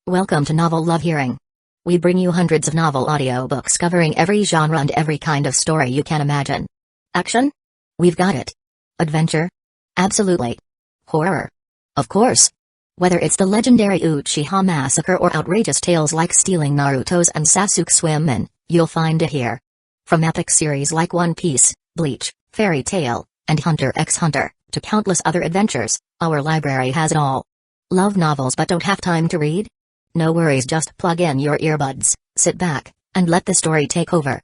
Welcome to Novel Love Hearing. We bring you hundreds of novel audiobooks covering every genre and every kind of story you can imagine. Action? We've got it. Adventure? Absolutely. Horror? Of course. Whether it's the legendary Uchiha Massacre or outrageous tales like stealing Naruto's and Sasuke's women, you'll find it here. From epic series like One Piece, Bleach, Fairy Tail, and Hunter x Hunter, to countless other adventures, our library has it all. Love novels but don't have time to read? No worries, just plug in your earbuds, sit back, and let the story take over.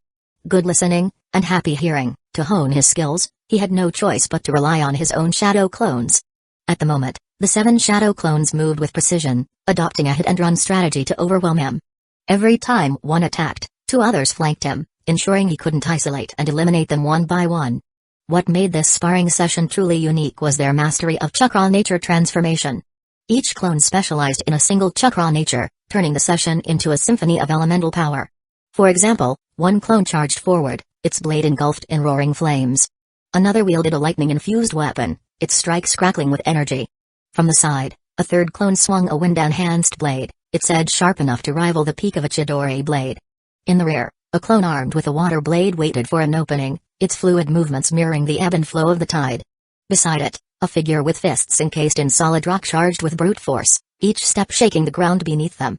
Good listening, and happy hearing. To hone his skills, he had no choice but to rely on his own shadow clones. At the moment, the 7 shadow clones moved with precision, adopting a hit-and-run strategy to overwhelm him. Every time one attacked, 2 others flanked him, ensuring he couldn't isolate and eliminate them one by one. What made this sparring session truly unique was their mastery of chakra nature transformation. Each clone specialized in a single chakra nature, turning the session into a symphony of elemental power. For example, one clone charged forward, its blade engulfed in roaring flames. Another wielded a lightning-infused weapon, its strikes crackling with energy. From the side, a third clone swung a wind-enhanced blade, its edge sharp enough to rival the peak of a Chidori blade. In the rear, a clone armed with a water blade waited for an opening, its fluid movements mirroring the ebb and flow of the tide. Beside it, a figure with fists encased in solid rock charged with brute force, each step shaking the ground beneath them.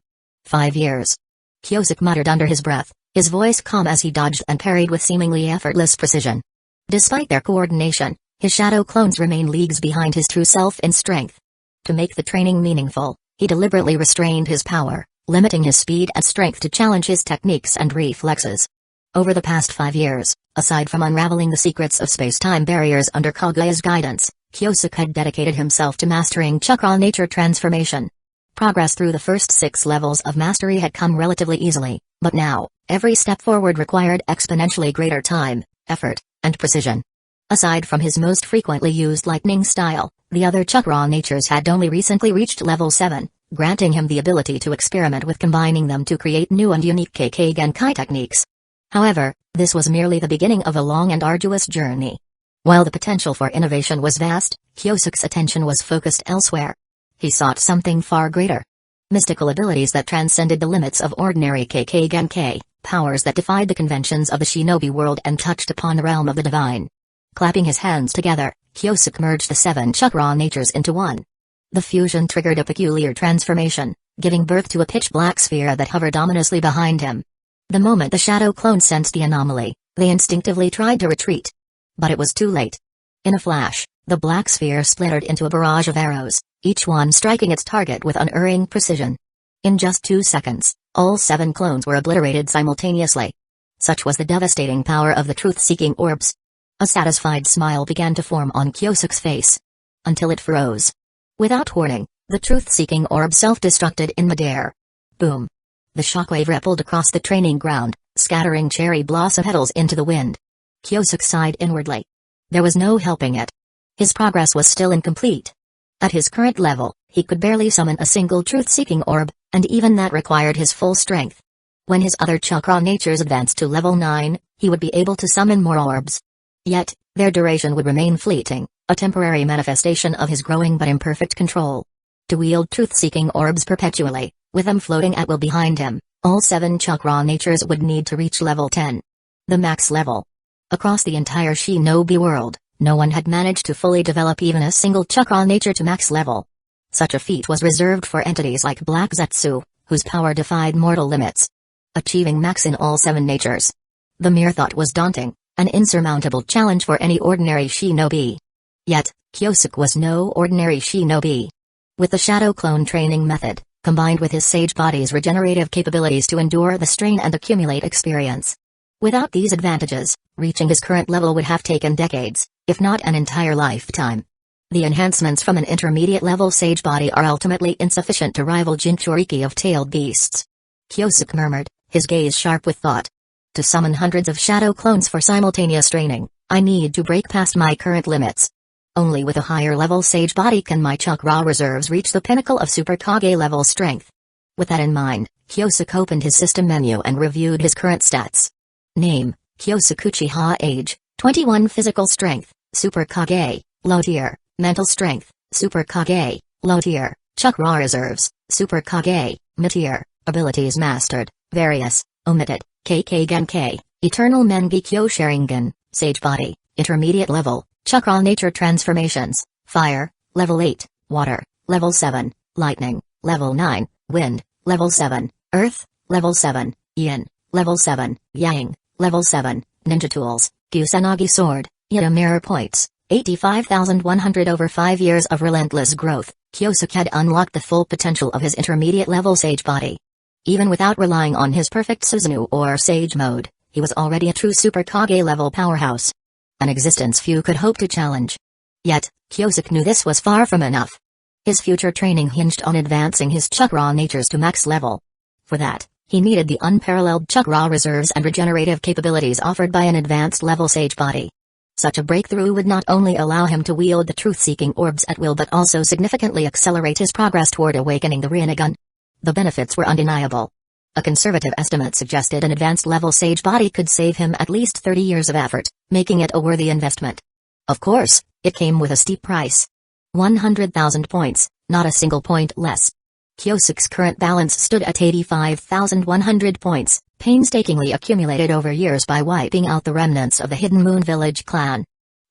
5 years. Kyosuke muttered under his breath, his voice calm as he dodged and parried with seemingly effortless precision. Despite their coordination, his shadow clones remain leagues behind his true self in strength. To make the training meaningful, he deliberately restrained his power, limiting his speed and strength to challenge his techniques and reflexes. Over the past 5 years, aside from unraveling the secrets of space-time barriers under Kaguya's guidance, Kyosuke had dedicated himself to mastering chakra nature transformation. Progress through the first 6 levels of mastery had come relatively easily, but now, every step forward required exponentially greater time, effort, and precision. Aside from his most frequently used lightning style, the other chakra natures had only recently reached level 7, granting him the ability to experiment with combining them to create new and unique Kekkei Genkai techniques. However, this was merely the beginning of a long and arduous journey. While the potential for innovation was vast, Kyosuke's attention was focused elsewhere. He sought something far greater. Mystical abilities that transcended the limits of ordinary Kekkei Genkai, powers that defied the conventions of the shinobi world and touched upon the realm of the divine. Clapping his hands together, Kyosuke merged the 7 chakra natures into one. The fusion triggered a peculiar transformation, giving birth to a pitch-black sphere that hovered ominously behind him. The moment the shadow clones sensed the anomaly, they instinctively tried to retreat. But it was too late. In a flash, the black sphere splintered into a barrage of arrows, each one striking its target with unerring precision. In just 2 seconds, all 7 clones were obliterated simultaneously. Such was the devastating power of the truth-seeking orbs. A satisfied smile began to form on Kyosuke's face. Until it froze. Without warning, the truth-seeking orb self-destructed in midair. Boom. The shockwave rippled across the training ground, scattering cherry blossom petals into the wind. Kyosuke sighed inwardly. There was no helping it. His progress was still incomplete. At his current level, he could barely summon a single truth-seeking orb, and even that required his full strength. When his other chakra natures advanced to level 9, he would be able to summon more orbs. Yet, their duration would remain fleeting, a temporary manifestation of his growing but imperfect control. To wield truth-seeking orbs perpetually, with them floating at will behind him, all 7 chakra natures would need to reach level 10. The max level. Across the entire shinobi world, no one had managed to fully develop even a single chakra nature to max level. Such a feat was reserved for entities like Black Zetsu, whose power defied mortal limits. Achieving max in all 7 natures. The mere thought was daunting, an insurmountable challenge for any ordinary shinobi. Yet, Kyosuke was no ordinary shinobi. With the shadow clone training method, combined with his sage body's regenerative capabilities to endure the strain and accumulate experience. Without these advantages, reaching his current level would have taken decades, if not an entire lifetime. The enhancements from an intermediate-level sage body are ultimately insufficient to rival Jinchuriki of tailed beasts. Kyosuke murmured, his gaze sharp with thought. To summon hundreds of shadow clones for simultaneous training, I need to break past my current limits. Only with a higher-level sage body can my chakra reserves reach the pinnacle of Super Kage-level strength. With that in mind, Kyosuke opened his system menu and reviewed his current stats. Name, Kyosuke Uchiha. Age, 21. Physical strength, Super Kage, low tier. Mental strength, Super Kage, low tier. Chakra reserves, Super Kage, Meteor, abilities mastered, various, omitted, KK Genkai, Eternal Mengekyo Sharingan, Sage Body, intermediate level, Chakra Nature Transformations, Fire, level 8, Water, level 7, Lightning, level 9, Wind, level 7, Earth, level 7, Yin, level 7, Yang, level 7, Ninja Tools, Kusanagi Sword, Ida Mirror Points, 85,100 over 5 years of relentless growth. Kyosuke had unlocked the full potential of his intermediate-level Sage Body. Even without relying on his perfect Susanoo or Sage Mode, he was already a true Super Kage-level powerhouse. An existence few could hope to challenge. Yet, Kyosuke knew this was far from enough. His future training hinged on advancing his chakra natures to max level. For that, he needed the unparalleled chakra reserves and regenerative capabilities offered by an advanced-level Sage Body. Such a breakthrough would not only allow him to wield the truth-seeking orbs at will but also significantly accelerate his progress toward awakening the Rinnegan. The benefits were undeniable. A conservative estimate suggested an advanced-level Sage Body could save him at least 30 years of effort, making it a worthy investment. Of course, it came with a steep price. 100,000 points, not a single point less. Kyosuke's current balance stood at 85,100 points, painstakingly accumulated over years by wiping out the remnants of the Hidden Moon Village clan.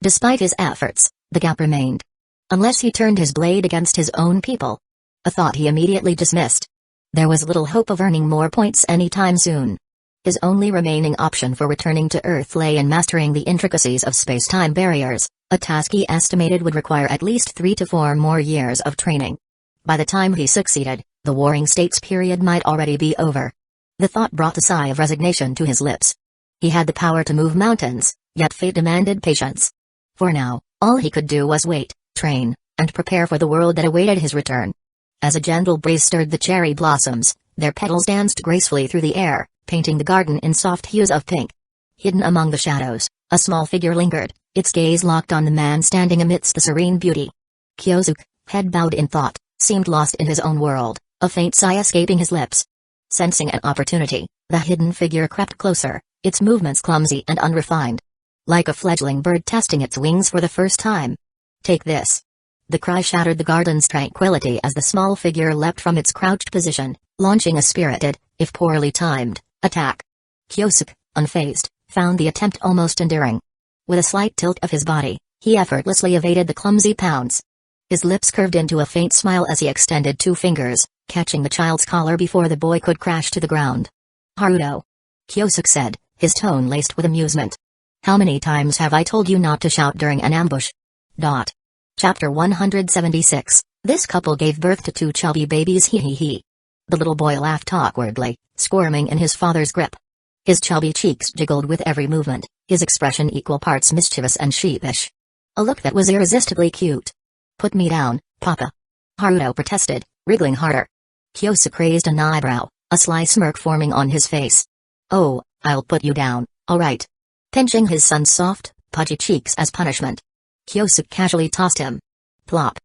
Despite his efforts, the gap remained. Unless he turned his blade against his own people. A thought he immediately dismissed. There was little hope of earning more points anytime soon. His only remaining option for returning to Earth lay in mastering the intricacies of space-time barriers, a task he estimated would require at least 3 to 4 more years of training. By the time he succeeded, the Warring States period might already be over. The thought brought a sigh of resignation to his lips. He had the power to move mountains, yet fate demanded patience. For now, all he could do was wait, train, and prepare for the world that awaited his return. As a gentle breeze stirred the cherry blossoms, their petals danced gracefully through the air, painting the garden in soft hues of pink. Hidden among the shadows, a small figure lingered, its gaze locked on the man standing amidst the serene beauty. Kyosuke, head bowed in thought, seemed lost in his own world, a faint sigh escaping his lips. Sensing an opportunity, the hidden figure crept closer, its movements clumsy and unrefined. Like a fledgling bird testing its wings for the first time. Take this. The cry shattered the garden's tranquility as the small figure leapt from its crouched position, launching a spirited, if poorly timed, attack. Kyosuke, unfazed, found the attempt almost endearing. With a slight tilt of his body, he effortlessly evaded the clumsy pounce. His lips curved into a faint smile as he extended 2 fingers, catching the child's collar before the boy could crash to the ground. Haruto. Kyosuke said, his tone laced with amusement. How many times have I told you not to shout during an ambush? Chapter 176, This couple gave birth to 2 chubby babies he. The little boy laughed awkwardly, squirming in his father's grip. His chubby cheeks jiggled with every movement, his expression equal parts mischievous and sheepish. A look that was irresistibly cute. Put me down, Papa. Haruto protested, wriggling harder. Kyosuke raised an eyebrow, a sly smirk forming on his face. Oh, I'll put you down, alright. Pinching his son's soft, pudgy cheeks as punishment. Kyosuke casually tossed him. Plop.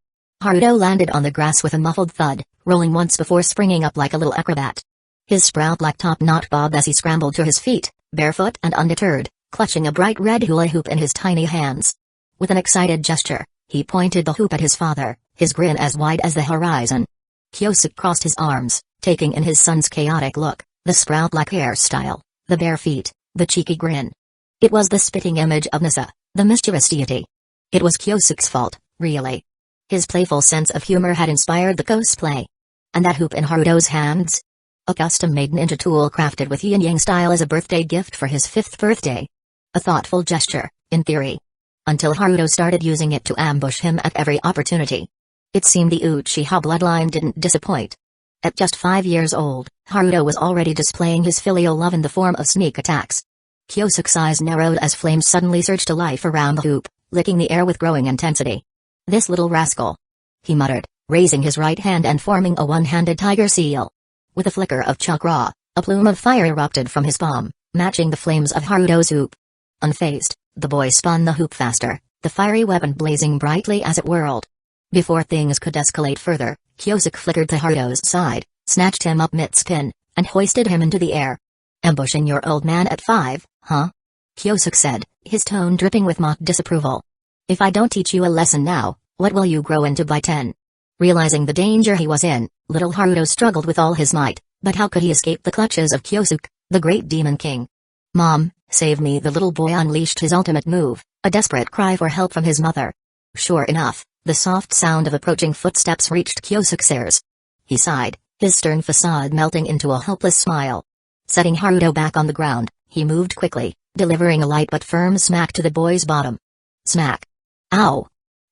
Haruto landed on the grass with a muffled thud, rolling once before springing up like a little acrobat. His sprout-like top knot bobbed as he scrambled to his feet, barefoot and undeterred, clutching a bright red hula hoop in his tiny hands. With an excited gesture, he pointed the hoop at his father, his grin as wide as the horizon. Kyosuke crossed his arms, taking in his son's chaotic look, the sprout-like hairstyle, the bare feet, the cheeky grin. It was the spitting image of Nissa, the mischievous deity. It was Kyosuke's fault, really. His playful sense of humor had inspired the cosplay. And that hoop in Haruto's hands? A custom-made ninja tool crafted with yin-yang style as a birthday gift for his 5th birthday. A thoughtful gesture, in theory. Until Haruto started using it to ambush him at every opportunity. It seemed the Uchiha bloodline didn't disappoint. At just 5 years old, Haruto was already displaying his filial love in the form of sneak attacks. Kyosuke's eyes narrowed as flames suddenly surged to life around the hoop, licking the air with growing intensity. This little rascal. He muttered, raising his right hand and forming a one-handed tiger seal. With a flicker of chakra, a plume of fire erupted from his palm, matching the flames of Haruto's hoop. Unfazed, the boy spun the hoop faster, the fiery weapon blazing brightly as it whirled. Before things could escalate further, Kyosuke flickered to Haruto's side, snatched him up mid-spin, and hoisted him into the air. Ambushing your old man at 5, huh? Kyosuke said, his tone dripping with mock disapproval. If I don't teach you a lesson now, what will you grow into by 10? Realizing the danger he was in, little Haruto struggled with all his might, but how could he escape the clutches of Kyosuke, the great demon king? "Mom, save me!" The little boy unleashed his ultimate move, a desperate cry for help from his mother. Sure enough, the soft sound of approaching footsteps reached Kyosuke's ears. He sighed, his stern facade melting into a hopeless smile. Setting Haruto back on the ground, he moved quickly, delivering a light but firm smack to the boy's bottom. Smack. Ow!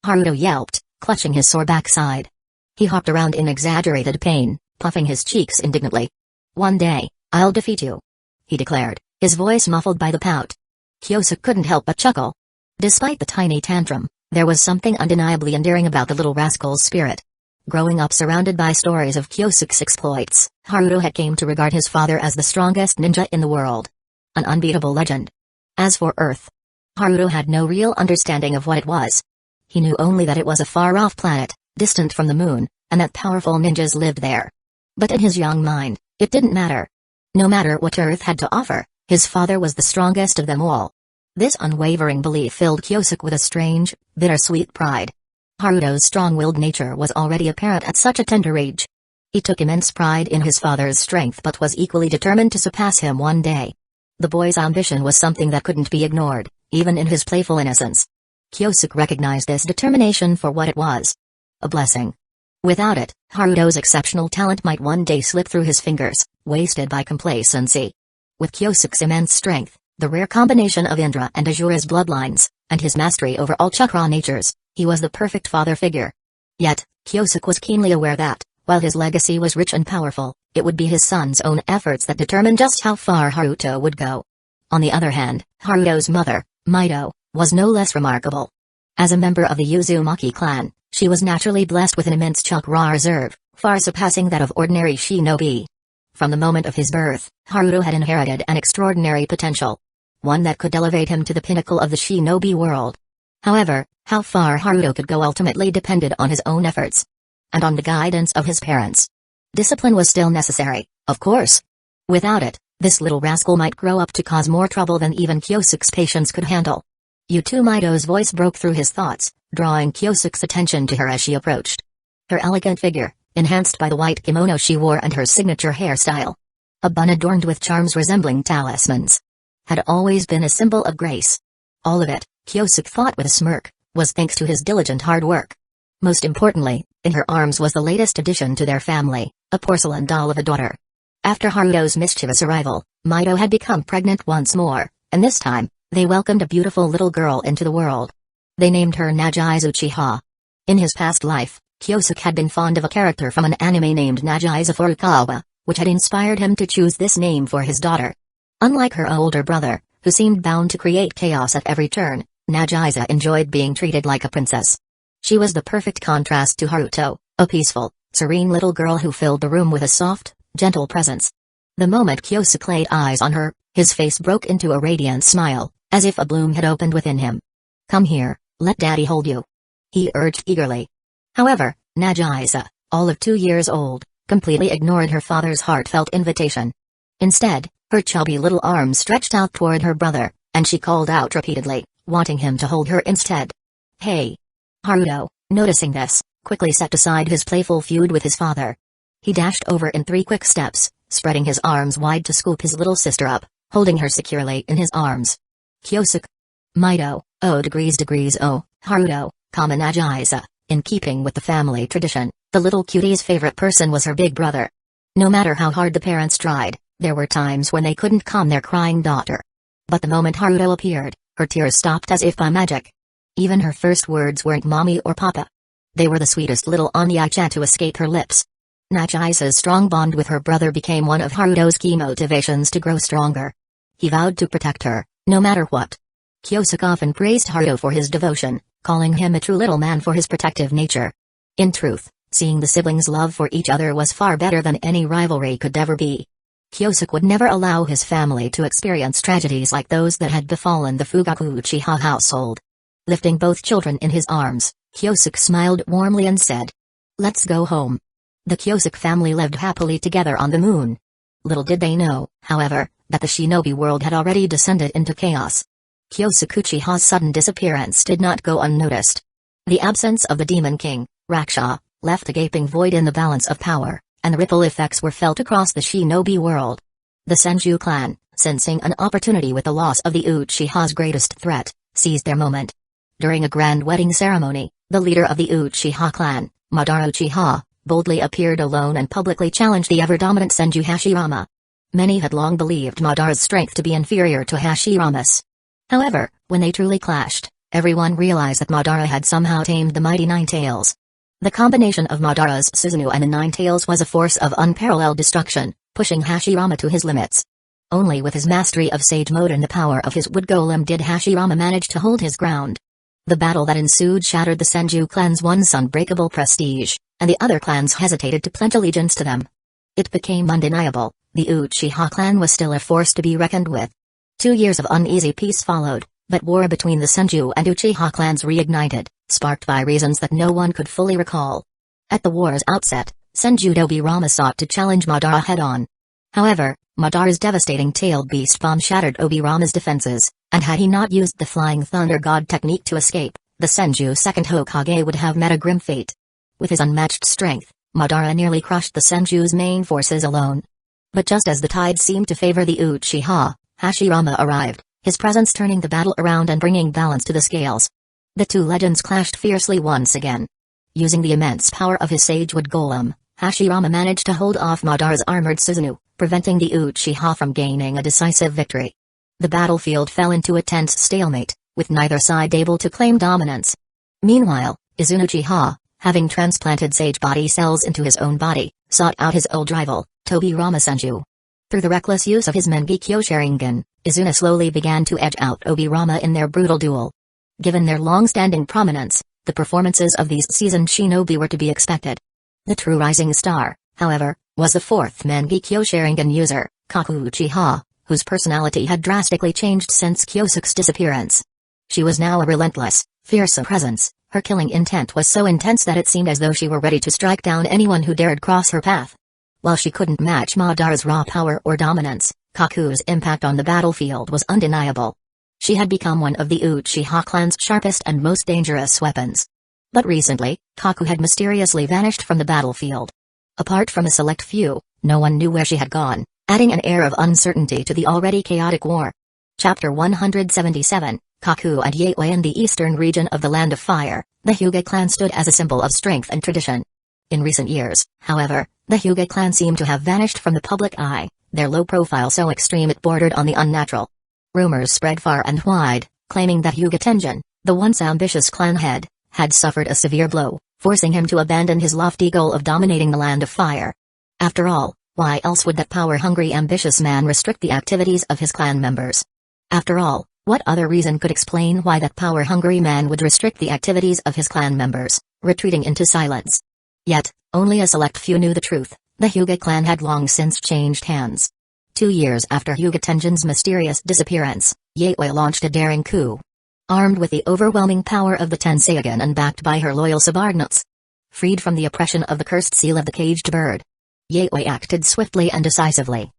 Haruto yelped, clutching his sore backside. He hopped around in exaggerated pain, puffing his cheeks indignantly. "One day, I'll defeat you," he declared, his voice muffled by the pout. Kyosuke couldn't help but chuckle. Despite the tiny tantrum, there was something undeniably endearing about the little rascal's spirit. Growing up surrounded by stories of Kyosuke's exploits, Haruto had come to regard his father as the strongest ninja in the world. An unbeatable legend. As for Earth, Haruto had no real understanding of what it was. He knew only that it was a far-off planet, distant from the moon, and that powerful ninjas lived there. But in his young mind, it didn't matter. No matter what Earth had to offer, his father was the strongest of them all. This unwavering belief filled Kyosuke with a strange, bittersweet pride. Haruto's strong-willed nature was already apparent at such a tender age. He took immense pride in his father's strength but was equally determined to surpass him one day. The boy's ambition was something that couldn't be ignored, even in his playful innocence. Kyosuke recognized this determination for what it was. A blessing. Without it, Haruto's exceptional talent might one day slip through his fingers, wasted by complacency. With Kyosuke's immense strength, the rare combination of Indra and Asura's bloodlines, and his mastery over all chakra natures, he was the perfect father figure. Yet, Kyosuke was keenly aware that, while his legacy was rich and powerful, it would be his son's own efforts that determined just how far Haruto would go. On the other hand, Haruto's mother, Mido, was no less remarkable. As a member of the Uzumaki clan, she was naturally blessed with an immense chakra reserve, far surpassing that of ordinary shinobi. From the moment of his birth, Haruto had inherited an extraordinary potential. One that could elevate him to the pinnacle of the shinobi world. However, how far Haruto could go ultimately depended on his own efforts. And on the guidance of his parents. Discipline was still necessary, of course. Without it, this little rascal might grow up to cause more trouble than even Kyosuke's patience could handle. "You too." Mido's voice broke through his thoughts, drawing Kyosuke's attention to her as she approached. Her elegant figure, enhanced by the white kimono she wore and her signature hairstyle, a bun adorned with charms resembling talismans, had always been a symbol of grace. All of it, Kyosuke thought with a smirk, was thanks to his diligent hard work. Most importantly, in her arms was the latest addition to their family, a porcelain doll of a daughter. After Haruto's mischievous arrival, Mido had become pregnant once more, and this time, they welcomed a beautiful little girl into the world. They named her Nagiza Uchiha. In his past life, Kyosuke had been fond of a character from an anime named Nagiza Furukawa, which had inspired him to choose this name for his daughter. Unlike her older brother, who seemed bound to create chaos at every turn, Nagiza enjoyed being treated like a princess. She was the perfect contrast to Haruto, a peaceful, serene little girl who filled the room with a soft, gentle presence. The moment Kyosuke laid eyes on her, his face broke into a radiant smile, as if a bloom had opened within him. "Come here, let daddy hold you," he urged eagerly. However, Nagiza, all of 2 years old, completely ignored her father's heartfelt invitation. Instead, her chubby little arms stretched out toward her brother, and she called out repeatedly, wanting him to hold her instead. "Hey!" Haruto, noticing this, quickly set aside his playful feud with his father. He dashed over in 3 quick steps, spreading his arms wide to scoop his little sister up, holding her securely in his arms. "Kyosuke." "Mido, oh degrees oh, Haruto, Nagiza." In keeping with the family tradition, the little cutie's favorite person was her big brother. No matter how hard the parents tried, there were times when they couldn't calm their crying daughter. But the moment Haruto appeared, her tears stopped as if by magic. Even her first words weren't mommy or papa. They were the sweetest little Onyai-chan to escape her lips. Nagisa's strong bond with her brother became one of Haruto's key motivations to grow stronger. He vowed to protect her, no matter what. Kyosuke often praised Haruto for his devotion, calling him a true little man for his protective nature. In truth, seeing the siblings' love for each other was far better than any rivalry could ever be. Kyosuke would never allow his family to experience tragedies like those that had befallen the Fugaku Uchiha household. Lifting both children in his arms, Kyosuke smiled warmly and said, "Let's go home." The Kyosuke family lived happily together on the moon. Little did they know, however, that the shinobi world had already descended into chaos. Kyosuke Uchiha's sudden disappearance did not go unnoticed. The absence of the Demon King, Raksha, left a gaping void in the balance of power, and the ripple effects were felt across the shinobi world. The Senju clan, sensing an opportunity with the loss of the Uchiha's greatest threat, seized their moment. During a grand wedding ceremony, the leader of the Uchiha clan, Madara Uchiha, boldly appeared alone and publicly challenged the ever-dominant Senju Hashirama. Many had long believed Madara's strength to be inferior to Hashirama's. However, when they truly clashed, everyone realized that Madara had somehow tamed the mighty Nine Tails. The combination of Madara's Susanoo and the Nine Tails was a force of unparalleled destruction, pushing Hashirama to his limits. Only with his mastery of Sage Mode and the power of his wood golem did Hashirama manage to hold his ground. The battle that ensued shattered the Senju clan's once unbreakable prestige, and the other clans hesitated to pledge allegiance to them. It became undeniable, the Uchiha clan was still a force to be reckoned with. 2 years of uneasy peace followed, but war between the Senju and Uchiha clans reignited, sparked by reasons that no one could fully recall. At the war's outset, Senju Obirama sought to challenge Madara head-on. However, Madara's devastating tailed beast bomb shattered Obirama's defenses, and had he not used the Flying Thunder God technique to escape, the Senju second Hokage would have met a grim fate. With his unmatched strength, Madara nearly crushed the Senju's main forces alone. But just as the tide seemed to favor the Uchiha, Hashirama arrived, his presence turning the battle around and bringing balance to the scales. The two legends clashed fiercely once again. Using the immense power of his Sagewood Golem, Hashirama managed to hold off Madara's armored Susanoo, preventing the Uchiha from gaining a decisive victory. The battlefield fell into a tense stalemate, with neither side able to claim dominance. Meanwhile, Izuna Uchiha, having transplanted Sage body cells into his own body, sought out his old rival, Tobirama Senju. Through the reckless use of his Mangekyo Sharingan, Izuna slowly began to edge out Obirama in their brutal duel. Given their long-standing prominence, the performances of these seasoned shinobi were to be expected. The true rising star, however, was the fourth Mangekyo Sharingan user, Kaku Uchiha, whose personality had drastically changed since Kyosuke's disappearance. She was now a relentless, fearsome presence. Her killing intent was so intense that it seemed as though she were ready to strike down anyone who dared cross her path. While she couldn't match Madara's raw power or dominance, Kaku's impact on the battlefield was undeniable. She had become one of the Uchiha clan's sharpest and most dangerous weapons. But recently, Kaku had mysteriously vanished from the battlefield. Apart from a select few, no one knew where she had gone, adding an air of uncertainty to the already chaotic war. Chapter 177, Kaku and Yaoi. In the eastern region of the Land of Fire, the Hyuga clan stood as a symbol of strength and tradition. In recent years, however, the Hyuga clan seemed to have vanished from the public eye, their low profile so extreme it bordered on the unnatural. Rumors spread far and wide, claiming that Hyuga Tenjin, the once ambitious clan head, had suffered a severe blow, forcing him to abandon his lofty goal of dominating the Land of Fire. After all, why else would that power-hungry ambitious man restrict the activities of his clan members? After all, what other reason could explain why that power-hungry man would restrict the activities of his clan members, retreating into silence? Yet, only a select few knew the truth. The Hyuga clan had long since changed hands. 2 years after Hyuga Tenjin's mysterious disappearance, Yaoi launched a daring coup. Armed with the overwhelming power of the Tenseigan and backed by her loyal subordinates, freed from the oppression of the cursed seal of the caged bird, Yaoi acted swiftly and decisively.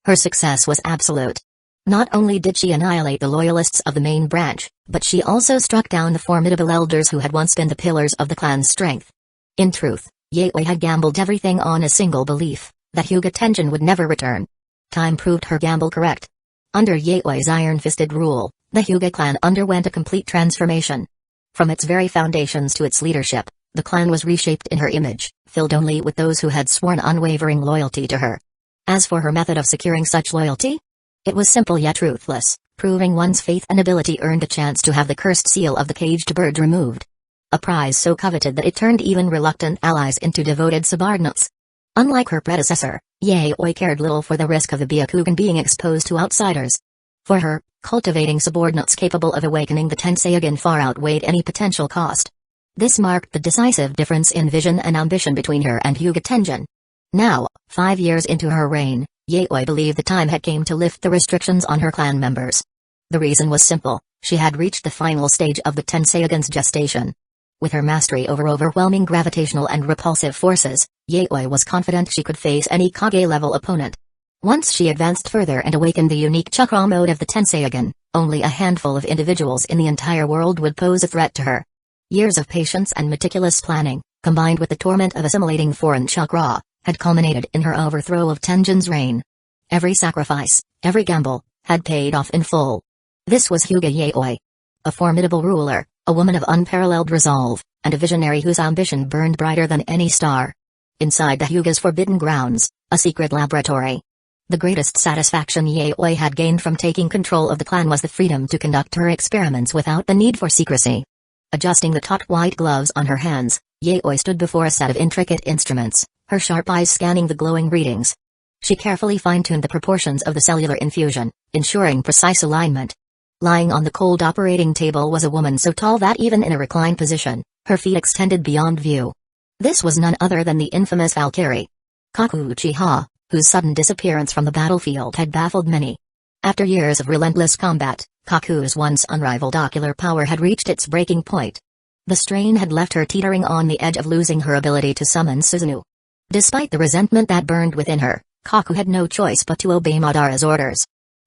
Her success was absolute. Not only did she annihilate the loyalists of the main branch, but she also struck down the formidable elders who had once been the pillars of the clan's strength. In truth, Yaoi had gambled everything on a single belief, that Hyuga Tenjin would never return. Time proved her gamble correct. Under Yaoi's iron-fisted rule, the Hyuga clan underwent a complete transformation. From its very foundations to its leadership, the clan was reshaped in her image, filled only with those who had sworn unwavering loyalty to her. As for her method of securing such loyalty, it was simple yet ruthless, proving one's faith and ability earned a chance to have the cursed seal of the caged bird removed. A prize so coveted that it turned even reluctant allies into devoted subordinates. Unlike her predecessor, Yaoi cared little for the risk of the Byakugan being exposed to outsiders. For her, cultivating subordinates capable of awakening the Tenseigan far outweighed any potential cost. This marked the decisive difference in vision and ambition between her and Hyuga Tenjin. Now, 5 years into her reign, Yaoi believed the time had come to lift the restrictions on her clan members. The reason was simple: she had reached the final stage of the Tenseigan's gestation. With her mastery over overwhelming gravitational and repulsive forces, Yaoi was confident she could face any Kage-level opponent. Once she advanced further and awakened the unique chakra mode of the Tenseigan, only a handful of individuals in the entire world would pose a threat to her. Years of patience and meticulous planning, combined with the torment of assimilating foreign chakra, had culminated in her overthrow of Tenjin's reign. Every sacrifice, every gamble, had paid off in full. This was Hyuga Yaoi. A formidable ruler, a woman of unparalleled resolve, and a visionary whose ambition burned brighter than any star. Inside the Hyuga's forbidden grounds, a secret laboratory. The greatest satisfaction Yaoi had gained from taking control of the clan was the freedom to conduct her experiments without the need for secrecy. Adjusting the taut white gloves on her hands, Yaoi stood before a set of intricate instruments, her sharp eyes scanning the glowing readings. She carefully fine-tuned the proportions of the cellular infusion, ensuring precise alignment. Lying on the cold operating table was a woman so tall that even in a reclined position, her feet extended beyond view. This was none other than the infamous Valkyrie. Kaku Uchiha, whose sudden disappearance from the battlefield had baffled many. After years of relentless combat, Kaku's once unrivaled ocular power had reached its breaking point. The strain had left her teetering on the edge of losing her ability to summon Susanoo. Despite the resentment that burned within her, Kaku had no choice but to obey Madara's orders.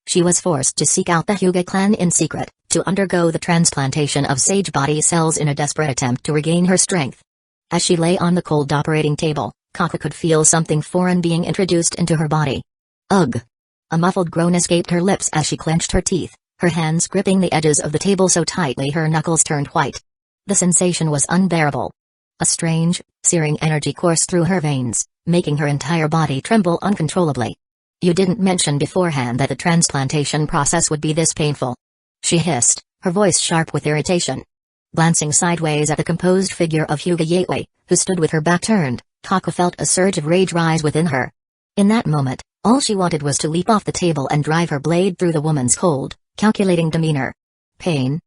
She was forced to seek out the Hyuga clan in secret, to undergo the transplantation of sage body cells in a desperate attempt to regain her strength. As she lay on the cold operating table, Kaku could feel something foreign being introduced into her body. Ugh! A muffled groan escaped her lips as she clenched her teeth, her hands gripping the edges of the table so tightly her knuckles turned white. The sensation was unbearable. A strange, searing energy coursed through her veins, making her entire body tremble uncontrollably. You didn't mention beforehand that the transplantation process would be this painful. She hissed, her voice sharp with irritation. Glancing sideways at the composed figure of Hyuga Yaoi, who stood with her back turned, Kaku felt a surge of rage rise within her. In that moment, all she wanted was to leap off the table and drive her blade through the woman's cold, calculating demeanor. Pain?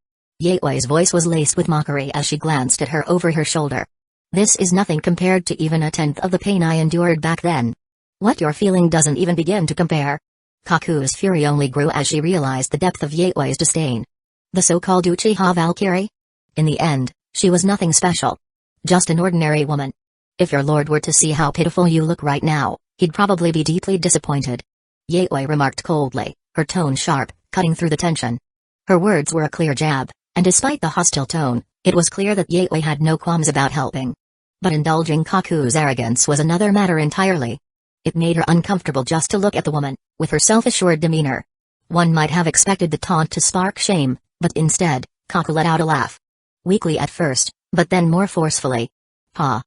Yaoi's voice was laced with mockery as she glanced at her over her shoulder. This is nothing compared to even a tenth of the pain I endured back then. What you're feeling doesn't even begin to compare. Kaku's fury only grew as she realized the depth of Yaoi's disdain. The so-called Uchiha Valkyrie? In the end, she was nothing special. Just an ordinary woman. If your lord were to see how pitiful you look right now, he'd probably be deeply disappointed. Yaoi remarked coldly, her tone sharp, cutting through the tension. Her words were a clear jab, and despite the hostile tone, it was clear that Yaoi had no qualms about helping. But indulging Kaku's arrogance was another matter entirely. It made her uncomfortable just to look at the woman, with her self-assured demeanor. One might have expected the taunt to spark shame, but instead, Kaku let out a laugh. Weakly at first, but then more forcefully. Ha!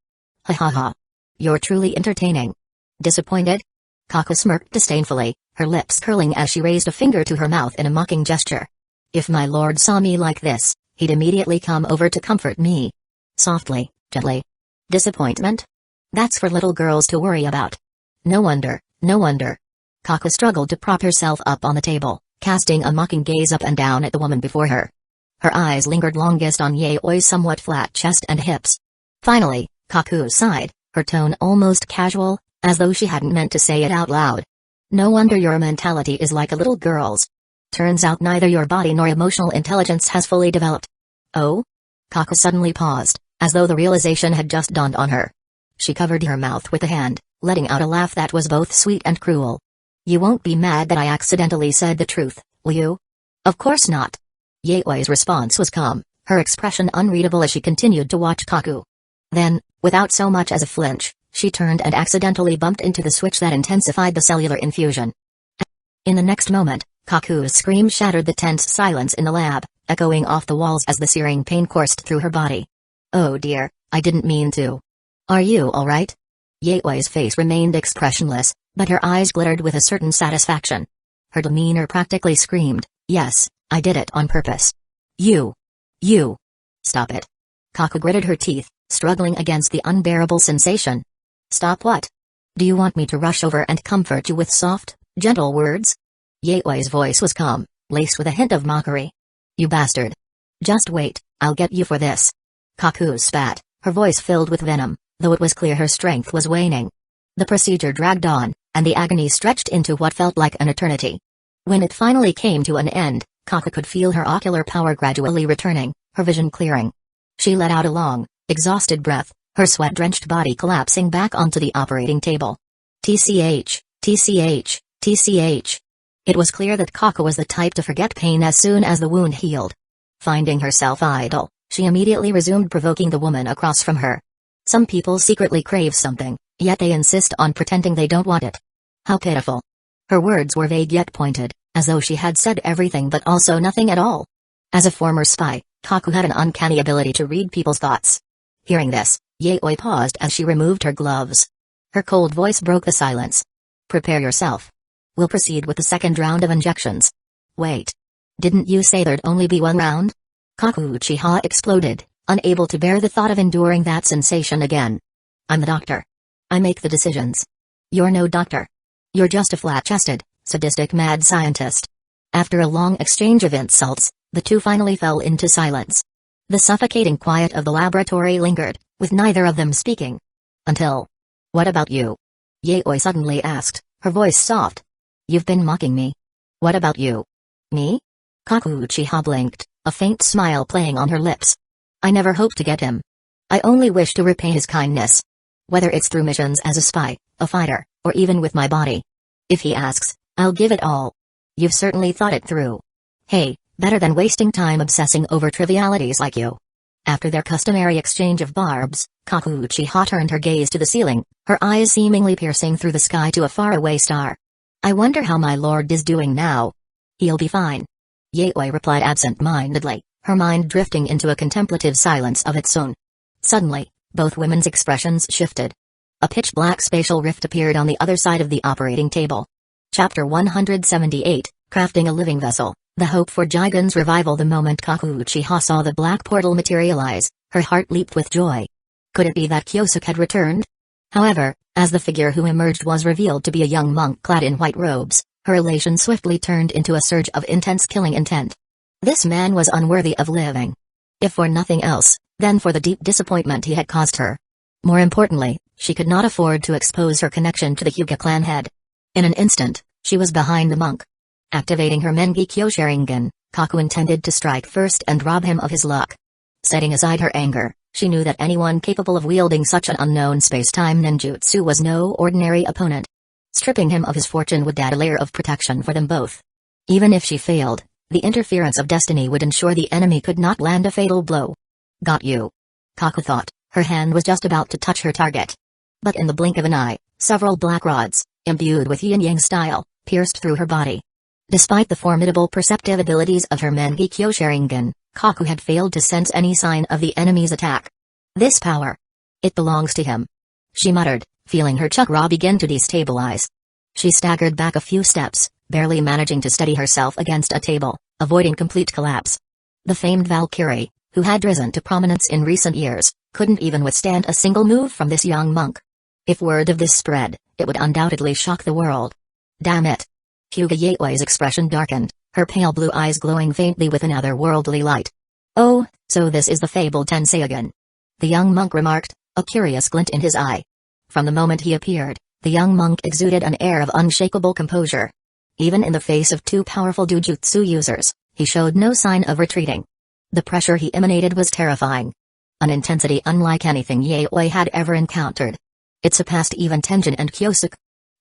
Ha ha ha! You're truly entertaining. Disappointed? Kaku smirked disdainfully, her lips curling as she raised a finger to her mouth in a mocking gesture. If my lord saw me like this, he'd immediately come over to comfort me. Softly, gently. Disappointment? That's for little girls to worry about. No wonder, no wonder. Kaku struggled to prop herself up on the table, casting a mocking gaze up and down at the woman before her. Her eyes lingered longest on Yaoi's somewhat flat chest and hips. Finally, Kaku sighed, her tone almost casual, as though she hadn't meant to say it out loud. No wonder your mentality is like a little girl's. Turns out neither your body nor emotional intelligence has fully developed. Oh? Kaku suddenly paused, as though the realization had just dawned on her. She covered her mouth with a hand, letting out a laugh that was both sweet and cruel. You won't be mad that I accidentally said the truth, will you? Of course not. Yaoi's response was calm, her expression unreadable as she continued to watch Kaku. Then, without so much as a flinch, she turned and accidentally bumped into the switch that intensified the cellular infusion. In the next moment, Kaku's scream shattered the tense silence in the lab, echoing off the walls as the searing pain coursed through her body. Oh dear, I didn't mean to. Are you alright? Yaoi's face remained expressionless, but her eyes glittered with a certain satisfaction. Her demeanor practically screamed, yes, I did it on purpose. You. Stop it. Kaku gritted her teeth, struggling against the unbearable sensation. Stop what? Do you want me to rush over and comfort you with soft, gentle words? Yaoi's voice was calm, laced with a hint of mockery. You bastard. Just wait, I'll get you for this. Kaku spat, her voice filled with venom, though it was clear her strength was waning. The procedure dragged on, and the agony stretched into what felt like an eternity. When it finally came to an end, Kaku could feel her ocular power gradually returning, her vision clearing. She let out a long, exhausted breath, her sweat-drenched body collapsing back onto the operating table. TCH. It was clear that Kaku was the type to forget pain as soon as the wound healed. Finding herself idle, she immediately resumed provoking the woman across from her. Some people secretly crave something, yet they insist on pretending they don't want it. How pitiful. Her words were vague yet pointed, as though she had said everything but also nothing at all. As a former spy, Kaku had an uncanny ability to read people's thoughts. Hearing this, Yaoi paused as she removed her gloves. Her cold voice broke the silence. Prepare yourself. We'll proceed with the second round of injections. Wait. Didn't you say there'd only be one round? Kaku Uchiha exploded, unable to bear the thought of enduring that sensation again. I'm the doctor. I make the decisions. You're no doctor. You're just a flat-chested, sadistic mad scientist. After a long exchange of insults, the two finally fell into silence. The suffocating quiet of the laboratory lingered, with neither of them speaking. Until... What about you? Yaoi suddenly asked, her voice soft. You've been mocking me. What about you? Me? Kaku Uchiha blinked, a faint smile playing on her lips. I never hoped to get him. I only wish to repay his kindness. Whether it's through missions as a spy, a fighter, or even with my body. If he asks, I'll give it all. You've certainly thought it through. Hey, better than wasting time obsessing over trivialities like you. After their customary exchange of barbs, Kaku Uchiha turned her gaze to the ceiling, her eyes seemingly piercing through the sky to a faraway star. I wonder how my lord is doing now. He'll be fine. Yaoi replied absent-mindedly, her mind drifting into a contemplative silence of its own. Suddenly, both women's expressions shifted. A pitch-black spatial rift appeared on the other side of the operating table. Chapter 178, Crafting a Living Vessel, The Hope for Jigen's Revival. The moment Kaku Uchiha saw the black portal materialize, her heart leaped with joy. Could it be that Kyosuke had returned? However, as the figure who emerged was revealed to be a young monk clad in white robes, her elation swiftly turned into a surge of intense killing intent. This man was unworthy of living. If for nothing else, then for the deep disappointment he had caused her. More importantly, she could not afford to expose her connection to the Hyuga clan head. In an instant, she was behind the monk. Activating her Mengekyo Sharingan, Kaku intended to strike first and rob him of his luck. Setting aside her anger, she knew that anyone capable of wielding such an unknown space-time ninjutsu was no ordinary opponent. Stripping him of his fortune would add a layer of protection for them both. Even if she failed, the interference of destiny would ensure the enemy could not land a fatal blow. Got you. Kaku thought, her hand was just about to touch her target. But in the blink of an eye, several black rods, imbued with yin-yang style, pierced through her body. Despite the formidable perceptive abilities of her Mengekyo Sharingan, Kaku had failed to sense any sign of the enemy's attack. This power. It belongs to him. She muttered, feeling her chakra begin to destabilize. She staggered back a few steps, barely managing to steady herself against a table, avoiding complete collapse. The famed Valkyrie, who had risen to prominence in recent years, couldn't even withstand a single move from this young monk. If word of this spread, it would undoubtedly shock the world. Damn it. Hyuga Yaoi's expression darkened, her pale blue eyes glowing faintly with an otherworldly light. Oh, so this is the fabled Tensei again. The young monk remarked, a curious glint in his eye. From the moment he appeared, the young monk exuded an air of unshakable composure. Even in the face of two powerful Jujutsu users, he showed no sign of retreating. The pressure he emanated was terrifying. An intensity unlike anything Yaoi had ever encountered. It surpassed even Tenjin and Kyosuke.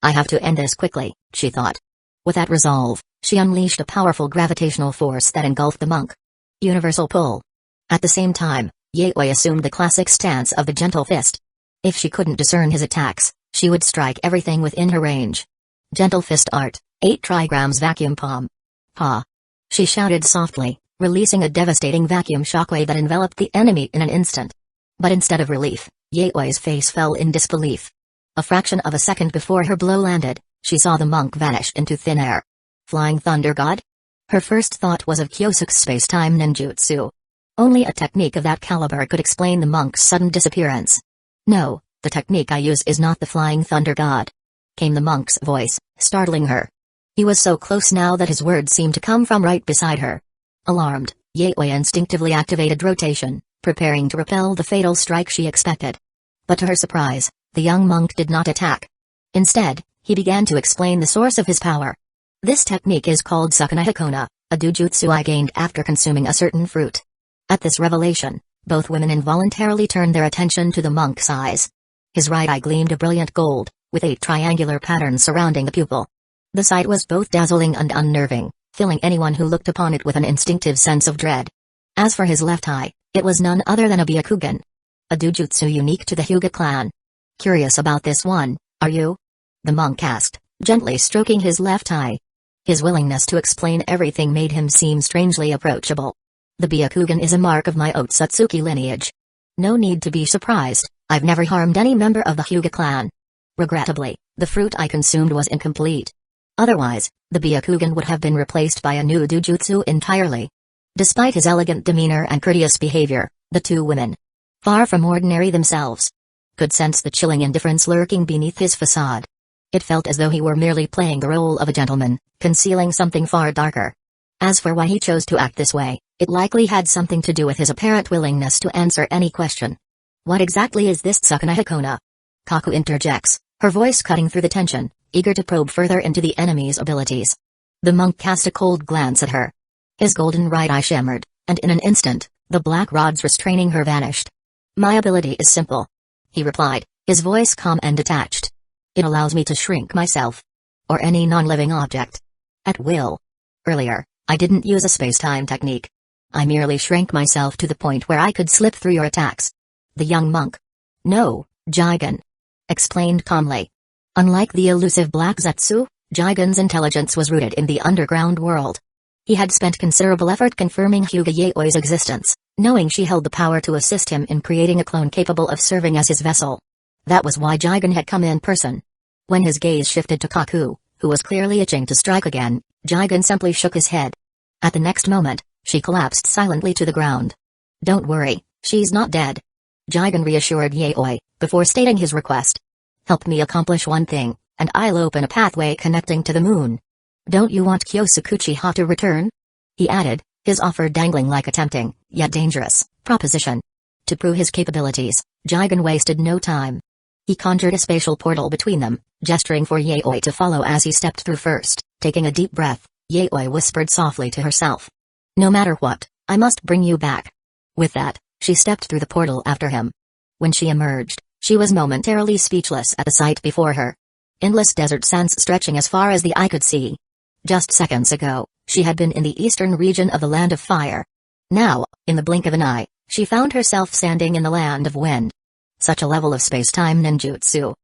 I have to end this quickly, she thought. With that resolve, she unleashed a powerful gravitational force that engulfed the monk. Universal pull. At the same time, Yaoi assumed the classic stance of the gentle fist. If she couldn't discern his attacks, she would strike everything within her range. Gentle fist art, 8 trigrams vacuum palm. Ha! She shouted softly, releasing a devastating vacuum shockwave that enveloped the enemy in an instant. But instead of relief, Yaoi's face fell in disbelief. A fraction of a second before her blow landed, she saw the monk vanish into thin air. Flying Thunder God? Her first thought was of Kyosuke's space-time ninjutsu. Only a technique of that caliber could explain the monk's sudden disappearance. No, the technique I use is not the Flying Thunder God. Came the monk's voice, startling her. He was so close now that his words seemed to come from right beside her. Alarmed, Yaoi instinctively activated rotation, preparing to repel the fatal strike she expected. But to her surprise, the young monk did not attack. Instead, he began to explain the source of his power. This technique is called Sukuna Hikona, a dujutsu I gained after consuming a certain fruit. At this revelation, both women involuntarily turned their attention to the monk's eyes. His right eye gleamed a brilliant gold, with 8 triangular patterns surrounding the pupil. The sight was both dazzling and unnerving, filling anyone who looked upon it with an instinctive sense of dread. As for his left eye, it was none other than a Byakugan. A dujutsu unique to the Hyuga clan. Curious about this one, are you? The monk asked, gently stroking his left eye. His willingness to explain everything made him seem strangely approachable. The Byakugan is a mark of my Otsutsuki lineage. No need to be surprised, I've never harmed any member of the Hyuga clan. Regrettably, the fruit I consumed was incomplete. Otherwise, the Byakugan would have been replaced by a new dujutsu entirely. Despite his elegant demeanor and courteous behavior, the two women, far from ordinary themselves, could sense the chilling indifference lurking beneath his facade. It felt as though he were merely playing the role of a gentleman, concealing something far darker. As for why he chose to act this way, it likely had something to do with his apparent willingness to answer any question. What exactly is this Tsukuna Hakona? Kaku interjects, her voice cutting through the tension, eager to probe further into the enemy's abilities. The monk cast a cold glance at her. His golden right eye shimmered, and in an instant, the black rods restraining her vanished. My ability is simple, he replied, his voice calm and detached. It allows me to shrink myself, or any non-living object, at will. Earlier, I didn't use a space-time technique. I merely shrank myself to the point where I could slip through your attacks. The young monk, no, Jigen, explained calmly. Unlike the elusive Black Zetsu, Jigen's intelligence was rooted in the underground world. He had spent considerable effort confirming Hyuga Yaoi's existence, knowing she held the power to assist him in creating a clone capable of serving as his vessel. That was why Jigen had come in person. When his gaze shifted to Kaku, who was clearly itching to strike again, Jigen simply shook his head. At the next moment, she collapsed silently to the ground. Don't worry, she's not dead. Jigen reassured Yaoi, before stating his request. Help me accomplish one thing, and I'll open a pathway connecting to the moon. Don't you want Kyosukuchi-ha to return? He added, his offer dangling like a tempting, yet dangerous, proposition. To prove his capabilities, Jigen wasted no time. He conjured a spatial portal between them, gesturing for Yaoi to follow as he stepped through first. Taking a deep breath, Yaoi whispered softly to herself. No matter what, I must bring you back. With that, she stepped through the portal after him. When she emerged, she was momentarily speechless at the sight before her. Endless desert sands stretching as far as the eye could see. Just seconds ago, she had been in the eastern region of the Land of Fire. Now, in the blink of an eye, she found herself standing in the Land of Wind. Such a level of space-time ninjutsu.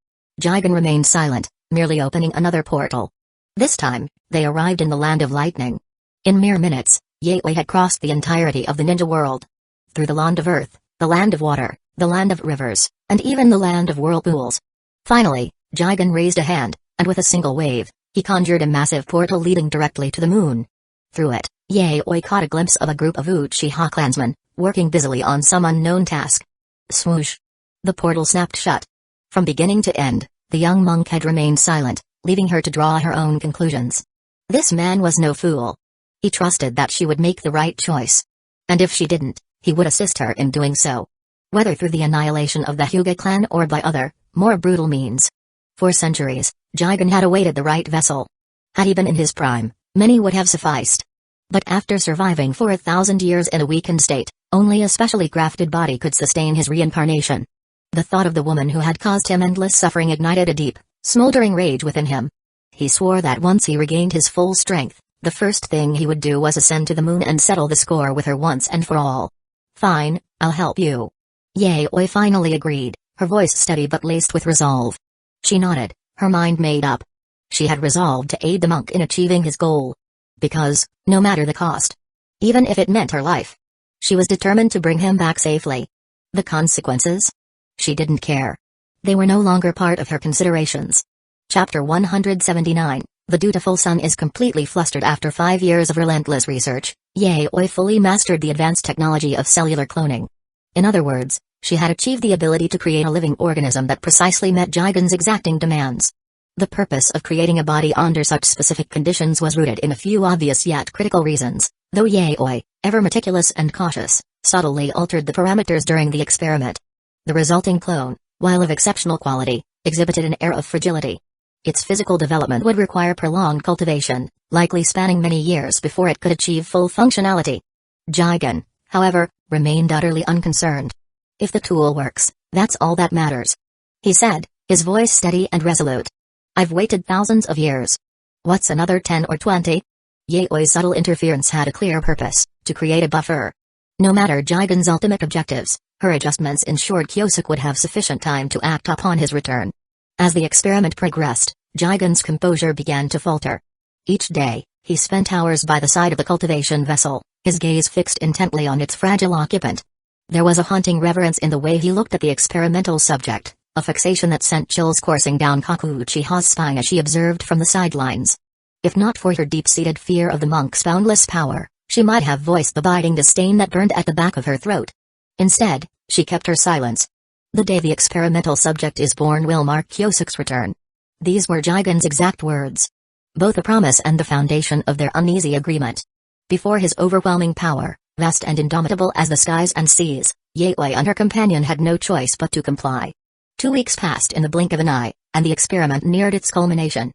Jigen remained silent, merely opening another portal. This time, they arrived in the Land of Lightning. In mere minutes, Yaoi had crossed the entirety of the ninja world. Through the Land of Earth, the Land of Water, the Land of Rivers, and even the Land of Whirlpools. Finally, Jigen raised a hand, and with a single wave, he conjured a massive portal leading directly to the moon. Through it, Yaoi caught a glimpse of a group of Uchiha clansmen, working busily on some unknown task. Swoosh! The portal snapped shut. From beginning to end, the young monk had remained silent, leaving her to draw her own conclusions. This man was no fool. He trusted that she would make the right choice. And if she didn't, he would assist her in doing so. Whether through the annihilation of the Hyuga clan or by other, more brutal means. For centuries, Jigen had awaited the right vessel. Had he been in his prime, many would have sufficed. But after surviving for 1,000 years in a weakened state, only a specially crafted body could sustain his reincarnation. The thought of the woman who had caused him endless suffering ignited a deep, smoldering rage within him. He swore that once he regained his full strength, the first thing he would do was ascend to the moon and settle the score with her once and for all. Fine, I'll help you. Yaoi finally agreed, her voice steady but laced with resolve. She nodded, her mind made up. She had resolved to aid the monk in achieving his goal. Because, no matter the cost, even if it meant her life, she was determined to bring him back safely. The consequences? She didn't care. They were no longer part of her considerations. Chapter 179, The Dutiful Son is completely flustered after 5 years of relentless research. Yaoi fully mastered the advanced technology of cellular cloning. In other words, she had achieved the ability to create a living organism that precisely met Jigen's exacting demands. The purpose of creating a body under such specific conditions was rooted in a few obvious yet critical reasons, though Yaoi, ever meticulous and cautious, subtly altered the parameters during the experiment. The resulting clone, while of exceptional quality, exhibited an air of fragility. Its physical development would require prolonged cultivation, likely spanning many years before it could achieve full functionality. Jigen, however, remained utterly unconcerned. If the tool works, that's all that matters. He said, his voice steady and resolute. I've waited thousands of years. What's another 10 or 20? Yaoi's subtle interference had a clear purpose, to create a buffer. No matter Jigen's ultimate objectives, her adjustments ensured Kyosuke would have sufficient time to act upon his return. As the experiment progressed, Jigen's composure began to falter. Each day, he spent hours by the side of the cultivation vessel, his gaze fixed intently on its fragile occupant. There was a haunting reverence in the way he looked at the experimental subject, a fixation that sent chills coursing down Kakuuchiha's spine as she observed from the sidelines. If not for her deep-seated fear of the monk's boundless power, she might have voiced the biting disdain that burned at the back of her throat. Instead, she kept her silence. The day the experimental subject is born will mark Kyosuke's return. These were Jigen's exact words. Both a promise and the foundation of their uneasy agreement. Before his overwhelming power, vast and indomitable as the skies and seas, Yaoi and her companion had no choice but to comply. 2 weeks passed in the blink of an eye, and the experiment neared its culmination.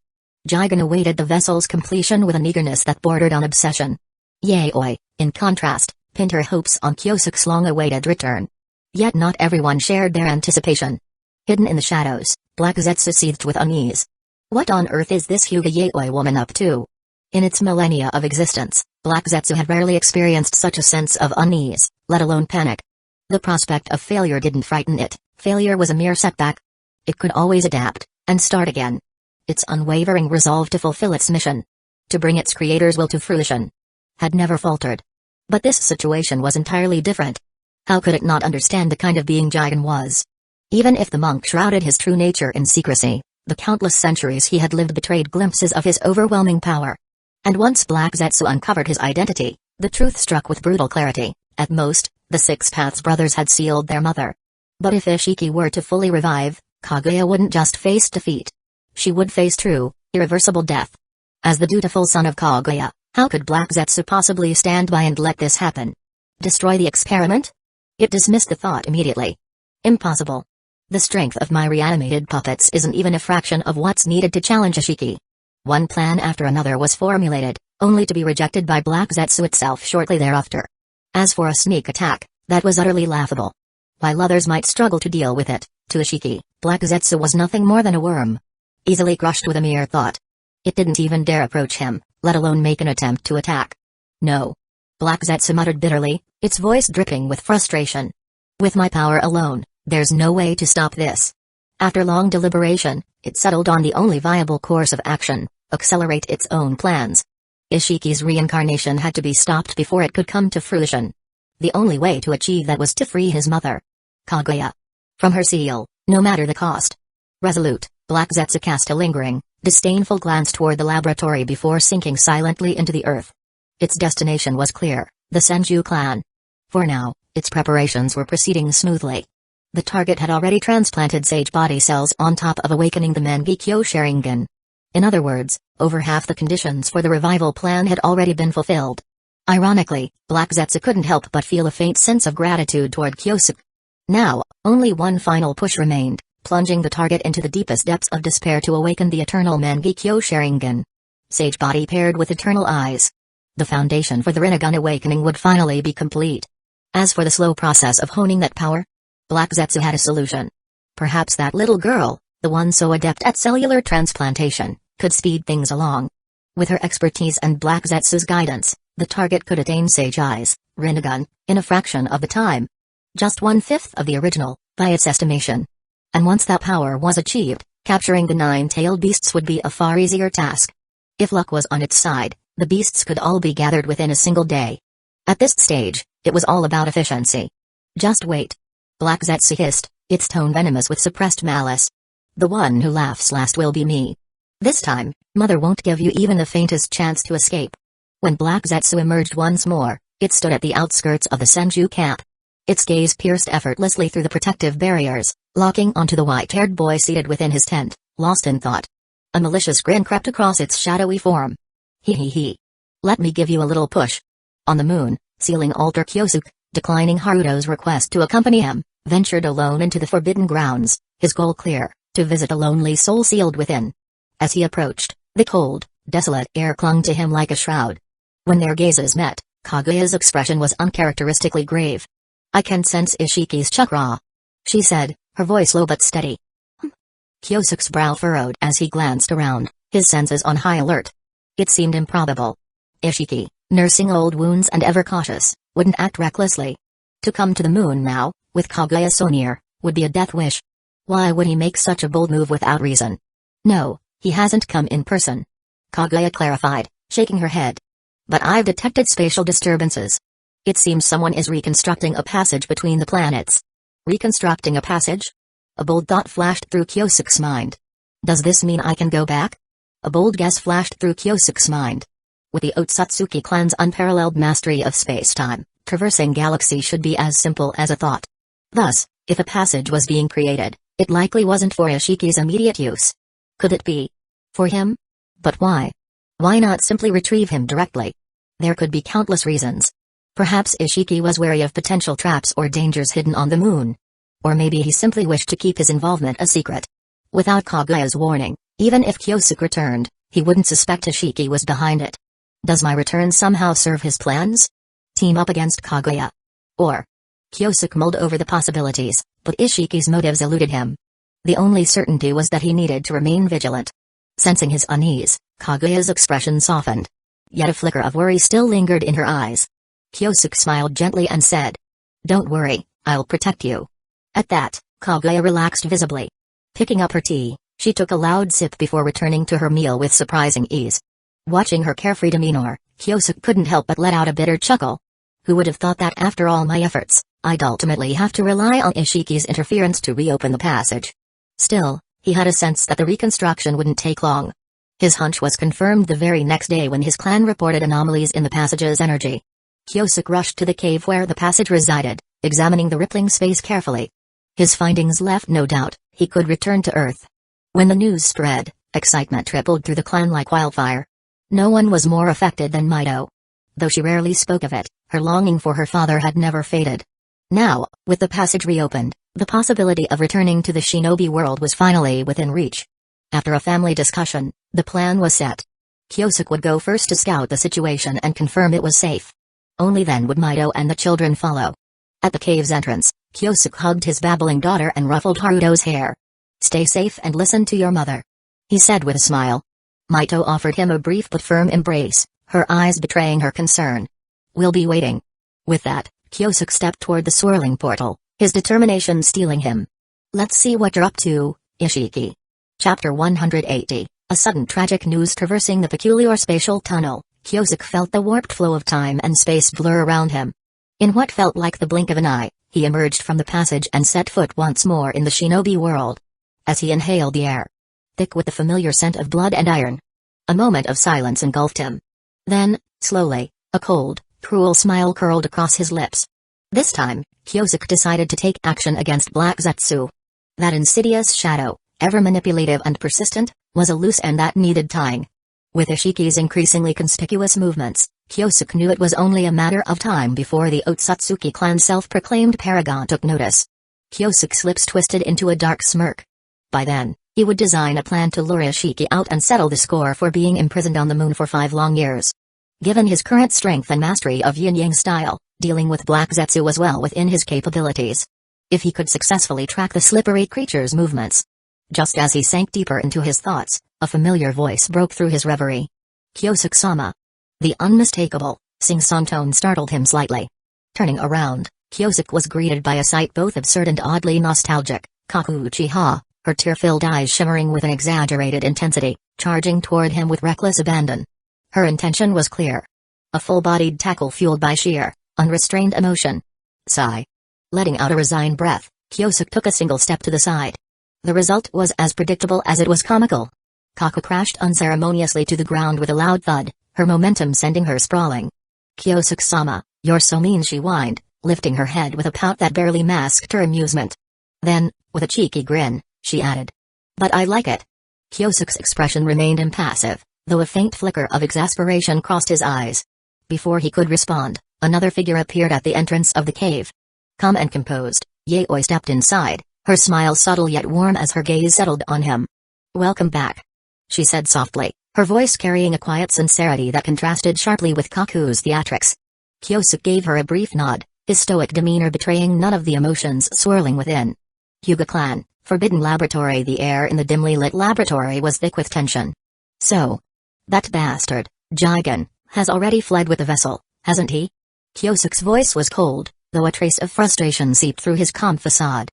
Jigen awaited the vessel's completion with an eagerness that bordered on obsession. Yaoi, in contrast, pinned her hopes on Kyosuke's long-awaited return. Yet not everyone shared their anticipation. Hidden in the shadows, Black Zetsu seethed with unease. What on earth is this Hyuga Yaoi woman up to? In its millennia of existence, Black Zetsu had rarely experienced such a sense of unease, let alone panic. The prospect of failure didn't frighten it, failure was a mere setback. It could always adapt, and start again. Its unwavering resolve to fulfill its mission, to bring its creator's will to fruition, had never faltered. But this situation was entirely different. How could it not understand the kind of being Jigen was? Even if the monk shrouded his true nature in secrecy, the countless centuries he had lived betrayed glimpses of his overwhelming power. And once Black Zetsu uncovered his identity, the truth struck with brutal clarity. At most, the Six Paths brothers had sealed their mother. But if Ishiki were to fully revive, Kaguya wouldn't just face defeat. She would face true, irreversible death. As the dutiful son of Kaguya, how could Black Zetsu possibly stand by and let this happen? Destroy the experiment? It dismissed the thought immediately. Impossible. The strength of my reanimated puppets isn't even a fraction of what's needed to challenge Ishiki. One plan after another was formulated, only to be rejected by Black Zetsu itself shortly thereafter. As for a sneak attack, that was utterly laughable. While others might struggle to deal with it, to Ishiki, Black Zetsu was nothing more than a worm. Easily crushed with a mere thought. It didn't even dare approach him, let alone make an attempt to attack. No. Black Zetsu muttered bitterly, its voice dripping with frustration. With my power alone, there's no way to stop this. After long deliberation, it settled on the only viable course of action: accelerate its own plans. Ishiki's reincarnation had to be stopped before it could come to fruition. The only way to achieve that was to free his mother, Kaguya, from her seal, no matter the cost. Resolute, Black Zetsu cast a lingering, disdainful glance toward the laboratory before sinking silently into the earth. Its destination was clear: the Senju clan. For now, its preparations were proceeding smoothly. The target had already transplanted sage body cells on top of awakening the Mangekyo Sharingan. In other words, over half the conditions for the revival plan had already been fulfilled. Ironically, Black Zetsu couldn't help but feel a faint sense of gratitude toward Kyosuke. Now, only one final push remained, plunging the target into the deepest depths of despair to awaken the eternal Mangekyo Sharingan. Sage body paired with eternal eyes. The foundation for the Rinnegan awakening would finally be complete. As for the slow process of honing that power, Black Zetsu had a solution. Perhaps that little girl, the one so adept at cellular transplantation, could speed things along. With her expertise and Black Zetsu's guidance, the target could attain Sage Eyes, Rinnegan, in a fraction of the time. Just 1/5 of the original, by its estimation. And once that power was achieved, capturing the 9-tailed beasts would be a far easier task. If luck was on its side, the beasts could all be gathered within a single day. At this stage, it was all about efficiency. Just wait. Black Zetsu hissed, its tone venomous with suppressed malice. The one who laughs last will be me. This time, Mother won't give you even the faintest chance to escape. When Black Zetsu emerged once more, it stood at the outskirts of the Senju camp. Its gaze pierced effortlessly through the protective barriers, locking onto the white-haired boy seated within his tent, lost in thought. A malicious grin crept across its shadowy form. He. Let me give you a little push. On the moon, sealing alter Kyosuke, declining Haruto's request to accompany him, ventured alone into the forbidden grounds, his goal clear: to visit a lonely soul sealed within. As he approached, the cold, desolate air clung to him like a shroud. When their gazes met, Kaguya's expression was uncharacteristically grave. I can sense Ishiki's chakra, she said, her voice low but steady. Kyosuke's brow furrowed as he glanced around, his senses on high alert. It seemed improbable. Ishiki, Nursing old wounds and ever cautious, wouldn't act recklessly. To come to the moon now, with Kaguya so near, would be a death wish. Why would he make such a bold move without reason? No, he hasn't come in person. Kaguya clarified, shaking her head. But I've detected spatial disturbances. It seems someone is reconstructing a passage between the planets. Reconstructing a passage? A bold thought flashed through Kyosuke's mind. Does this mean I can go back? A bold guess flashed through Kyosuke's mind. With the Otsutsuki clan's unparalleled mastery of space-time, traversing galaxy should be as simple as a thought. Thus, if a passage was being created, it likely wasn't for Ishiki's immediate use. Could it be? For him? But why? Why not simply retrieve him directly? There could be countless reasons. Perhaps Ishiki was wary of potential traps or dangers hidden on the moon. Or maybe he simply wished to keep his involvement a secret. Without Kaguya's warning, even if Kyosuke returned, he wouldn't suspect Ishiki was behind it. Does my return somehow serve his plans? Team up against Kaguya? Or? Kyosuke mulled over the possibilities, but Ishiki's motives eluded him. The only certainty was that he needed to remain vigilant. Sensing his unease, Kaguya's expression softened. Yet a flicker of worry still lingered in her eyes. Kyosuke smiled gently and said, "Don't worry, I'll protect you." At that, Kaguya relaxed visibly. Picking up her tea, she took a loud sip before returning to her meal with surprising ease. Watching her carefree demeanor, Kyosuke couldn't help but let out a bitter chuckle. Who would have thought that after all my efforts, I'd ultimately have to rely on Ishiki's interference to reopen the passage? Still, he had a sense that the reconstruction wouldn't take long. His hunch was confirmed the very next day when his clan reported anomalies in the passage's energy. Kyosuke rushed to the cave where the passage resided, examining the rippling space carefully. His findings left no doubt he could return to Earth. When the news spread, excitement rippled through the clan like wildfire. No one was more affected than Mito. Though she rarely spoke of it, her longing for her father had never faded. Now, with the passage reopened, the possibility of returning to the shinobi world was finally within reach. After a family discussion, the plan was set. Kyosuke would go first to scout the situation and confirm it was safe. Only then would Mito and the children follow. At the cave's entrance, Kyosuke hugged his babbling daughter and ruffled Haruto's hair. "Stay safe and listen to your mother," he said with a smile. Mito offered him a brief but firm embrace, her eyes betraying her concern. "We'll be waiting." With that, Kyosuke stepped toward the swirling portal, his determination stealing him. "Let's see what you're up to, Ishiki." Chapter 180, a sudden tragic news traversing the peculiar spatial tunnel. Kyosuke felt the warped flow of time and space blur around him. In what felt like the blink of an eye, he emerged from the passage and set foot once more in the shinobi world. As he inhaled the air, thick with the familiar scent of blood and iron, a moment of silence engulfed him. Then, slowly, a cold, cruel smile curled across his lips. This time, Kyosuke decided to take action against Black Zetsu. That insidious shadow, ever manipulative and persistent, was a loose end that needed tying. With Ishiki's increasingly conspicuous movements, Kyosuke knew it was only a matter of time before the Otsutsuki clan's self-proclaimed paragon took notice. Kyosuke's lips twisted into a dark smirk. By then, he would design a plan to lure Ishiki out and settle the score for being imprisoned on the moon for 5 long years. Given his current strength and mastery of yin-yang style, dealing with Black Zetsu was well within his capabilities. If he could successfully track the slippery creature's movements. Just as he sank deeper into his thoughts, a familiar voice broke through his reverie. "Kyosuke-sama." The unmistakable, sing-song tone startled him slightly. Turning around, Kyosuke was greeted by a sight both absurd and oddly nostalgic. Kaku Uchiha, her tear-filled eyes shimmering with an exaggerated intensity, charging toward him with reckless abandon. Her intention was clear. A full-bodied tackle fueled by sheer, unrestrained emotion. Sigh. Letting out a resigned breath, Kyosuke took a single step to the side. The result was as predictable as it was comical. Kaku crashed unceremoniously to the ground with a loud thud, her momentum sending her sprawling. "Kyosuke-sama, you're so mean," she whined, lifting her head with a pout that barely masked her amusement. Then, with a cheeky grin, she added, "But I like it." Kyosuke's expression remained impassive, though a faint flicker of exasperation crossed his eyes. Before he could respond, another figure appeared at the entrance of the cave. Calm and composed, Yaoi stepped inside, her smile subtle yet warm as her gaze settled on him. "Welcome back," she said softly, her voice carrying a quiet sincerity that contrasted sharply with Kaku's theatrics. Kyosuke gave her a brief nod, his stoic demeanor betraying none of the emotions swirling within. Hyuga clan, forbidden laboratory. The air in the dimly lit laboratory was thick with tension. So, that bastard, Jigen, has already fled with the vessel, hasn't he? Kyosuke's voice was cold, though a trace of frustration seeped through his calm facade.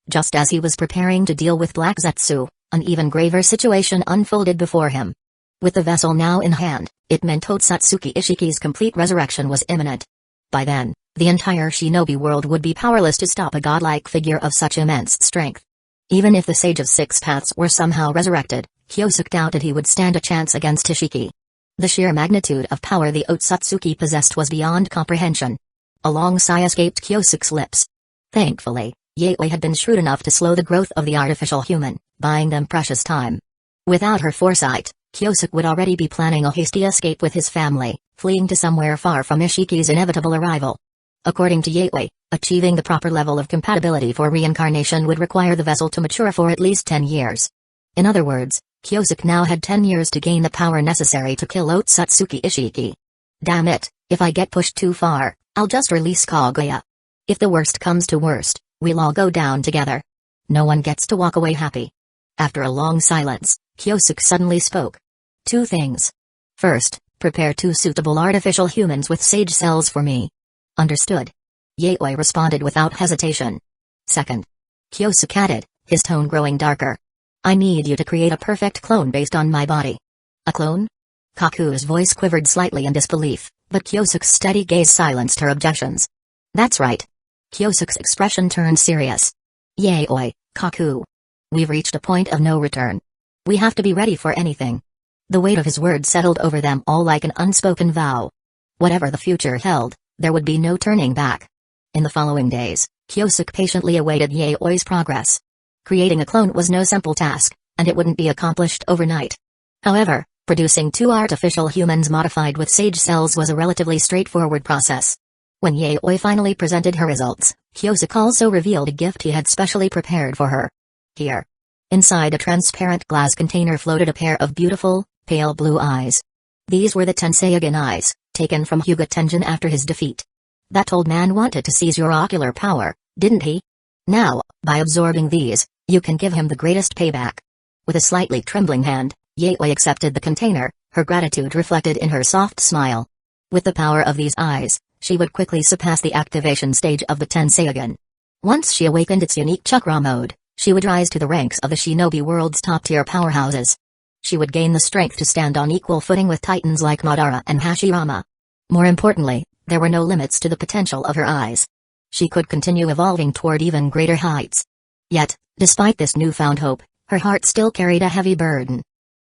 Just as he was preparing to deal with Black Zetsu, an even graver situation unfolded before him. With the vessel now in hand, it meant Otsutsuki Ishiki's complete resurrection was imminent. By then, the entire shinobi world would be powerless to stop a godlike figure of such immense strength. Even if the Sage of Six Paths were somehow resurrected, Kyosuke doubted he would stand a chance against Ishiki. The sheer magnitude of power the Otsutsuki possessed was beyond comprehension. A long sigh escaped Kyosuke's lips. Thankfully, Yaoi had been shrewd enough to slow the growth of the artificial human, buying them precious time. Without her foresight, Kyosuke would already be planning a hasty escape with his family, fleeing to somewhere far from Ishiki's inevitable arrival. According to Yaoi, achieving the proper level of compatibility for reincarnation would require the vessel to mature for at least 10 years. In other words, Kyosuke now had 10 years to gain the power necessary to kill Otsutsuki Ishiki. Damn it, if I get pushed too far, I'll just release Kaguya. If the worst comes to worst, we'll all go down together. No one gets to walk away happy. After a long silence, Kyosuke suddenly spoke. 2 things. First, prepare 2 suitable artificial humans with sage cells for me. Understood. Yaoi responded without hesitation. Second. Kyosuke added, his tone growing darker. I need you to create a perfect clone based on my body. A clone? Kaku's voice quivered slightly in disbelief, but Kyosuke's steady gaze silenced her objections. That's right. Kyosuke's expression turned serious. Yaoi, Kaku. We've reached a point of no return. We have to be ready for anything. The weight of his words settled over them all like an unspoken vow. Whatever the future held, there would be no turning back. In the following days, Kyosuke patiently awaited Yaoi's progress. Creating a clone was no simple task, and it wouldn't be accomplished overnight. However, producing 2 artificial humans modified with sage cells was a relatively straightforward process. When Yaoi finally presented her results, Kyosuke also revealed a gift he had specially prepared for her. Here. Inside a transparent glass container floated a pair of beautiful, pale blue eyes. These were the Tenseigan eyes, taken from Hyuga Tenjin after his defeat. That old man wanted to seize your ocular power, didn't he? Now, by absorbing these, you can give him the greatest payback. With a slightly trembling hand, Yaoi accepted the container, her gratitude reflected in her soft smile. With the power of these eyes, she would quickly surpass the activation stage of the Tenseigan. Once she awakened its unique chakra mode, she would rise to the ranks of the shinobi world's top-tier powerhouses. She would gain the strength to stand on equal footing with titans like Madara and Hashirama. More importantly, there were no limits to the potential of her eyes. She could continue evolving toward even greater heights. Yet, despite this newfound hope, her heart still carried a heavy burden.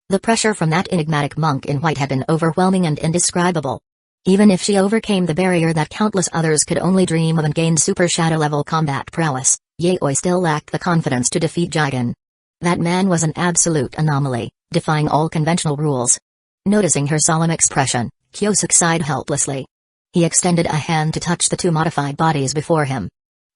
The pressure from that enigmatic monk in white had been overwhelming and indescribable. Even if she overcame the barrier that countless others could only dream of and gained super shadow-level combat prowess, Yaoi still lacked the confidence to defeat Jigen. That man was an absolute anomaly, defying all conventional rules. Noticing her solemn expression, Kyosuke sighed helplessly. He extended a hand to touch the 2 modified bodies before him.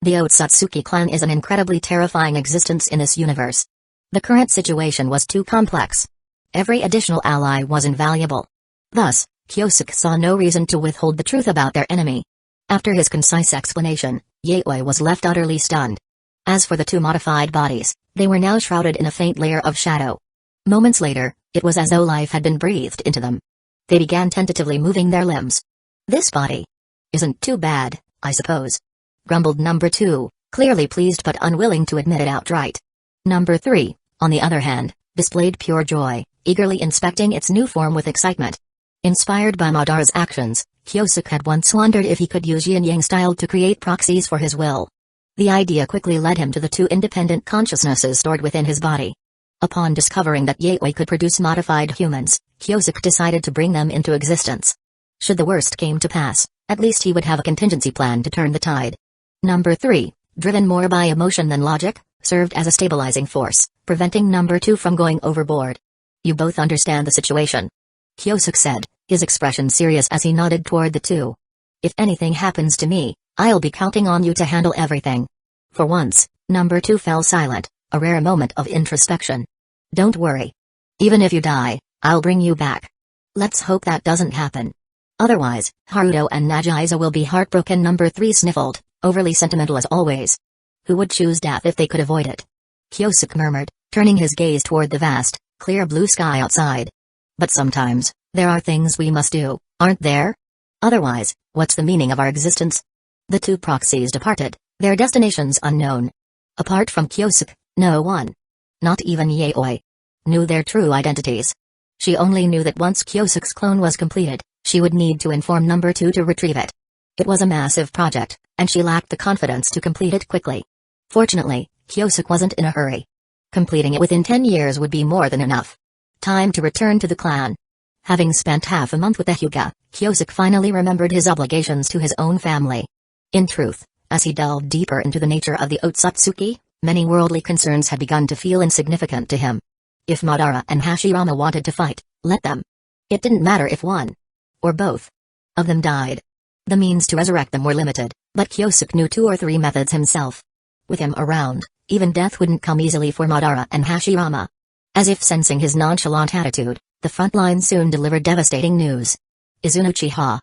The Otsutsuki clan is an incredibly terrifying existence in this universe. The current situation was too complex. Every additional ally was invaluable. Thus, Kyosuke saw no reason to withhold the truth about their enemy. After his concise explanation, Yaoi was left utterly stunned. As for the 2 modified bodies, they were now shrouded in a faint layer of shadow. Moments later, it was as though life had been breathed into them. They began tentatively moving their limbs. This body isn't too bad, I suppose, grumbled number 2, clearly pleased but unwilling to admit it outright. Number 3, on the other hand, displayed pure joy, eagerly inspecting its new form with excitement. Inspired by Madara's actions, Kyosuke had once wondered if he could use yin-yang style to create proxies for his will. The idea quickly led him to the 2 independent consciousnesses stored within his body. Upon discovering that Yaoi could produce modified humans, Kyosuke decided to bring them into existence. Should the worst came to pass, at least he would have a contingency plan to turn the tide. Number 3, driven more by emotion than logic, served as a stabilizing force, preventing number 2 from going overboard. You both understand the situation, Kyosuke said, his expression serious as he nodded toward the 2. If anything happens to me, I'll be counting on you to handle everything. For once, number 2 fell silent, a rare moment of introspection. Don't worry. Even if you die, I'll bring you back. Let's hope that doesn't happen. Otherwise, Haruto and Nagisa will be heartbroken. Number 3 sniffled, overly sentimental as always. Who would choose death if they could avoid it? Kyosuke murmured, turning his gaze toward the vast, clear blue sky outside. But sometimes, there are things we must do, aren't there? Otherwise, what's the meaning of our existence? The two proxies departed, their destinations unknown. Apart from Kyosuke, no one, not even Yaoi, knew their true identities. She only knew that once Kyosuke's clone was completed, she would need to inform number 2 to retrieve it. It was a massive project, and she lacked the confidence to complete it quickly. Fortunately, Kyosuke wasn't in a hurry. Completing it within 10 years would be more than enough. Time to return to the clan. Having spent half a month with the Hyuga, Kyosuke finally remembered his obligations to his own family. In truth, as he delved deeper into the nature of the Otsutsuki, many worldly concerns had begun to feel insignificant to him. If Madara and Hashirama wanted to fight, let them. It didn't matter if one or both of them died. The means to resurrect them were limited, but Kyosuke knew 2 or 3 methods himself. With him around, even death wouldn't come easily for Madara and Hashirama. As if sensing his nonchalant attitude, the front line soon delivered devastating news. Izuna Uchiha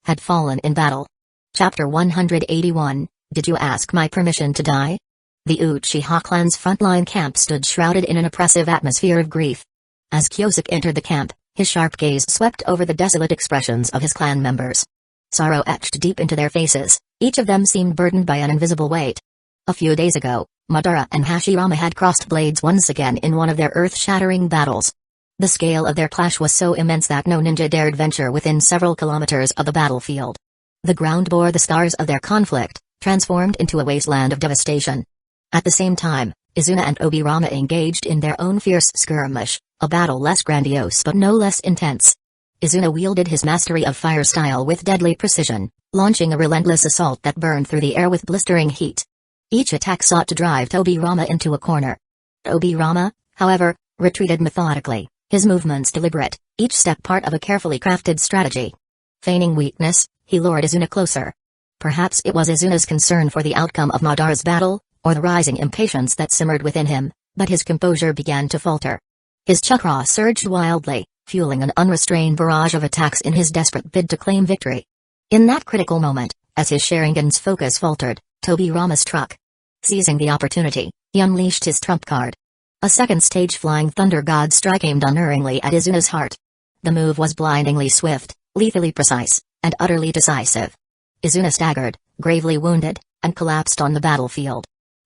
had fallen in battle. Chapter 181, Did you ask my permission to die? The Uchiha clan's frontline camp stood shrouded in an oppressive atmosphere of grief. As Kyosuke entered the camp, his sharp gaze swept over the desolate expressions of his clan members. Sorrow etched deep into their faces, each of them seemed burdened by an invisible weight. A few days ago, Madara and Hashirama had crossed blades once again in one of their earth-shattering battles. The scale of their clash was so immense that no ninja dared venture within several kilometers of the battlefield. The ground bore the scars of their conflict, transformed into a wasteland of devastation. At the same time, Izuna and Obirama engaged in their own fierce skirmish, a battle less grandiose but no less intense. Izuna wielded his mastery of fire style with deadly precision, launching a relentless assault that burned through the air with blistering heat. Each attack sought to drive Obirama into a corner. Obirama, however, retreated methodically, his movements deliberate, each step part of a carefully crafted strategy. Feigning weakness, he lured Izuna closer. Perhaps it was Izuna's concern for the outcome of Madara's battle, or the rising impatience that simmered within him, but his composure began to falter. His chakra surged wildly, fueling an unrestrained barrage of attacks in his desperate bid to claim victory. In that critical moment, as his Sharingan's focus faltered, Obirama struck. Seizing the opportunity, he unleashed his trump card. A second-stage flying thunder god strike aimed unerringly at Izuna's heart. The move was blindingly swift, lethally precise, and utterly decisive. Izuna staggered, gravely wounded, and collapsed on the battlefield.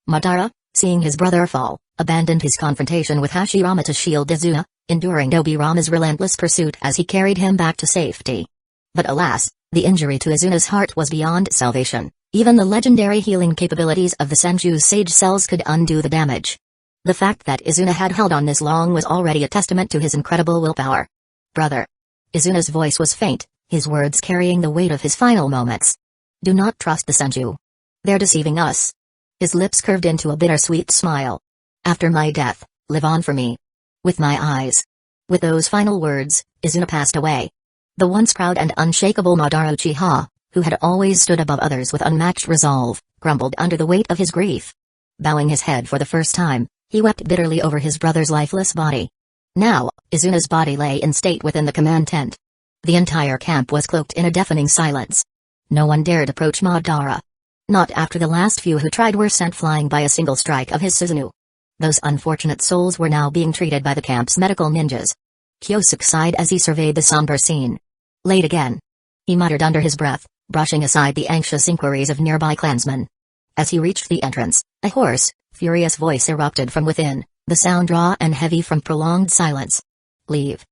Madara, seeing his brother fall, abandoned his confrontation with Hashirama to shield Izuna, enduring Obirama's relentless pursuit as he carried him back to safety. But alas, the injury to Izuna's heart was beyond salvation. Even the legendary healing capabilities of the Senju's sage cells could undo the damage. The fact that Izuna had held on this long was already a testament to his incredible willpower. Brother. Izuna's voice was faint, his words carrying the weight of his final moments. Do not trust the Senju. They're deceiving us. His lips curved into a bittersweet smile. After my death, live on for me. With my eyes. With those final words, Izuna passed away. The once proud and unshakable Madara Uchiha, who had always stood above others with unmatched resolve, crumbled under the weight of his grief. Bowing his head for the first time, he wept bitterly over his brother's lifeless body. Now, Izuna's body lay in state within the command tent. The entire camp was cloaked in a deafening silence. No one dared approach Madara. Not after the last few who tried were sent flying by a single strike of his Susanoo. Those unfortunate souls were now being treated by the camp's medical ninjas. Kyosuke sighed as he surveyed the somber scene. Late again. He muttered under his breath, brushing aside the anxious inquiries of nearby clansmen. As he reached the entrance, a hoarse, furious voice erupted from within, the sound raw and heavy from prolonged silence. Leave.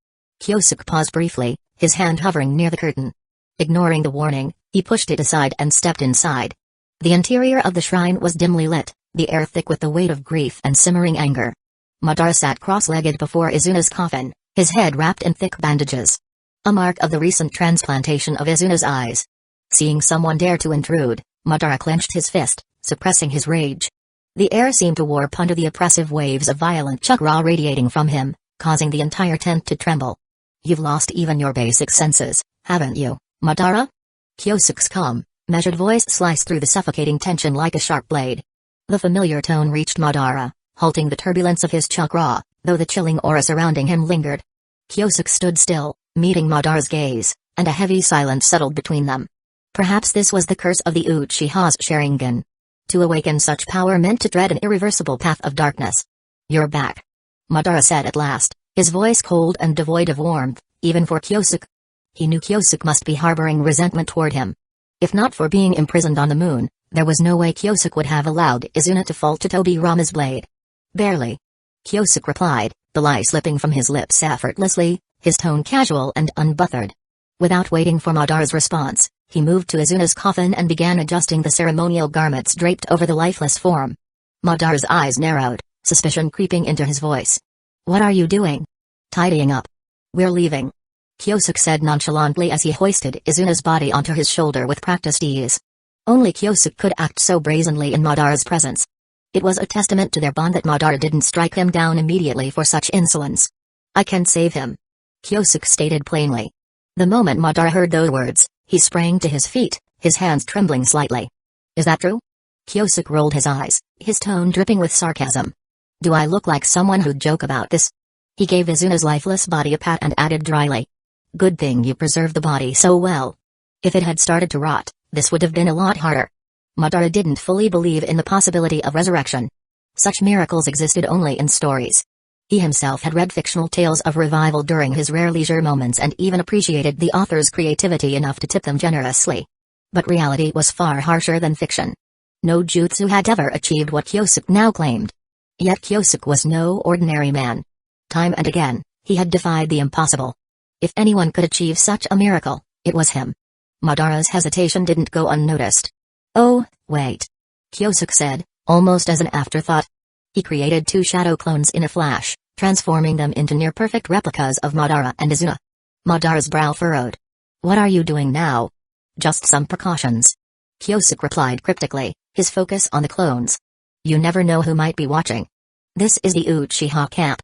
Kyosuke paused briefly, his hand hovering near the curtain. Ignoring the warning, he pushed it aside and stepped inside. The interior of the shrine was dimly lit, the air thick with the weight of grief and simmering anger. Madara sat cross-legged before Izuna's coffin, his head wrapped in thick bandages. A mark of the recent transplantation of Izuna's eyes. Seeing someone dare to intrude, Madara clenched his fist, suppressing his rage. The air seemed to warp under the oppressive waves of violent chakra radiating from him, causing the entire tent to tremble. You've lost even your basic senses, haven't you, Madara? Kyosuke's calm, measured voice sliced through the suffocating tension like a sharp blade. The familiar tone reached Madara, halting the turbulence of his chakra, though the chilling aura surrounding him lingered. Kyosuke stood still, meeting Madara's gaze, and a heavy silence settled between them. Perhaps this was the curse of the Uchiha's Sharingan. To awaken such power meant to tread an irreversible path of darkness. You're back. Madara said at last, his voice cold and devoid of warmth, even for Kyosuke. He knew Kyosuke must be harboring resentment toward him. If not for being imprisoned on the moon, there was no way Kyosuke would have allowed Izuna to fall to Tobirama's blade. Barely. Kyosuke replied, the lie slipping from his lips effortlessly, his tone casual and unbothered. Without waiting for Madara's response, he moved to Izuna's coffin and began adjusting the ceremonial garments draped over the lifeless form. Madara's eyes narrowed, suspicion creeping into his voice. What are you doing? Tidying up. We're leaving. Kyosuke said nonchalantly as he hoisted Izuna's body onto his shoulder with practiced ease. Only Kyosuke could act so brazenly in Madara's presence. It was a testament to their bond that Madara didn't strike him down immediately for such insolence. I can save him. Kyosuke stated plainly. The moment Madara heard those words, he sprang to his feet, his hands trembling slightly. Is that true? Kyosuke rolled his eyes, his tone dripping with sarcasm. Do I look like someone who'd joke about this? He gave Izuna's lifeless body a pat and added dryly. Good thing you preserved the body so well. If it had started to rot, this would have been a lot harder. Madara didn't fully believe in the possibility of resurrection. Such miracles existed only in stories. He himself had read fictional tales of revival during his rare leisure moments and even appreciated the author's creativity enough to tip them generously. But reality was far harsher than fiction. No jutsu had ever achieved what Kyosuke now claimed. Yet Kyosuke was no ordinary man. Time and again, he had defied the impossible. If anyone could achieve such a miracle, it was him. Madara's hesitation didn't go unnoticed. Oh, wait. Kyosuke said, almost as an afterthought. He created 2 shadow clones in a flash, transforming them into near-perfect replicas of Madara and Izuna. Madara's brow furrowed. What are you doing now? Just some precautions. Kyosuke replied cryptically, his focus on the clones. You never know who might be watching. This is the Uchiha camp.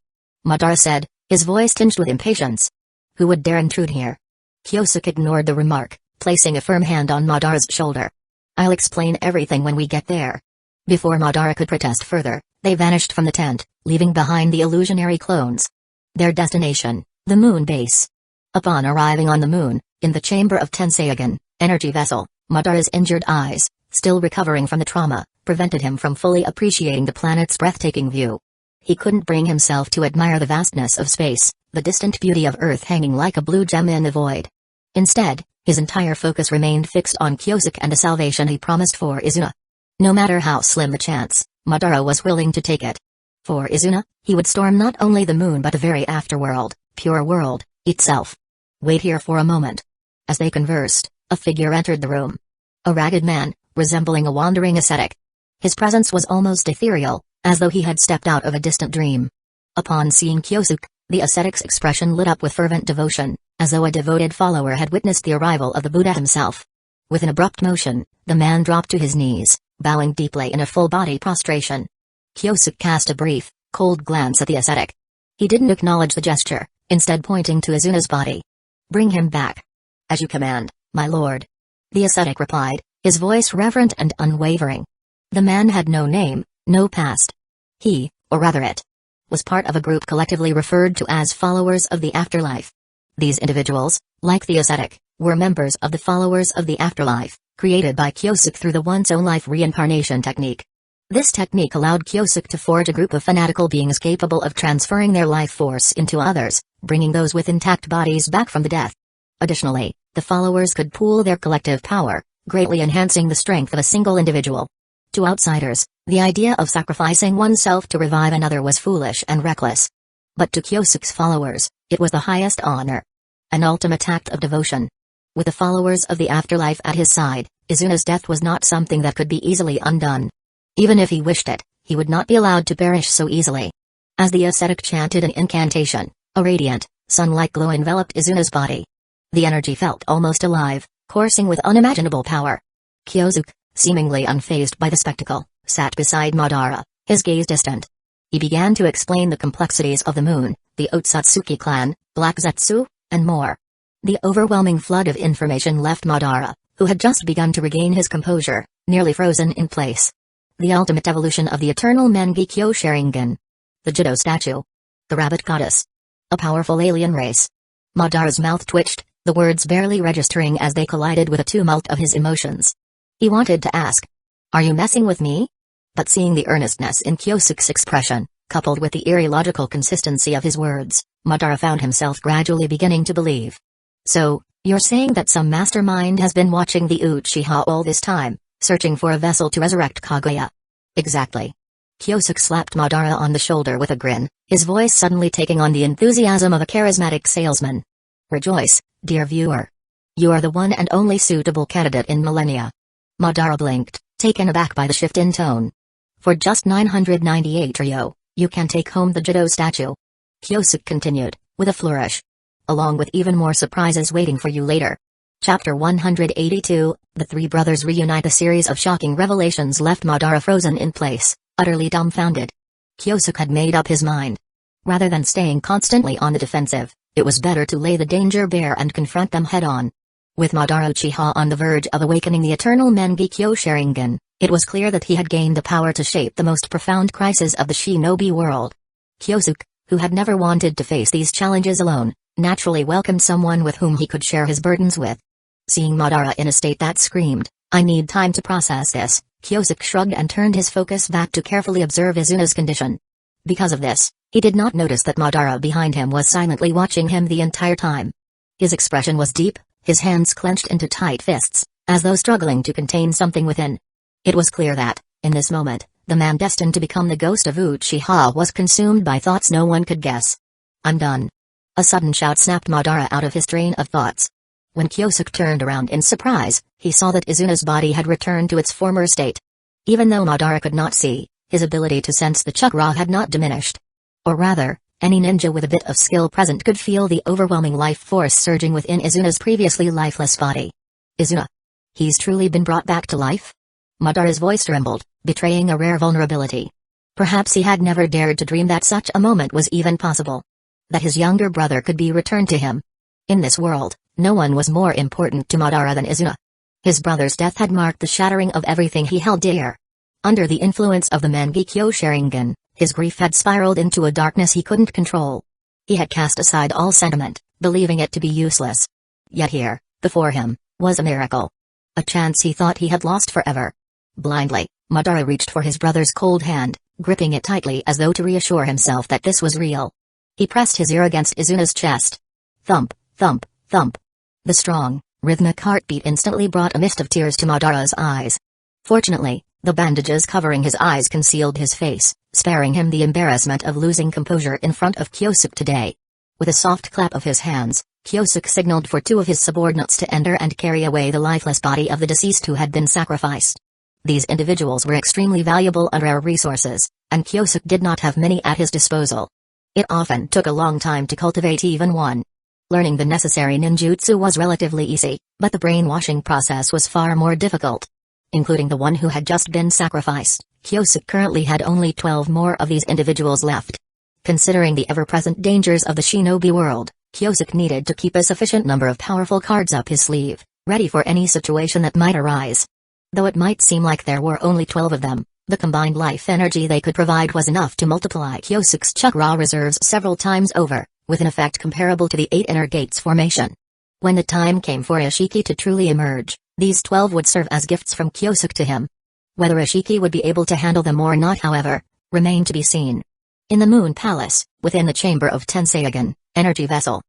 Madara said, his voice tinged with impatience. Who would dare intrude here? Kyosuke ignored the remark, placing a firm hand on Madara's shoulder. I'll explain everything when we get there. Before Madara could protest further, they vanished from the tent, leaving behind the illusionary clones. Their destination, the moon base. Upon arriving on the moon, in the chamber of Tenseigan, energy vessel, Madara's injured eyes, still recovering from the trauma, prevented him from fully appreciating the planet's breathtaking view. He couldn't bring himself to admire the vastness of space, the distant beauty of Earth hanging like a blue gem in the void. Instead, his entire focus remained fixed on Kyosuke and the salvation he promised for Izuna. No matter how slim the chance, Madara was willing to take it. For Izuna, he would storm not only the moon but the very afterworld, pure world, itself. Wait here for a moment. As they conversed, a figure entered the room. A ragged man, resembling a wandering ascetic. His presence was almost ethereal, as though he had stepped out of a distant dream. Upon seeing Kyosuke, the ascetic's expression lit up with fervent devotion, as though a devoted follower had witnessed the arrival of the Buddha himself. With an abrupt motion, the man dropped to his knees, bowing deeply in a full-body prostration. Kyosuke cast a brief, cold glance at the ascetic. He didn't acknowledge the gesture, instead pointing to Izuna's body. Bring him back. As you command, my lord. The ascetic replied, his voice reverent and unwavering. The man had no name, no past. He, or rather it, was part of a group collectively referred to as followers of the afterlife. These individuals, like the ascetic, were members of the followers of the afterlife, created by Kyosuke through the once-own-life reincarnation technique. This technique allowed Kyosuke to forge a group of fanatical beings capable of transferring their life force into others, bringing those with intact bodies back from the death. Additionally, the followers could pool their collective power, greatly enhancing the strength of a single individual. To outsiders, the idea of sacrificing oneself to revive another was foolish and reckless. But to Kyosuke's followers, it was the highest honor. An ultimate act of devotion. With the followers of the afterlife at his side, Izuna's death was not something that could be easily undone. Even if he wished it, he would not be allowed to perish so easily. As the ascetic chanted an incantation, a radiant, sun-like glow enveloped Izuna's body. The energy felt almost alive, coursing with unimaginable power. Kyosuke, seemingly unfazed by the spectacle, sat beside Madara, his gaze distant. He began to explain the complexities of the moon, the Otsutsuki clan, Black Zetsu, and more. The overwhelming flood of information left Madara, who had just begun to regain his composure, nearly frozen in place. The ultimate evolution of the eternal Mangekyo Sharingan. The Judo statue. The rabbit goddess. A powerful alien race. Madara's mouth twitched, the words barely registering as they collided with a tumult of his emotions. He wanted to ask, "Are you messing with me?" But seeing the earnestness in Kyosuke's expression, coupled with the eerie logical consistency of his words, Madara found himself gradually beginning to believe. So, You're saying that some mastermind has been watching the Uchiha all this time, searching for a vessel to resurrect Kaguya. Exactly. Kyosuke slapped Madara on the shoulder with a grin, his voice suddenly taking on the enthusiasm of a charismatic salesman. Rejoice, dear viewer. You are the one and only suitable candidate in millennia. Madara blinked, taken aback by the shift in tone. For just 998 ryo, you can take home the Jado statue. Kyosuke continued, with a flourish. Along with even more surprises waiting for you later. Chapter 182, The Three Brothers Reunite. A series of shocking revelations left Madara frozen in place, utterly dumbfounded. Kyosuke had made up his mind. Rather than staying constantly on the defensive, it was better to lay the danger bare and confront them head-on. With Madara Uchiha on the verge of awakening the eternal Mangekyo Sharingan, it was clear that he had gained the power to shape the most profound crisis of the shinobi world. Kyosuke, who had never wanted to face these challenges alone, naturally welcomed someone with whom he could share his burdens with. Seeing Madara in a state that screamed, "I need time to process this," Kyosuke shrugged and turned his focus back to carefully observe Izuna's condition. Because of this, he did not notice that Madara behind him was silently watching him the entire time. His expression was deep, his hands clenched into tight fists, as though struggling to contain something within. It was clear that, in this moment, the man destined to become the ghost of Uchiha was consumed by thoughts no one could guess. "I'm done." A sudden shout snapped Madara out of his train of thoughts. When Kyosuke turned around in surprise, he saw that Izuna's body had returned to its former state. Even though Madara could not see, his ability to sense the chakra had not diminished. Or rather, any ninja with a bit of skill present could feel the overwhelming life force surging within Izuna's previously lifeless body. Izuna. He's truly been brought back to life? Madara's voice trembled, betraying a rare vulnerability. Perhaps he had never dared to dream that such a moment was even possible. That his younger brother could be returned to him. In this world, no one was more important to Madara than Izuna. His brother's death had marked the shattering of everything he held dear. Under the influence of the Mangekyo Sharingan, his grief had spiraled into a darkness he couldn't control. He had cast aside all sentiment, believing it to be useless. Yet here, before him, was a miracle. A chance he thought he had lost forever. Blindly, Madara reached for his brother's cold hand, gripping it tightly as though to reassure himself that this was real. He pressed his ear against Izuna's chest. Thump, thump, thump. The strong, rhythmic heartbeat instantly brought a mist of tears to Madara's eyes. Fortunately, the bandages covering his eyes concealed his face, sparing him the embarrassment of losing composure in front of Kyosuke today. With a soft clap of his hands, Kyosuke signaled for two of his subordinates to enter and carry away the lifeless body of the deceased who had been sacrificed. These individuals were extremely valuable and rare resources, and Kyosuke did not have many at his disposal. It often took a long time to cultivate even one. Learning the necessary ninjutsu was relatively easy, but the brainwashing process was far more difficult. Including the one who had just been sacrificed, Kyosuke currently had only 12 more of these individuals left. Considering the ever-present dangers of the shinobi world, Kyosuke needed to keep a sufficient number of powerful cards up his sleeve, ready for any situation that might arise. Though it might seem like there were only 12 of them, the combined life energy they could provide was enough to multiply Kyosuke's chakra reserves several times over, with an effect comparable to the 8 inner gates formation. When the time came for Ishiki to truly emerge, these 12 would serve as gifts from Kyosuke to him. Whether Ishiki would be able to handle them or not, however, remained to be seen. In the Moon Palace, within the chamber of Tenseigan, energy vessel,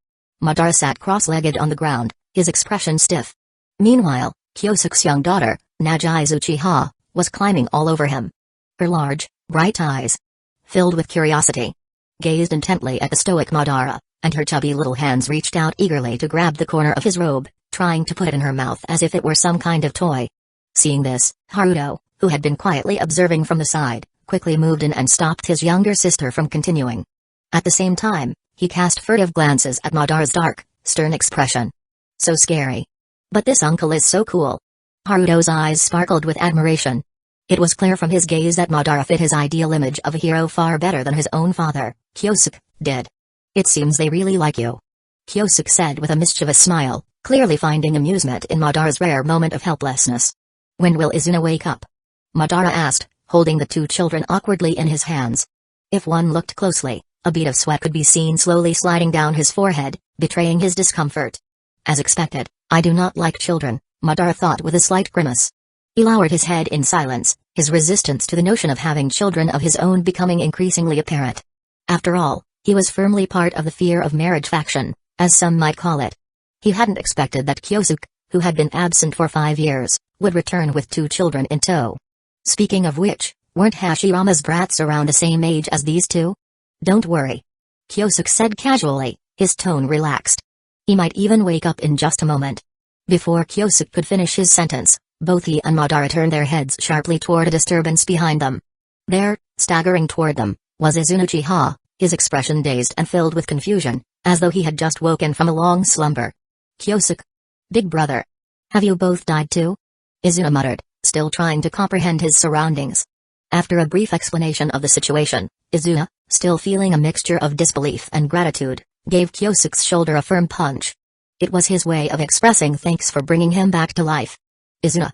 Madara sat cross-legged on the ground, his expression stiff. Meanwhile, Kyosuke's young daughter, Nagi's Uchiha, was climbing all over him. Her large, bright eyes, filled with curiosity, gazed intently at the stoic Madara, and her chubby little hands reached out eagerly to grab the corner of his robe, trying to put it in her mouth as if it were some kind of toy. Seeing this, Naruto, who had been quietly observing from the side, quickly moved in and stopped his younger sister from continuing. At the same time, he cast furtive glances at Madara's dark, stern expression. So scary. But this uncle is so cool. Naruto's eyes sparkled with admiration. It was clear from his gaze that Madara fit his ideal image of a hero far better than his own father, Kyosuke, did. It seems they really like you. Kyosuke said with a mischievous smile, clearly finding amusement in Madara's rare moment of helplessness. When will Izuna wake up? Madara asked, holding the two children awkwardly in his hands. If one looked closely, a bead of sweat could be seen slowly sliding down his forehead, betraying his discomfort. As expected, I do not like children, Madara thought with a slight grimace. He lowered his head in silence, his resistance to the notion of having children of his own becoming increasingly apparent. After all, he was firmly part of the fear of marriage faction, as some might call it. He hadn't expected that Kyosuke, who had been absent for 5 years, would return with 2 children in tow. Speaking of which, weren't Hashirama's brats around the same age as these two? Don't worry, Kyosuke said casually, his tone relaxed. He might even wake up in just a moment. Before Kyosuke could finish his sentence, both he and Madara turned their heads sharply toward a disturbance behind them. There, staggering toward them, was Izuna Uchiha, his expression dazed and filled with confusion, as though he had just woken from a long slumber. Kyosuke? Big brother. Have you both died too? Izuna muttered, still trying to comprehend his surroundings. After a brief explanation of the situation, Izuna, still feeling a mixture of disbelief and gratitude, gave Kyosuke's shoulder a firm punch. It was his way of expressing thanks for bringing him back to life. Izuna.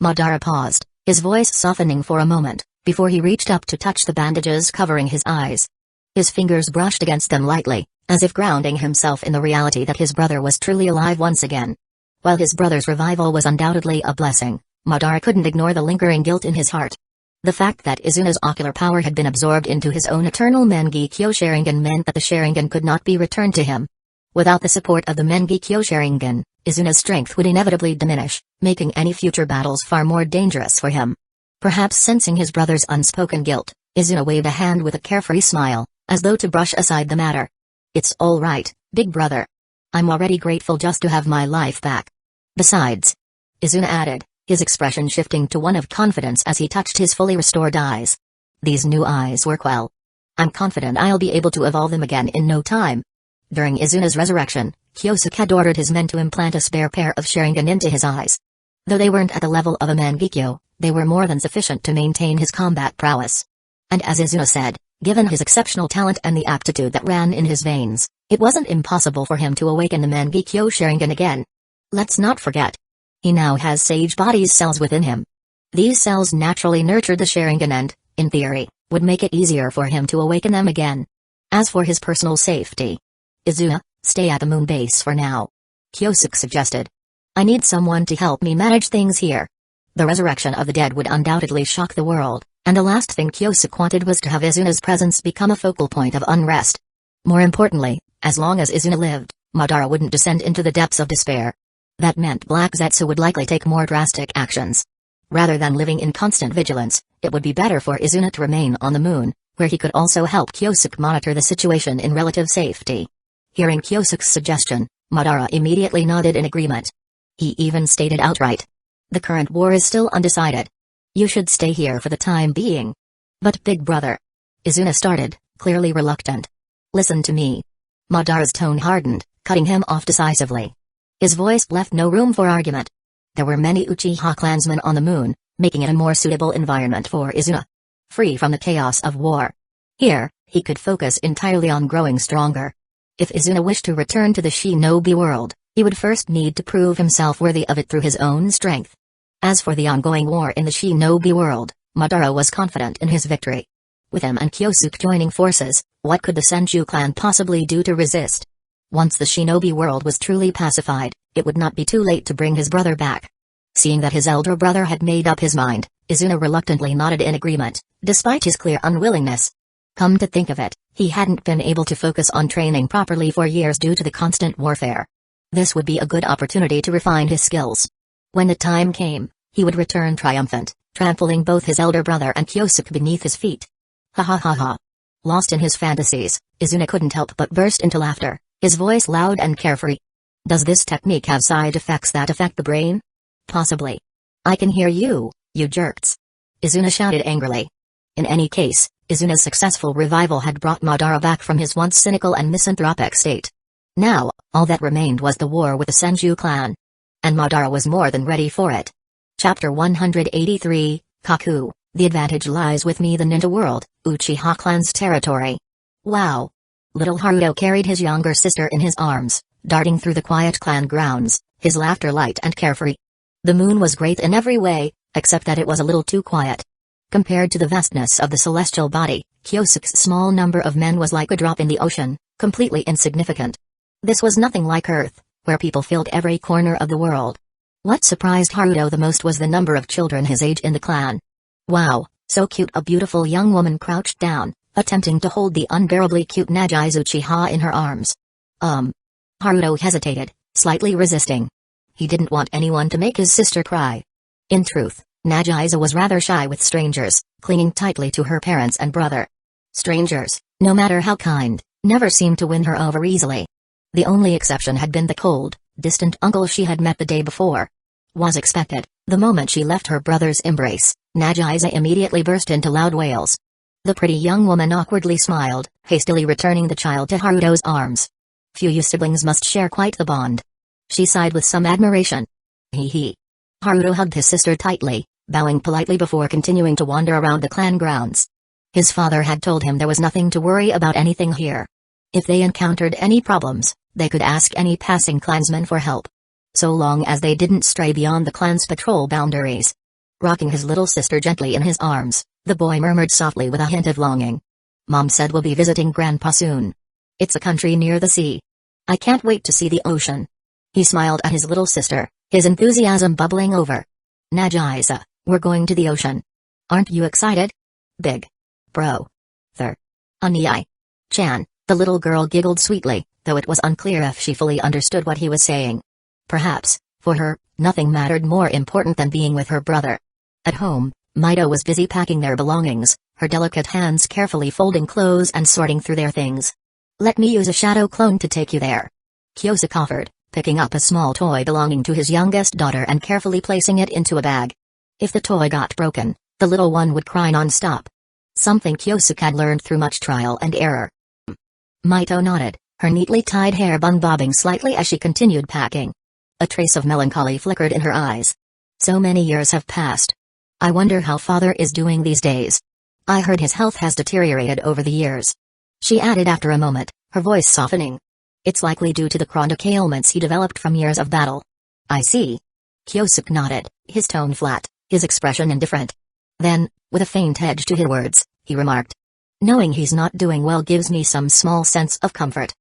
Madara paused, his voice softening for a moment, before he reached up to touch the bandages covering his eyes. His fingers brushed against them lightly, as if grounding himself in the reality that his brother was truly alive once again. While his brother's revival was undoubtedly a blessing, Madara couldn't ignore the lingering guilt in his heart. The fact that Izuna's ocular power had been absorbed into his own eternal Mengekyo Sharingan meant that the Sharingan could not be returned to him. Without the support of the Mengekyo Sharingan, Izuna's strength would inevitably diminish, making any future battles far more dangerous for him. Perhaps sensing his brother's unspoken guilt, Izuna waved a hand with a carefree smile, as though to brush aside the matter. It's all right, big brother. I'm already grateful just to have my life back. Besides, Izuna added, his expression shifting to one of confidence as he touched his fully restored eyes. These new eyes work well. I'm confident I'll be able to evolve them again in no time. During Izuna's resurrection, Kyosuke had ordered his men to implant a spare pair of Sharingan into his eyes. Though they weren't at the level of a Mangekyo, they were more than sufficient to maintain his combat prowess. And as Izuna said, given his exceptional talent and the aptitude that ran in his veins, it wasn't impossible for him to awaken the Mangekyo Sharingan again. Let's not forget, he now has Sage Body's cells within him. These cells naturally nurtured the Sharingan and, in theory, would make it easier for him to awaken them again. As for his personal safety, Izuna, stay at the moon base for now, Kyosuke suggested. I need someone to help me manage things here. The resurrection of the dead would undoubtedly shock the world, and the last thing Kyosuke wanted was to have Izuna's presence become a focal point of unrest. More importantly, as long as Izuna lived, Madara wouldn't descend into the depths of despair. That meant Black Zetsu would likely take more drastic actions. Rather than living in constant vigilance, it would be better for Izuna to remain on the moon, where he could also help Kyosuke monitor the situation in relative safety. Hearing Kyosuke's suggestion, Madara immediately nodded in agreement. He even stated outright, the current war is still undecided. You should stay here for the time being. But big brother, Izuna started, clearly reluctant. Listen to me. Madara's tone hardened, cutting him off decisively. His voice left no room for argument. There were many Uchiha clansmen on the moon, making it a more suitable environment for Izuna. Free from the chaos of war. Here, he could focus entirely on growing stronger. If Izuna wished to return to the shinobi world, he would first need to prove himself worthy of it through his own strength. As for the ongoing war in the shinobi world, Madara was confident in his victory. With him and Kyosuke joining forces, what could the Senju clan possibly do to resist? Once the shinobi world was truly pacified, it would not be too late to bring his brother back. Seeing that his elder brother had made up his mind, Izuna reluctantly nodded in agreement, despite his clear unwillingness. Come to think of it, he hadn't been able to focus on training properly for years due to the constant warfare. This would be a good opportunity to refine his skills. When the time came, he would return triumphant, trampling both his elder brother and Kyosuke beneath his feet. Ha ha ha ha. Lost in his fantasies, Izuna couldn't help but burst into laughter, his voice loud and carefree. Does this technique have side effects that affect the brain? Possibly. I can hear you, you jerks. Izuna shouted angrily. In any case, Izuna's successful revival had brought Madara back from his once cynical and misanthropic state. Now, all that remained was the war with the Senju clan. And Madara was more than ready for it. Chapter 183, Kaku, the advantage lies with me, the ninja world, Uchiha clan's territory. Wow. Little Haruto carried his younger sister in his arms, darting through the quiet clan grounds, his laughter light and carefree. The moon was great in every way, except that it was a little too quiet. Compared to the vastness of the celestial body, Kyosuke's small number of men was like a drop in the ocean, completely insignificant. This was nothing like Earth, where people filled every corner of the world. What surprised Haruto the most was the number of children his age in the clan. Wow, so cute. A beautiful young woman crouched down, attempting to hold the unbearably cute Nagi's Uchiha in her arms. Haruto hesitated, slightly resisting. He didn't want anyone to make his sister cry. In truth, Nagisa was rather shy with strangers, clinging tightly to her parents and brother. Strangers, no matter how kind, never seemed to win her over easily. The only exception had been the cold, distant uncle she had met the day before. Was expected, the moment she left her brother's embrace, Nagisa immediately burst into loud wails. The pretty young woman awkwardly smiled, hastily returning the child to Haruto's arms. Few you siblings must share quite the bond. She sighed with some admiration. Hee hee. Haruto hugged his sister tightly, bowing politely before continuing to wander around the clan grounds. His father had told him there was nothing to worry about anything here. If they encountered any problems, they could ask any passing clansman for help. So long as they didn't stray beyond the clan's patrol boundaries. Rocking his little sister gently in his arms, the boy murmured softly with a hint of longing. Mom said we'll be visiting Grandpa soon. It's a country near the sea. I can't wait to see the ocean. He smiled at his little sister, his enthusiasm bubbling over. Nagisa, we're going to the ocean. Aren't you excited? Big. Bro. Chan, the little girl giggled sweetly, though it was unclear if she fully understood what he was saying. Perhaps, for her, nothing mattered more important than being with her brother. At home, Mito was busy packing their belongings, her delicate hands carefully folding clothes and sorting through their things. Let me use a shadow clone to take you there. Kyosuke offered, picking up a small toy belonging to his youngest daughter and carefully placing it into a bag. If the toy got broken, the little one would cry non-stop. Something Kyosuke had learned through much trial and error. Mito nodded, her neatly tied hair bun bobbing slightly as she continued packing. A trace of melancholy flickered in her eyes. So many years have passed. I wonder how father is doing these days. I heard his health has deteriorated over the years. She added after a moment, her voice softening. It's likely due to the chronic ailments he developed from years of battle. I see. Kyosuke nodded, his tone flat, his expression indifferent. Then, with a faint edge to his words, he remarked. Knowing he's not doing well gives me some small sense of comfort.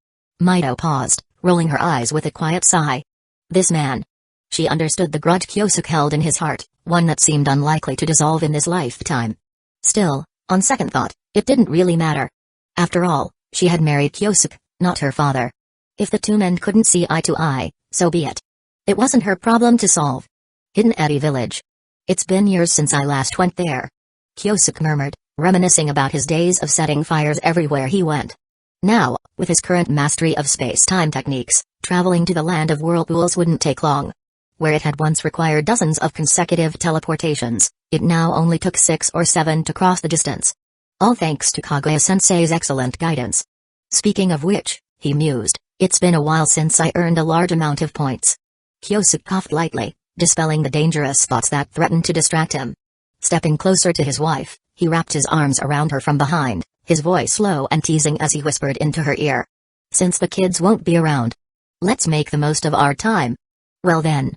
Mito paused, rolling her eyes with a quiet sigh. This man. She understood the grudge Kyosuke held in his heart, one that seemed unlikely to dissolve in this lifetime. Still, on second thought, it didn't really matter. After all, she had married Kyosuke, not her father. If the two men couldn't see eye to eye, so be it. It wasn't her problem to solve. Hidden Eddy Village. It's been years since I last went there. Kyosuke murmured, reminiscing about his days of setting fires everywhere he went. Now, with his current mastery of space-time techniques, traveling to the land of whirlpools wouldn't take long. Where it had once required dozens of consecutive teleportations, it now only took 6 or 7 to cross the distance. All thanks to Kaguya-sensei's excellent guidance. Speaking of which, he mused, it's been a while since I earned a large amount of points. Kyosuke coughed lightly, dispelling the dangerous thoughts that threatened to distract him. Stepping closer to his wife, he wrapped his arms around her from behind, his voice low and teasing as he whispered into her ear. Since the kids won't be around, let's make the most of our time. Well then.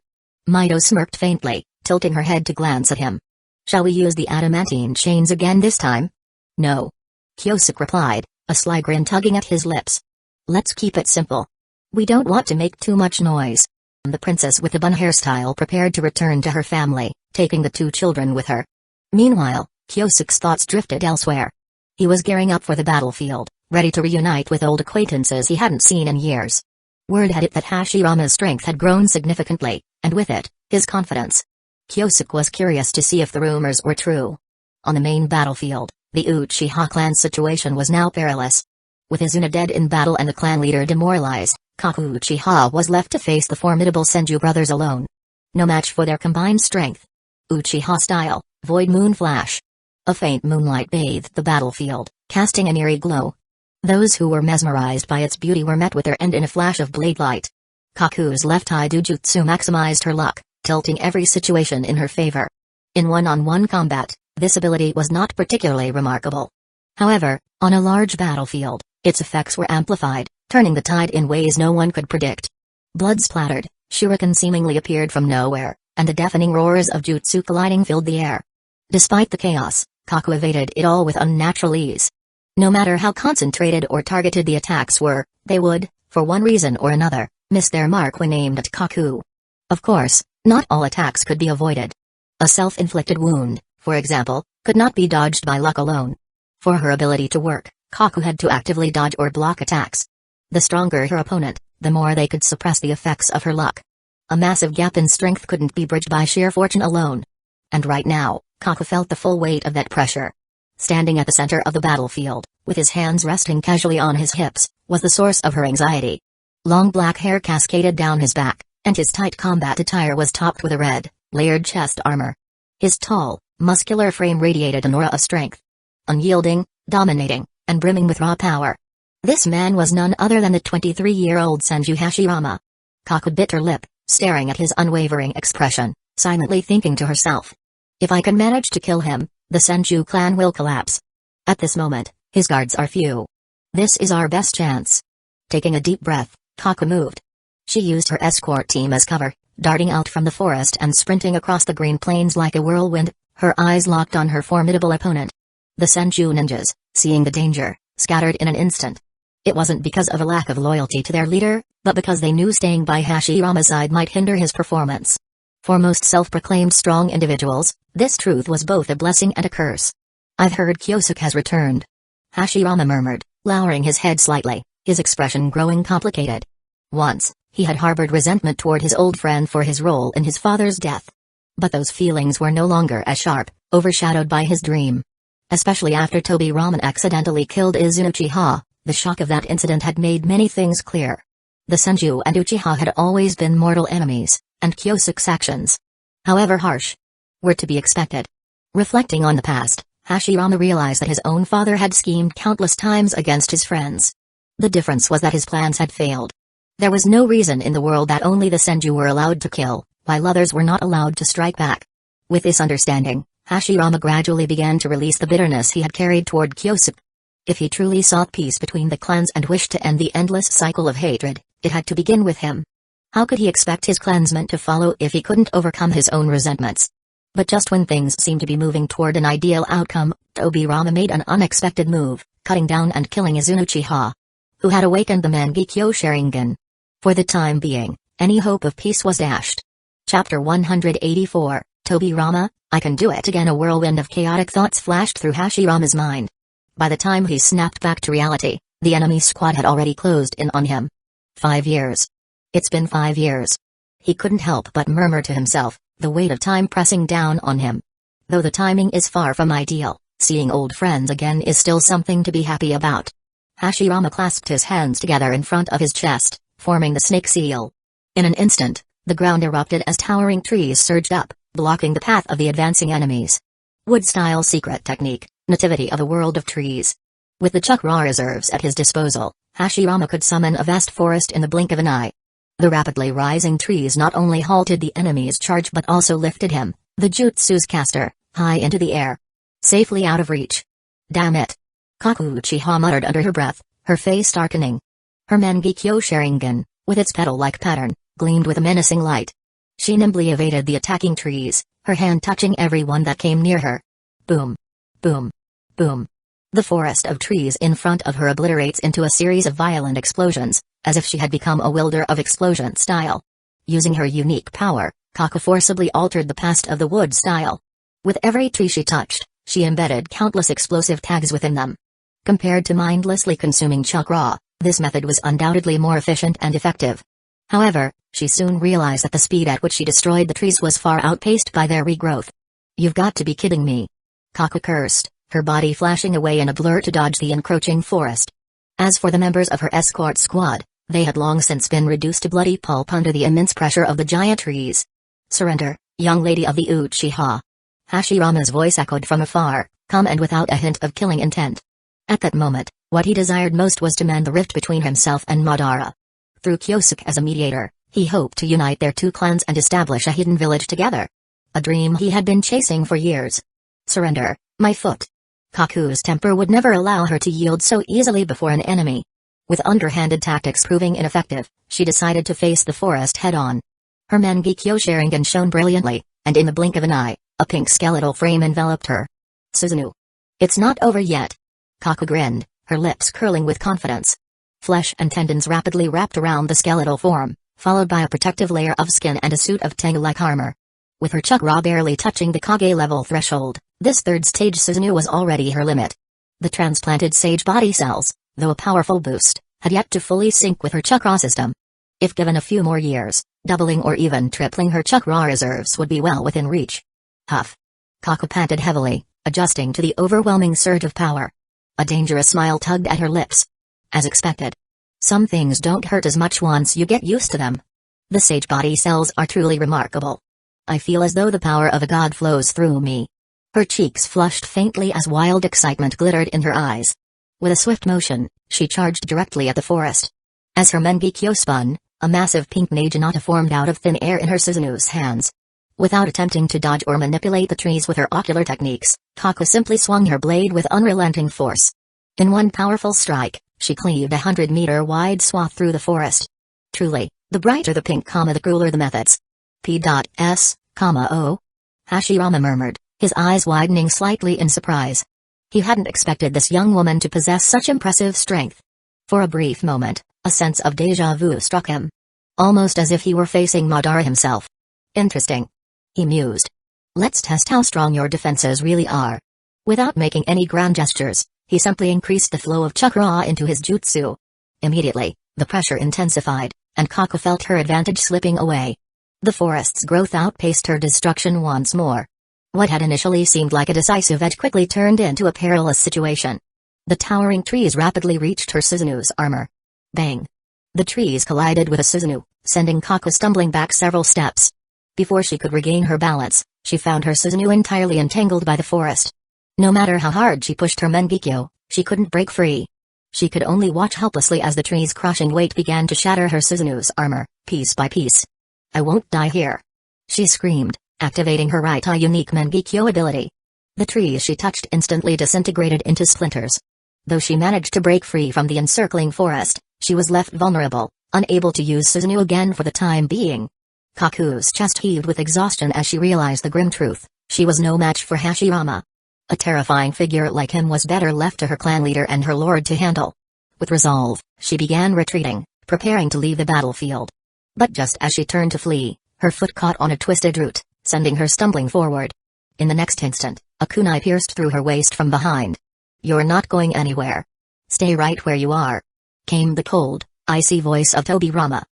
Mito smirked faintly, tilting her head to glance at him. Shall we use the adamantine chains again this time? No. Kyosuke replied, a sly grin tugging at his lips. Let's keep it simple. We don't want to make too much noise. The princess with the bun hairstyle prepared to return to her family, taking the 2 children with her. Meanwhile, Kyosuke's thoughts drifted elsewhere. He was gearing up for the battlefield, ready to reunite with old acquaintances he hadn't seen in years. Word had it that Hashirama's strength had grown significantly, and with it, his confidence. Kyosuke was curious to see if the rumors were true. On the main battlefield, the Uchiha clan's situation was now perilous. With Izuna dead in battle and the clan leader demoralized, Kaku Uchiha was left to face the formidable Senju brothers alone. No match for their combined strength. Uchiha style, void moon flash. A faint moonlight bathed the battlefield, casting an eerie glow. Those who were mesmerized by its beauty were met with their end in a flash of blade light. Kaku's left-eye Dujutsu maximized her luck, tilting every situation in her favor. In one-on-one combat, this ability was not particularly remarkable. However, on a large battlefield, its effects were amplified, turning the tide in ways no one could predict. Blood splattered, shuriken seemingly appeared from nowhere, and the deafening roars of jutsu colliding filled the air. Despite the chaos, Kaku evaded it all with unnatural ease. No matter how concentrated or targeted the attacks were, they would, for one reason or another, miss their mark when aimed at Kaku. Of course, not all attacks could be avoided. A self-inflicted wound, for example, could not be dodged by luck alone. For her ability to work, Kaku had to actively dodge or block attacks. The stronger her opponent, the more they could suppress the effects of her luck. A massive gap in strength couldn't be bridged by sheer fortune alone. And right now, Kaku felt the full weight of that pressure. Standing at the center of the battlefield, with his hands resting casually on his hips, was the source of her anxiety. Long black hair cascaded down his back, and his tight combat attire was topped with a red, layered chest armor. His tall, muscular frame radiated an aura of strength. Unyielding, dominating, and brimming with raw power. This man was none other than the 23-year-old Senju Hashirama. Kaku bit her lip, staring at his unwavering expression, silently thinking to herself. If I can manage to kill him, the Senju clan will collapse. At this moment, his guards are few. This is our best chance. Taking a deep breath, Kaku moved. She used her escort team as cover, darting out from the forest and sprinting across the green plains like a whirlwind, her eyes locked on her formidable opponent. The Senju ninjas, seeing the danger, scattered in an instant. It wasn't because of a lack of loyalty to their leader, but because they knew staying by Hashirama's side might hinder his performance. For most self-proclaimed strong individuals, this truth was both a blessing and a curse. I've heard Kyosuke has returned. Hashirama murmured, lowering his head slightly, his expression growing complicated. Once, he had harbored resentment toward his old friend for his role in his father's death. But those feelings were no longer as sharp, overshadowed by his dream. Especially after Tobirama accidentally killed Izuna Uchiha, the shock of that incident had made many things clear. The Senju and Uchiha had always been mortal enemies, and Kyosuke's actions, however harsh, were to be expected. Reflecting on the past, Hashirama realized that his own father had schemed countless times against his friends. The difference was that his plans had failed. There was no reason in the world that only the Senju were allowed to kill, while others were not allowed to strike back. With this understanding, Hashirama gradually began to release the bitterness he had carried toward Kyosuke. If he truly sought peace between the clans and wished to end the endless cycle of hatred, it had to begin with him. How could he expect his clansmen to follow if he couldn't overcome his own resentments? But just when things seemed to be moving toward an ideal outcome, Tobirama made an unexpected move, cutting down and killing Izuna Uchiha, who had awakened the Mangekyo Sharingan. For the time being, any hope of peace was dashed. Chapter 184, Tobirama, I can do it again. A whirlwind of chaotic thoughts flashed through Hashirama's mind. By the time he snapped back to reality, the enemy squad had already closed in on him. 5 years. It's been 5 years. He couldn't help but murmur to himself, the weight of time pressing down on him. Though the timing is far from ideal, seeing old friends again is still something to be happy about. Hashirama clasped his hands together in front of his chest, forming the snake seal. In an instant, the ground erupted as towering trees surged up, blocking the path of the advancing enemies. Wood-style secret technique, nativity of a world of trees. With the chakra reserves at his disposal, Hashirama could summon a vast forest in the blink of an eye. The rapidly rising trees not only halted the enemy's charge but also lifted him, the jutsu's caster, high into the air. Safely out of reach. Damn it. Kaku Uchiha muttered under her breath, her face darkening. Her Mangekyo Sharingan, with its petal-like pattern, gleamed with a menacing light. She nimbly evaded the attacking trees, her hand touching every one that came near her. Boom. Boom. Boom. The forest of trees in front of her obliterates into a series of violent explosions, as if she had become a wielder of explosion style. Using her unique power, Kaku forcibly altered the past of the wood style. With every tree she touched, she embedded countless explosive tags within them. Compared to mindlessly consuming chakra, this method was undoubtedly more efficient and effective. However, she soon realized that the speed at which she destroyed the trees was far outpaced by their regrowth. You've got to be kidding me. Kaku cursed, her body flashing away in a blur to dodge the encroaching forest. As for the members of her escort squad, they had long since been reduced to bloody pulp under the immense pressure of the giant trees. Surrender, young lady of the Uchiha. Hashirama's voice echoed from afar, calm and without a hint of killing intent. At that moment, what he desired most was to mend the rift between himself and Madara. Through Kyosuke as a mediator, he hoped to unite their two clans and establish a hidden village together. A dream he had been chasing for years. Surrender, my foot. Kaku's temper would never allow her to yield so easily before an enemy. With underhanded tactics proving ineffective, she decided to face the forest head-on. Her Mangekyo Sharingan shone brilliantly, and in the blink of an eye, a pink skeletal frame enveloped her. Suzuno. It's not over yet. Kaku grinned, her lips curling with confidence. Flesh and tendons rapidly wrapped around the skeletal form, followed by a protective layer of skin and a suit of Tengu-like armor. With her chakra barely touching the Kage level threshold, this third stage Suzuno was already her limit. The transplanted sage body cells, though a powerful boost, had yet to fully sync with her chakra system. If given a few more years, doubling or even tripling her chakra reserves would be well within reach. Huff. Kaku panted heavily, adjusting to the overwhelming surge of power. A dangerous smile tugged at her lips. As expected. Some things don't hurt as much once you get used to them. The sage body cells are truly remarkable. I feel as though the power of a god flows through me. Her cheeks flushed faintly as wild excitement glittered in her eyes. With a swift motion, she charged directly at the forest. As her Mengekyo spun, a massive pink naginata formed out of thin air in her Suzanu's hands. Without attempting to dodge or manipulate the trees with her ocular techniques, Kaku simply swung her blade with unrelenting force. In one powerful strike, she cleaved 100-meter-wide swath through the forest. Truly, the brighter the pink, the crueler the methods. P.S.O. Hashirama murmured, his eyes widening slightly in surprise. He hadn't expected this young woman to possess such impressive strength. For a brief moment, a sense of déjà vu struck him. Almost as if he were facing Madara himself. Interesting. He mused. Let's test how strong your defenses really are. Without making any grand gestures, he simply increased the flow of chakra into his jutsu. Immediately, the pressure intensified, and Kaku felt her advantage slipping away. The forest's growth outpaced her destruction once more. What had initially seemed like a decisive edge quickly turned into a perilous situation. The towering trees rapidly reached her Suzanu's armor. Bang! The trees collided with a Suzanu, sending Kaku stumbling back several steps. Before she could regain her balance, she found her Suzanu entirely entangled by the forest. No matter how hard she pushed her Mengekyo, she couldn't break free. She could only watch helplessly as the tree's crushing weight began to shatter her Suzanu's armor, piece by piece. I won't die here. She screamed, activating her right eye unique Mengekyo ability. The trees she touched instantly disintegrated into splinters. Though she managed to break free from the encircling forest, she was left vulnerable, unable to use Suzanu again for the time being. Kaku's chest heaved with exhaustion as she realized the grim truth: she was no match for Hashirama. A terrifying figure like him was better left to her clan leader and her lord to handle. With resolve, she began retreating, preparing to leave the battlefield. But just as she turned to flee, her foot caught on a twisted root, sending her stumbling forward. In the next instant, a kunai pierced through her waist from behind. You're not going anywhere. Stay right where you are. Came the cold, icy voice of Tobirama.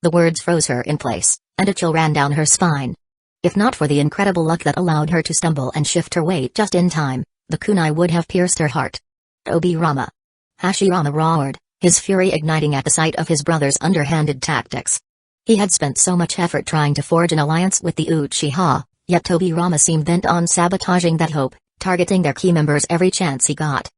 The words froze her in place, and a chill ran down her spine. If not for the incredible luck that allowed her to stumble and shift her weight just in time, the kunai would have pierced her heart. Tobirama! Hashirama roared, his fury igniting at the sight of his brother's underhanded tactics. He had spent so much effort trying to forge an alliance with the Uchiha, yet Tobirama seemed bent on sabotaging that hope, targeting their key members every chance he got.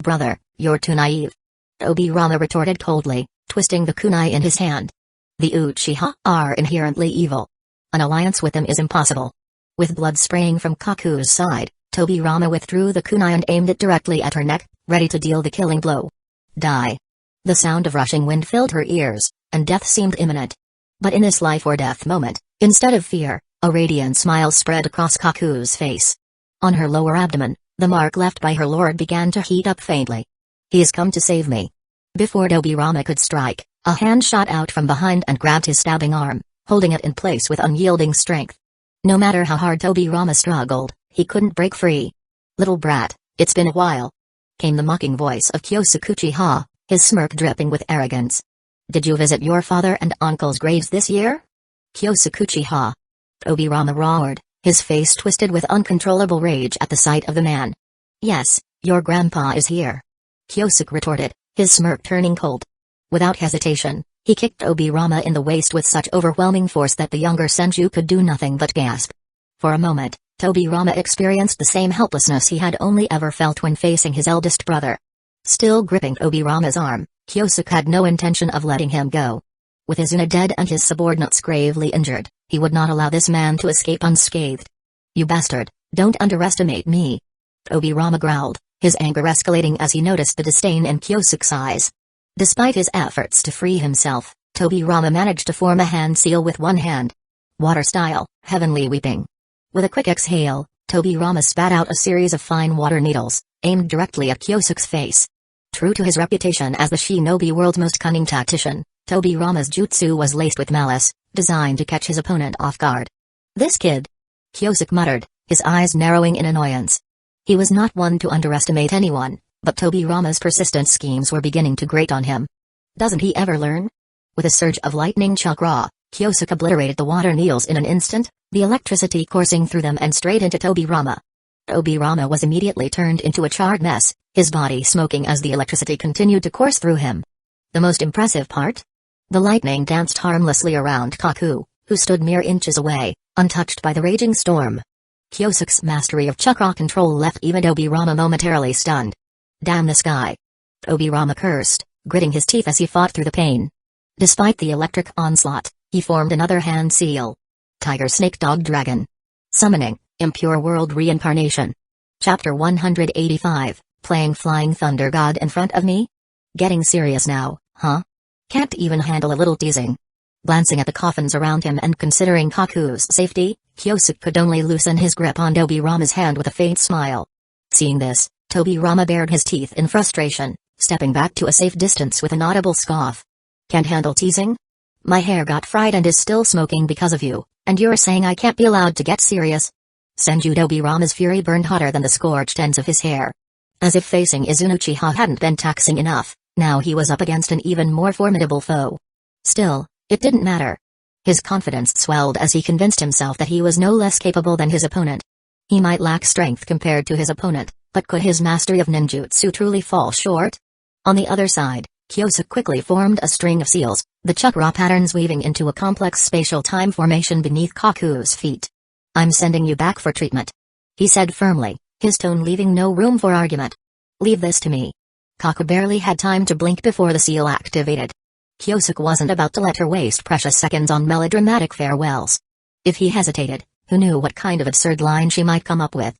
Brother, you're too naive. Tobirama retorted coldly, twisting the kunai in his hand. The Uchiha are inherently evil. An alliance with them is impossible. With blood spraying from Kaku's side, Tobirama withdrew the kunai and aimed it directly at her neck, ready to deal the killing blow. Die. The sound of rushing wind filled her ears, and death seemed imminent. But in this life-or-death moment, instead of fear, a radiant smile spread across Kaku's face. On her lower abdomen, the mark left by her lord began to heat up faintly. He's come to save me. Before Tobirama could strike, a hand shot out from behind and grabbed his stabbing arm, holding it in place with unyielding strength. No matter how hard Tobirama struggled, he couldn't break free. Little brat, it's been a while. Came the mocking voice of Kyosuke, his smirk dripping with arrogance. Did you visit your father and uncle's graves this year? Kyosuke. Tobirama roared, his face twisted with uncontrollable rage at the sight of the man. Yes, your grandpa is here. Kyosuke retorted, his smirk turning cold. Without hesitation, he kicked Tobirama in the waist with such overwhelming force that the younger Senju could do nothing but gasp. For a moment, Tobirama experienced the same helplessness he had only ever felt when facing his eldest brother. Still gripping Tobirama's arm, Kyosuke had no intention of letting him go. With Izuna dead and his subordinates gravely injured, he would not allow this man to escape unscathed. You bastard, don't underestimate me. Tobirama growled, his anger escalating as he noticed the disdain in Kyosuke's eyes. Despite his efforts to free himself, Tobirama managed to form a hand seal with one hand. Water style, heavenly weeping. With a quick exhale, Tobirama spat out a series of fine water needles, aimed directly at Kyosuke's face. True to his reputation as the shinobi world's most cunning tactician, Tobirama's jutsu was laced with malice, designed to catch his opponent off guard. This kid! Kyosuke muttered, his eyes narrowing in annoyance. He was not one to underestimate anyone, but Tobirama's persistent schemes were beginning to grate on him. Doesn't he ever learn? With a surge of lightning chakra, Kyosuke obliterated the water needles in an instant, the electricity coursing through them and straight into Tobirama. Tobirama was immediately turned into a charred mess, his body smoking as the electricity continued to course through him. The most impressive part? The lightning danced harmlessly around Kaku, who stood mere inches away, untouched by the raging storm. Kyosuke's mastery of chakra control left even Tobirama momentarily stunned. Damn this guy! Tobirama cursed, gritting his teeth as he fought through the pain. Despite the electric onslaught, he formed another hand seal. Tiger Snake Dog Dragon. Summoning, Impure World Reincarnation. Chapter 185, Playing Flying Thunder God in front of me? Getting serious now, huh? Can't even handle a little teasing. Glancing at the coffins around him and considering Kaku's safety, Kyosuke could only loosen his grip on Tobirama's hand with a faint smile. Seeing this, Tobirama bared his teeth in frustration, stepping back to a safe distance with an audible scoff. Can't handle teasing? My hair got fried and is still smoking because of you, and you're saying I can't be allowed to get serious? Senju Tobirama's fury burned hotter than the scorched ends of his hair. As if facing Izuno-Uchiha hadn't been taxing enough, now he was up against an even more formidable foe. Still, it didn't matter. His confidence swelled as he convinced himself that he was no less capable than his opponent. He might lack strength compared to his opponent, but could his mastery of ninjutsu truly fall short? On the other side, Kyosuke quickly formed a string of seals, the chakra patterns weaving into a complex spatial time formation beneath Kaku's feet. I'm sending you back for treatment, he said firmly, his tone leaving no room for argument. Leave this to me. Kaku barely had time to blink before the seal activated. Kyosuke wasn't about to let her waste precious seconds on melodramatic farewells. If he hesitated, who knew what kind of absurd line she might come up with?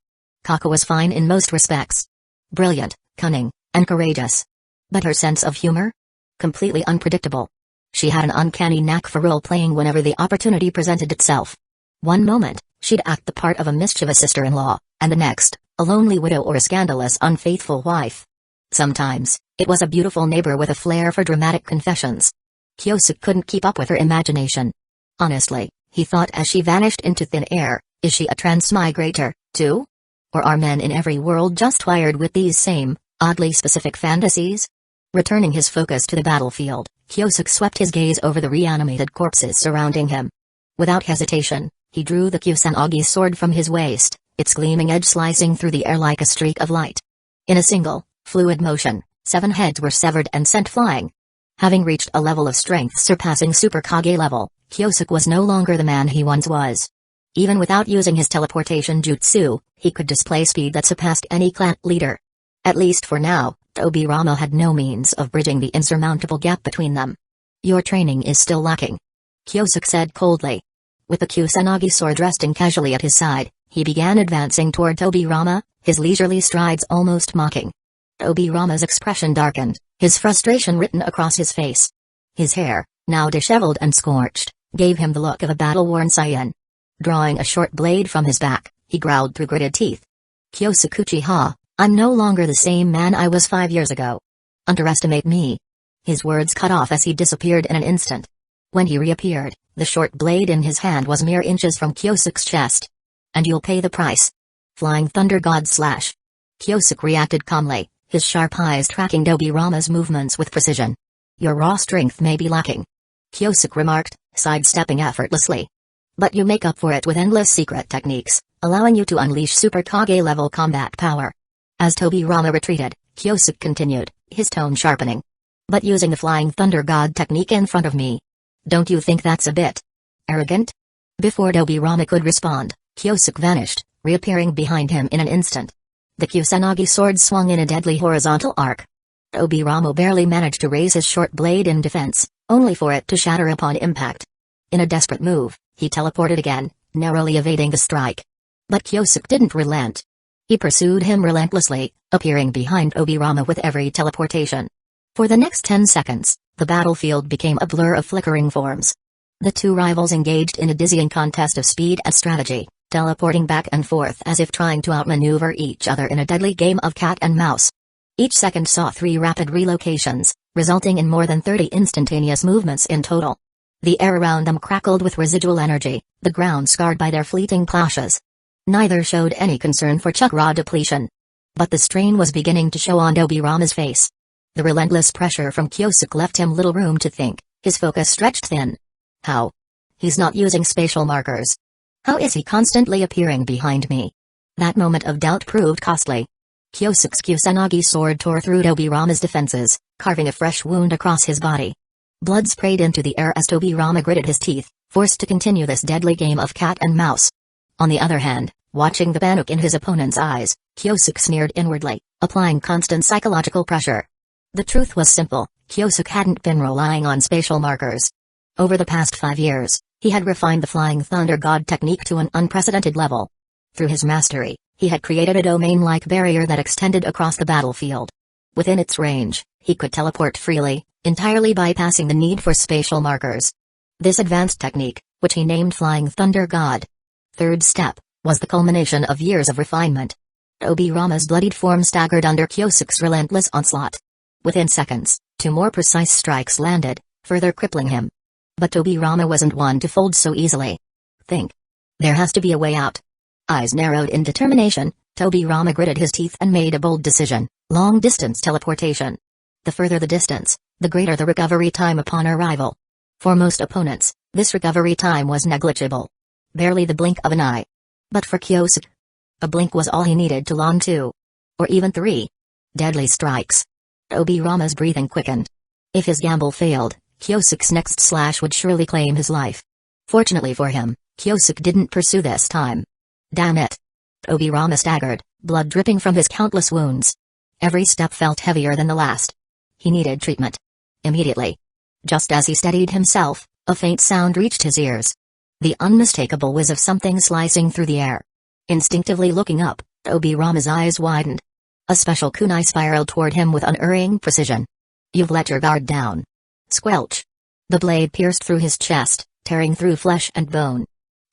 Kaku was fine in most respects. Brilliant, cunning, and courageous. But her sense of humor? Completely unpredictable. She had an uncanny knack for role-playing whenever the opportunity presented itself. One moment, she'd act the part of a mischievous sister-in-law, and the next, a lonely widow or a scandalous unfaithful wife. Sometimes, it was a beautiful neighbor with a flair for dramatic confessions. Kyosuke couldn't keep up with her imagination. Honestly, he thought as she vanished into thin air, is she a transmigrator, too? Or are men in every world just wired with these same, oddly specific fantasies? Returning his focus to the battlefield, Kyosuke swept his gaze over the reanimated corpses surrounding him. Without hesitation, he drew the Kusanagi sword from his waist, its gleaming edge slicing through the air like a streak of light. In a single, fluid motion, 7 heads were severed and sent flying. Having reached a level of strength surpassing Super Kage level, Kyosuke was no longer the man he once was. Even without using his teleportation jutsu, he could display speed that surpassed any clan leader. At least for now, Tobirama had no means of bridging the insurmountable gap between them. Your training is still lacking, Kyosuke said coldly. With the Kusanagi sword resting casually at his side, he began advancing toward Tobirama, his leisurely strides almost mocking. Tobirama's expression darkened, his frustration written across his face. His hair, now disheveled and scorched, gave him the look of a battle-worn Saiyan. Drawing a short blade from his back, he growled through gritted teeth. Kyosuke Uchiha, I'm no longer the same man I was 5 years ago. Underestimate me. His words cut off as he disappeared in an instant. When he reappeared, the short blade in his hand was mere inches from Kyosuke's chest. And you'll pay the price. Flying Thunder God Slash. Kyosuke reacted calmly, his sharp eyes tracking Tobirama's movements with precision. Your raw strength may be lacking, Kyosuke remarked, sidestepping effortlessly. But you make up for it with endless secret techniques, allowing you to unleash Super Kage-level combat power. As Tobirama retreated, Kyosuke continued, his tone sharpening. But using the Flying Thunder God technique in front of me. Don't you think that's a bit arrogant? Before Tobirama could respond, Kyosuke vanished, reappearing behind him in an instant. The Kusanagi sword swung in a deadly horizontal arc. Tobirama barely managed to raise his short blade in defense, only for it to shatter upon impact. In a desperate move, he teleported again, narrowly evading the strike. But Kyosuke didn't relent. He pursued him relentlessly, appearing behind Tobirama with every teleportation. For the next 10 seconds, the battlefield became a blur of flickering forms. The two rivals engaged in a dizzying contest of speed and strategy, teleporting back and forth as if trying to outmaneuver each other in a deadly game of cat and mouse. Each second saw 3 rapid relocations, resulting in more than 30 instantaneous movements in total. The air around them crackled with residual energy, the ground scarred by their fleeting clashes. Neither showed any concern for chakra depletion. But the strain was beginning to show on Tobirama's face. The relentless pressure from Kyosuke left him little room to think, His focus stretched thin. How? He's not using spatial markers. How is he constantly appearing behind me? That moment of doubt proved costly. Kyosuke's Kusanagi sword tore through Tobirama's defenses, carving a fresh wound across his body. Blood sprayed into the air as Tobirama gritted his teeth, forced to continue this deadly game of cat and mouse. On the other hand, watching the panic in his opponent's eyes, Kyosuke sneered inwardly, applying constant psychological pressure. The truth was simple, Kyosuke hadn't been relying on spatial markers. Over the past 5 years, he had refined the Flying Thunder God technique to an unprecedented level. Through his mastery, he had created a domain-like barrier that extended across the battlefield. Within its range, he could teleport freely, entirely bypassing the need for spatial markers. This advanced technique, which he named Flying Thunder God, third step, was the culmination of years of refinement. Tobirama's bloodied form staggered under Kyosuke's relentless onslaught. Within seconds, 2 more precise strikes landed, further crippling him. But Tobirama wasn't one to fold so easily. Think. There has to be a way out. Eyes narrowed in determination, Tobirama gritted his teeth and made a bold decision: long-distance teleportation. The further the distance, the greater the recovery time upon arrival. For most opponents, this recovery time was negligible. Barely the blink of an eye. But for Kyosuke, a blink was all he needed to land 2. Or even 3. Deadly strikes. Tobirama's breathing quickened. If his gamble failed, Kyosuke's next slash would surely claim his life. Fortunately for him, Kyosuke didn't pursue this time. Damn it. Tobirama staggered, blood dripping from his countless wounds. Every step felt heavier than the last. He needed treatment. Immediately. Just as he steadied himself, a faint sound reached his ears. The unmistakable whiz of something slicing through the air. Instinctively looking up, Tobirama's eyes widened. A special kunai spiraled toward him with unerring precision. You've let your guard down. Squelch. The blade pierced through his chest, tearing through flesh and bone.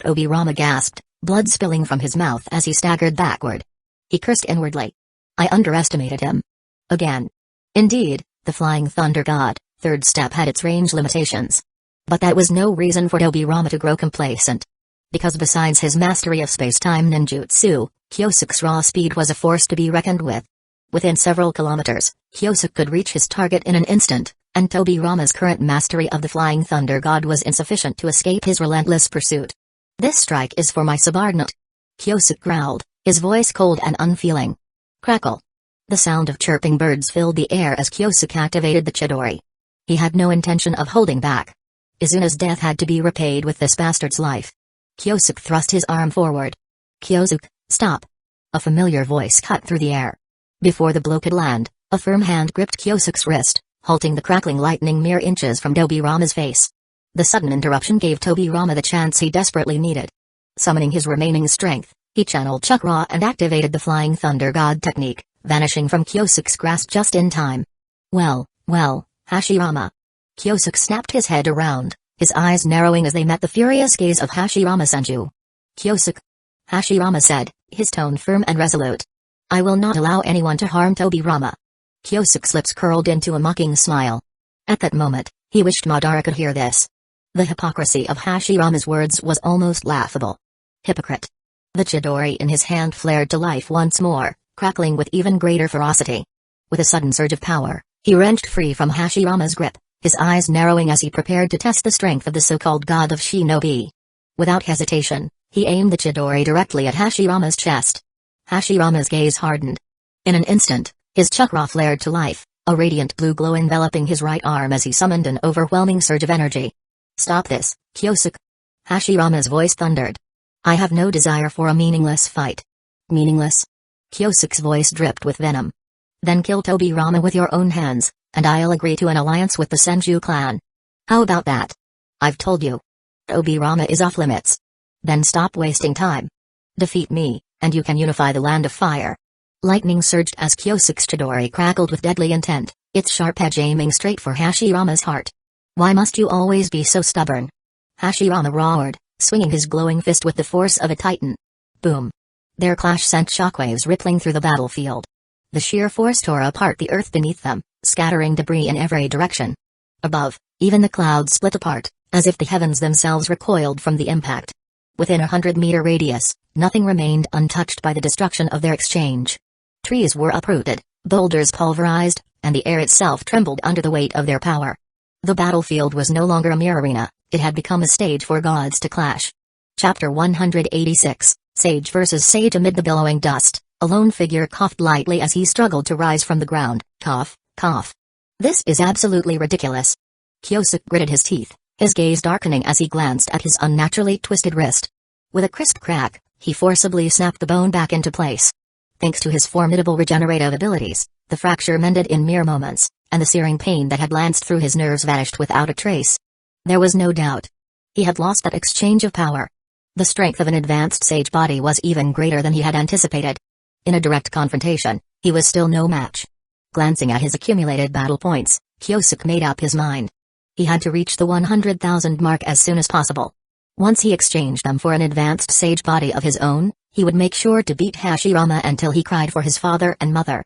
Tobirama gasped, blood spilling from his mouth as he staggered backward. He cursed inwardly. I underestimated him. Again. Indeed, the Flying Thunder God, third step had its range limitations. But that was no reason for Tobirama to grow complacent. Because besides his mastery of space-time ninjutsu, Kyosuke's raw speed was a force to be reckoned with. Within several kilometers, Kyosuke could reach his target in an instant, and Tobirama's current mastery of the Flying Thunder God was insufficient to escape his relentless pursuit. This strike is for my subordinate. Kyosuke growled, his voice cold and unfeeling. Crackle. The sound of chirping birds filled the air as Kyosuke activated the Chidori. He had no intention of holding back. Izuna's death had to be repaid with this bastard's life. Kyosuke thrust his arm forward. Kyosuke, stop. A familiar voice cut through the air. Before the blow could land, a firm hand gripped Kyosuke's wrist, halting the crackling lightning mere inches from Tobirama's face. The sudden interruption gave Tobirama the chance he desperately needed. Summoning his remaining strength, he channeled chakra and activated the Flying Thunder God technique, vanishing from Kyosuke's grasp just in time. Well, Hashirama. Kyosuke snapped his head around, his eyes narrowing as they met the furious gaze of Hashirama Senju. Kyosuke. Hashirama said, his tone firm and resolute. I will not allow anyone to harm Tobirama. Kyosuke's lips curled into a mocking smile. At that moment, he wished Madara could hear this. The hypocrisy of Hashirama's words was almost laughable. Hypocrite. The Chidori in his hand flared to life once more, crackling with even greater ferocity. With a sudden surge of power, he wrenched free from Hashirama's grip, his eyes narrowing as he prepared to test the strength of the so-called god of shinobi. Without hesitation, he aimed the Chidori directly at Hashirama's chest. Hashirama's gaze hardened. In an instant, his chakra flared to life, a radiant blue glow enveloping his right arm as he summoned an overwhelming surge of energy. Stop this, Kyosuke. Hashirama's voice thundered. I have no desire for a meaningless fight. Meaningless? Kyosuke's voice dripped with venom. Then kill Tobirama with your own hands, and I'll agree to an alliance with the Senju clan. How about that? I've told you. Tobirama is off limits. Then stop wasting time. Defeat me, and you can unify the land of fire. Lightning surged as Kyosuke's Chidori crackled with deadly intent, its sharp edge aiming straight for Hashirama's heart. Why must you always be so stubborn? Hashirama roared, swinging his glowing fist with the force of a titan. Boom. Their clash sent shockwaves rippling through the battlefield. The sheer force tore apart the earth beneath them, scattering debris in every direction. Above, even the clouds split apart, as if the heavens themselves recoiled from the impact. Within a 100-meter radius, nothing remained untouched by the destruction of their exchange. Trees were uprooted, boulders pulverized, and the air itself trembled under the weight of their power. The battlefield was no longer a mere arena, it had become a stage for gods to clash. Chapter 186, Sage vs. Sage. Amid the billowing dust, a lone figure coughed lightly as he struggled to rise from the ground. Cough, cough. This is absolutely ridiculous. Kyosuke gritted his teeth, his gaze darkening as he glanced at his unnaturally twisted wrist. With a crisp crack, he forcibly snapped the bone back into place. Thanks to his formidable regenerative abilities, the fracture mended in mere moments, and the searing pain that had lanced through his nerves vanished without a trace. There was no doubt. He had lost that exchange of power. The strength of an advanced sage body was even greater than he had anticipated. In a direct confrontation, he was still no match. Glancing at his accumulated battle points, Kyosuke made up his mind. He had to reach the 100,000 mark as soon as possible. Once he exchanged them for an advanced sage body of his own, he would make sure to beat Hashirama until he cried for his father and mother.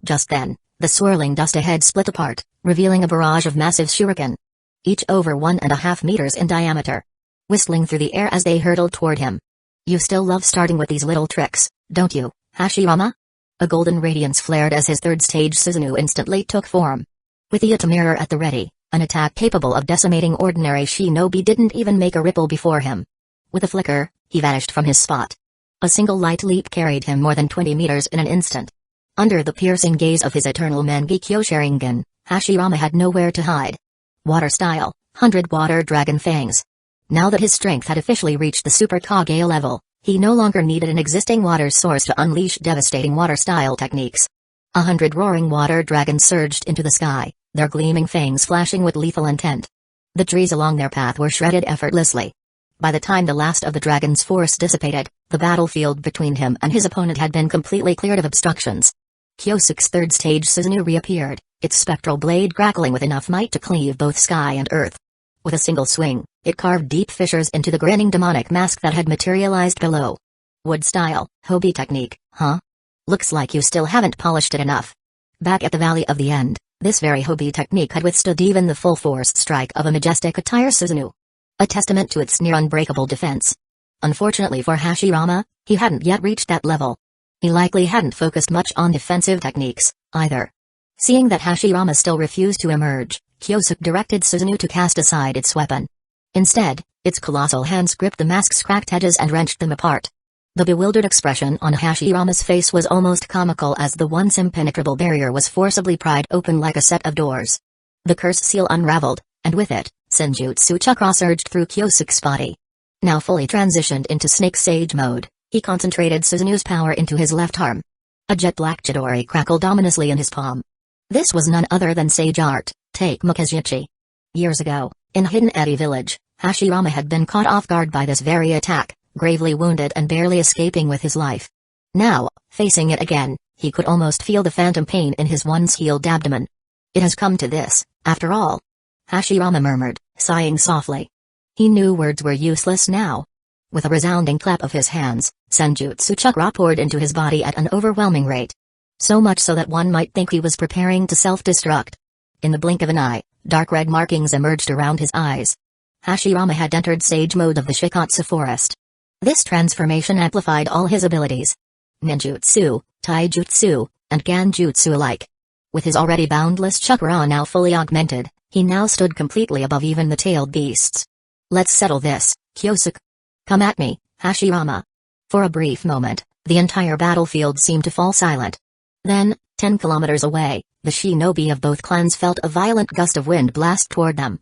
Just then, the swirling dust ahead split apart, revealing a barrage of massive shuriken. Each over 1.5 meters in diameter. Whistling through the air as they hurtled toward him. You still love starting with these little tricks, don't you, Hashirama? A golden radiance flared as his third stage Susanoo instantly took form. With the Ita mirror at the ready, an attack capable of decimating ordinary shinobi didn't even make a ripple before him. With a flicker, he vanished from his spot. A single light leap carried him more than 20 meters in an instant. Under the piercing gaze of his eternal Mangekyo Sharingan, Hashirama had nowhere to hide. Water style, 100 water dragon fangs. Now that his strength had officially reached the Super Kage level, he no longer needed an existing water source to unleash devastating water-style techniques. 100 roaring water dragons surged into the sky, their gleaming fangs flashing with lethal intent. The trees along their path were shredded effortlessly. By the time the last of the dragon's force dissipated, the battlefield between him and his opponent had been completely cleared of obstructions. Kyosuke's third stage Susanoo reappeared, its spectral blade crackling with enough might to cleave both sky and earth. With a single swing, it carved deep fissures into the grinning demonic mask that had materialized below. Wood style, Hobi technique, huh? Looks like you still haven't polished it enough. Back at the Valley of the End, this very Hobi technique had withstood even the full-force strike of a majestic attire Susanoo. A testament to its near-unbreakable defense. Unfortunately for Hashirama, he hadn't yet reached that level. He likely hadn't focused much on defensive techniques, either. Seeing that Hashirama still refused to emerge, Kyosuke directed Susanoo to cast aside its weapon. Instead, its colossal hands gripped the mask's cracked edges and wrenched them apart. The bewildered expression on Hashirama's face was almost comical as the once impenetrable barrier was forcibly pried open like a set of doors. The curse seal unraveled, and with it, Senjutsu chakra surged through Kyosuke's body. Now fully transitioned into Snake Sage mode, he concentrated Susanoo's power into his left arm. A jet-black Chidori crackled ominously in his palm. This was none other than sage art, Take Mukajichi. Years ago, in Hidden Eddy Village, Hashirama had been caught off guard by this very attack, gravely wounded and barely escaping with his life. Now, facing it again, he could almost feel the phantom pain in his once healed abdomen. It has come to this, after all. Hashirama murmured, sighing softly. He knew words were useless now. With a resounding clap of his hands, Senjutsu chakra poured into his body at an overwhelming rate. So much so that one might think he was preparing to self-destruct. In the blink of an eye, dark red markings emerged around his eyes. Hashirama had entered sage mode of the Shikatsu forest. This transformation amplified all his abilities. Ninjutsu, Taijutsu, and Ganjutsu alike. With his already boundless chakra now fully augmented, he now stood completely above even the tailed beasts. Let's settle this, Kyosuke. Come at me, Hashirama. For a brief moment, the entire battlefield seemed to fall silent. Then, 10 kilometers away, the shinobi of both clans felt a violent gust of wind blast toward them.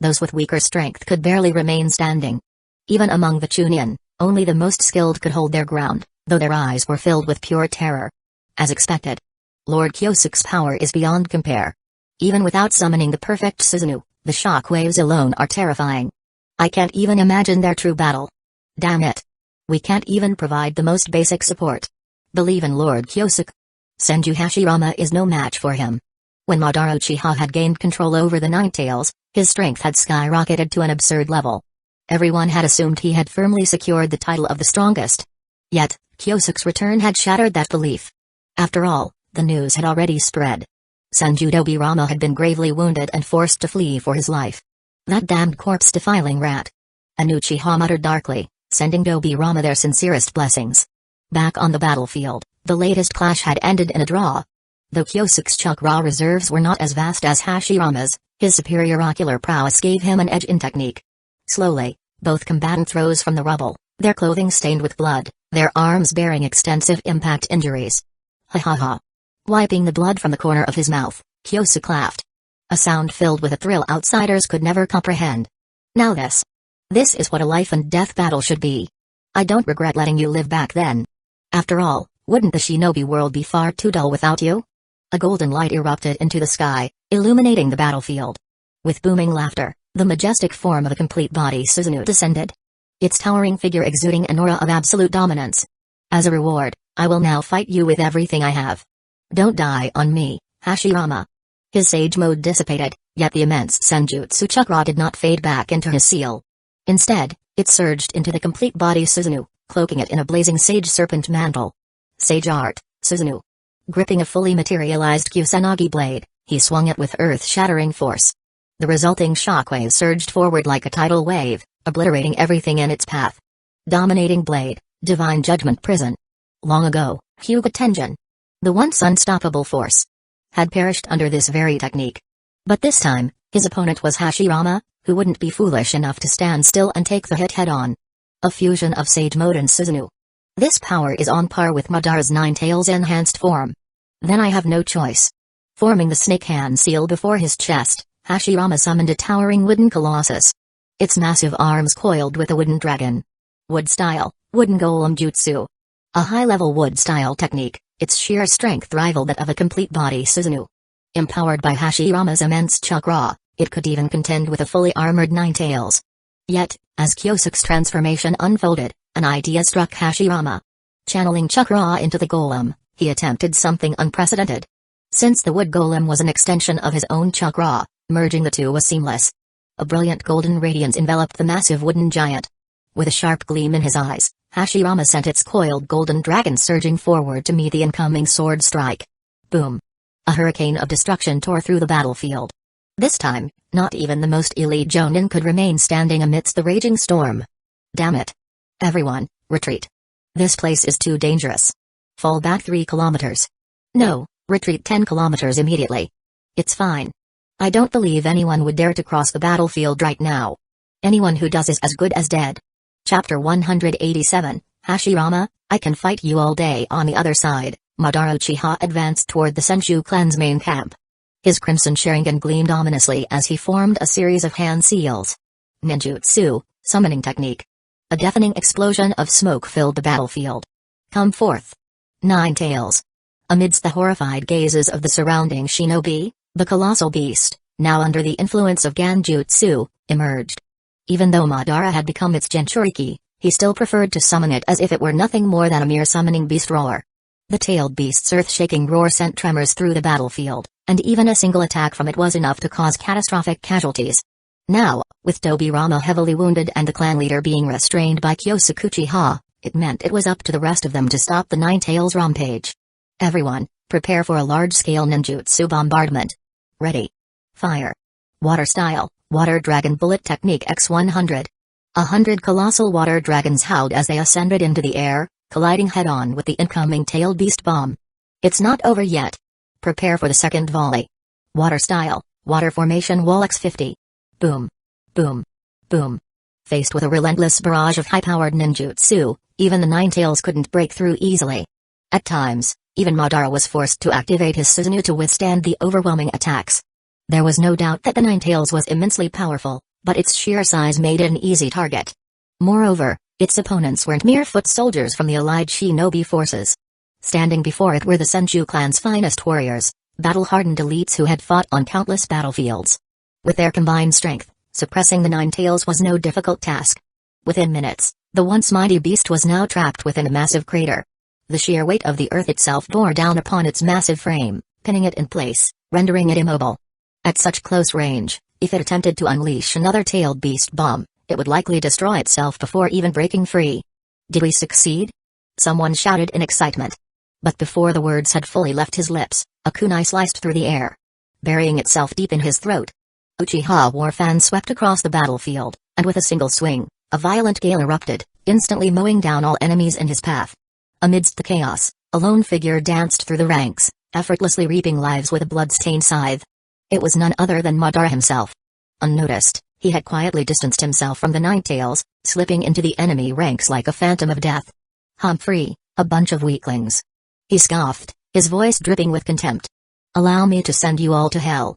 Those with weaker strength could barely remain standing. Even among the Chunin, only the most skilled could hold their ground, though their eyes were filled with pure terror. As expected. Lord Kyosuke's power is beyond compare. Even without summoning the perfect Susanoo, the shock waves alone are terrifying. I can't even imagine their true battle. Damn it. We can't even provide the most basic support. Believe in Lord Kyosuke. Senju Hashirama is no match for him. When Madara Uchiha had gained control over the Ninetales, his strength had skyrocketed to an absurd level. Everyone had assumed he had firmly secured the title of the strongest. Yet, Kyosuke's return had shattered that belief. After all, the news had already spread. Senju Dobirama had been gravely wounded and forced to flee for his life. That damned corpse-defiling rat. An Uchiha muttered darkly, sending Dobirama their sincerest blessings. Back on the battlefield, the latest clash had ended in a draw. Though Kyosuke's chakra reserves were not as vast as Hashirama's, His superior ocular prowess gave him an edge in technique. Slowly, both combatants rose from the rubble, their clothing stained with blood, their arms bearing extensive impact injuries. Ha ha ha. Wiping the blood from the corner of his mouth, Kyosuke laughed. A sound filled with a thrill outsiders could never comprehend. Now this is what a life and death battle should be. I don't regret letting you live back then. After all, wouldn't the shinobi world be far too dull without you? A golden light erupted into the sky, illuminating the battlefield. With booming laughter, the majestic form of a complete body Susanoo descended. Its towering figure exuding an aura of absolute dominance. As a reward, I will now fight you with everything I have. Don't die on me, Hashirama. His sage mode dissipated, yet the immense senjutsu chakra did not fade back into his seal. Instead, it surged into the complete body Susanoo, cloaking it in a blazing sage serpent mantle. Sage art, Susanoo. Gripping a fully materialized Kusanagi blade, he swung it with earth-shattering force. The resulting shockwave surged forward like a tidal wave, obliterating everything in its path. Dominating blade, divine judgment prison. Long ago, Hyuga Tenjin, the once unstoppable force, had perished under this very technique. But this time, his opponent was Hashirama, who wouldn't be foolish enough to stand still and take the hit head-on. A fusion of Sage Mode and Susanoo. This power is on par with Madara's Nine Tails enhanced form. Then I have no choice. Forming the snake hand seal before his chest, Hashirama summoned a towering wooden colossus. Its massive arms coiled with a wooden dragon. Wood-style, wooden golem jutsu. A high-level wood-style technique, its sheer strength rivaled that of a complete body Susanoo. Empowered by Hashirama's immense chakra, it could even contend with a fully armored Nine Tails. Yet, as Kyosuke's transformation unfolded, an idea struck Hashirama. Channeling chakra into the golem, he attempted something unprecedented. Since the wood golem was an extension of his own chakra, merging the two was seamless. A brilliant golden radiance enveloped the massive wooden giant. With a sharp gleam in his eyes, Hashirama sent its coiled golden dragon surging forward to meet the incoming sword strike. Boom! A hurricane of destruction tore through the battlefield. This time, not even the most elite Jonin could remain standing amidst the raging storm. Damn it! Everyone, retreat. This place is too dangerous. Fall back 3 kilometers. No, retreat 10 kilometers immediately. It's fine. I don't believe anyone would dare to cross the battlefield right now. Anyone who does is as good as dead. Chapter 187, Hashirama, I can fight you all day. On the other side, Madara Uchiha advanced toward the Senju clan's main camp. His crimson Sharingan gleamed ominously as he formed a series of hand seals. Ninjutsu, summoning technique. A deafening explosion of smoke filled the battlefield. Come forth. Nine Tails. Amidst the horrified gazes of the surrounding shinobi, the colossal beast, now under the influence of Genjutsu, emerged. Even though Madara had become its Jinchuriki, he still preferred to summon it as if it were nothing more than a mere summoning beast roar. The tailed beast's earth-shaking roar sent tremors through the battlefield, and even a single attack from it was enough to cause catastrophic casualties. Now, with Tobirama heavily wounded and the clan leader being restrained by Kyosuke Uchiha, it meant it was up to the rest of them to stop the Nine Tails rampage. Everyone, prepare for a large-scale ninjutsu bombardment. Ready. Fire. Water style, water dragon bullet technique X100. 100 colossal water dragons howled as they ascended into the air, colliding head-on with the incoming tailed beast bomb. It's not over yet. Prepare for the second volley. Water style, water formation wall X50. Boom. Boom. Boom. Faced with a relentless barrage of high-powered ninjutsu, even the Nine Tails couldn't break through easily. At times, even Madara was forced to activate his Susanoo to withstand the overwhelming attacks. There was no doubt that the Nine Tails was immensely powerful, but its sheer size made it an easy target. Moreover, its opponents weren't mere foot soldiers from the allied shinobi forces. Standing before it were the Senju clan's finest warriors, battle-hardened elites who had fought on countless battlefields. With their combined strength, suppressing the Nine Tails was no difficult task. Within minutes, the once mighty beast was now trapped within a massive crater. The sheer weight of the earth itself bore down upon its massive frame, pinning it in place, rendering it immobile. At such close range, if it attempted to unleash another tailed beast bomb, it would likely destroy itself before even breaking free. Did we succeed? Someone shouted in excitement. But before the words had fully left his lips, a kunai sliced through the air, burying itself deep in his throat. Uchiha war fan swept across the battlefield, and with a single swing, a violent gale erupted, instantly mowing down all enemies in his path. Amidst the chaos, a lone figure danced through the ranks, effortlessly reaping lives with a blood-stained scythe. It was none other than Madara himself. Unnoticed, he had quietly distanced himself from the Nine Tails, slipping into the enemy ranks like a phantom of death. Humphrey, a bunch of weaklings. He scoffed, his voice dripping with contempt. Allow me to send you all to hell.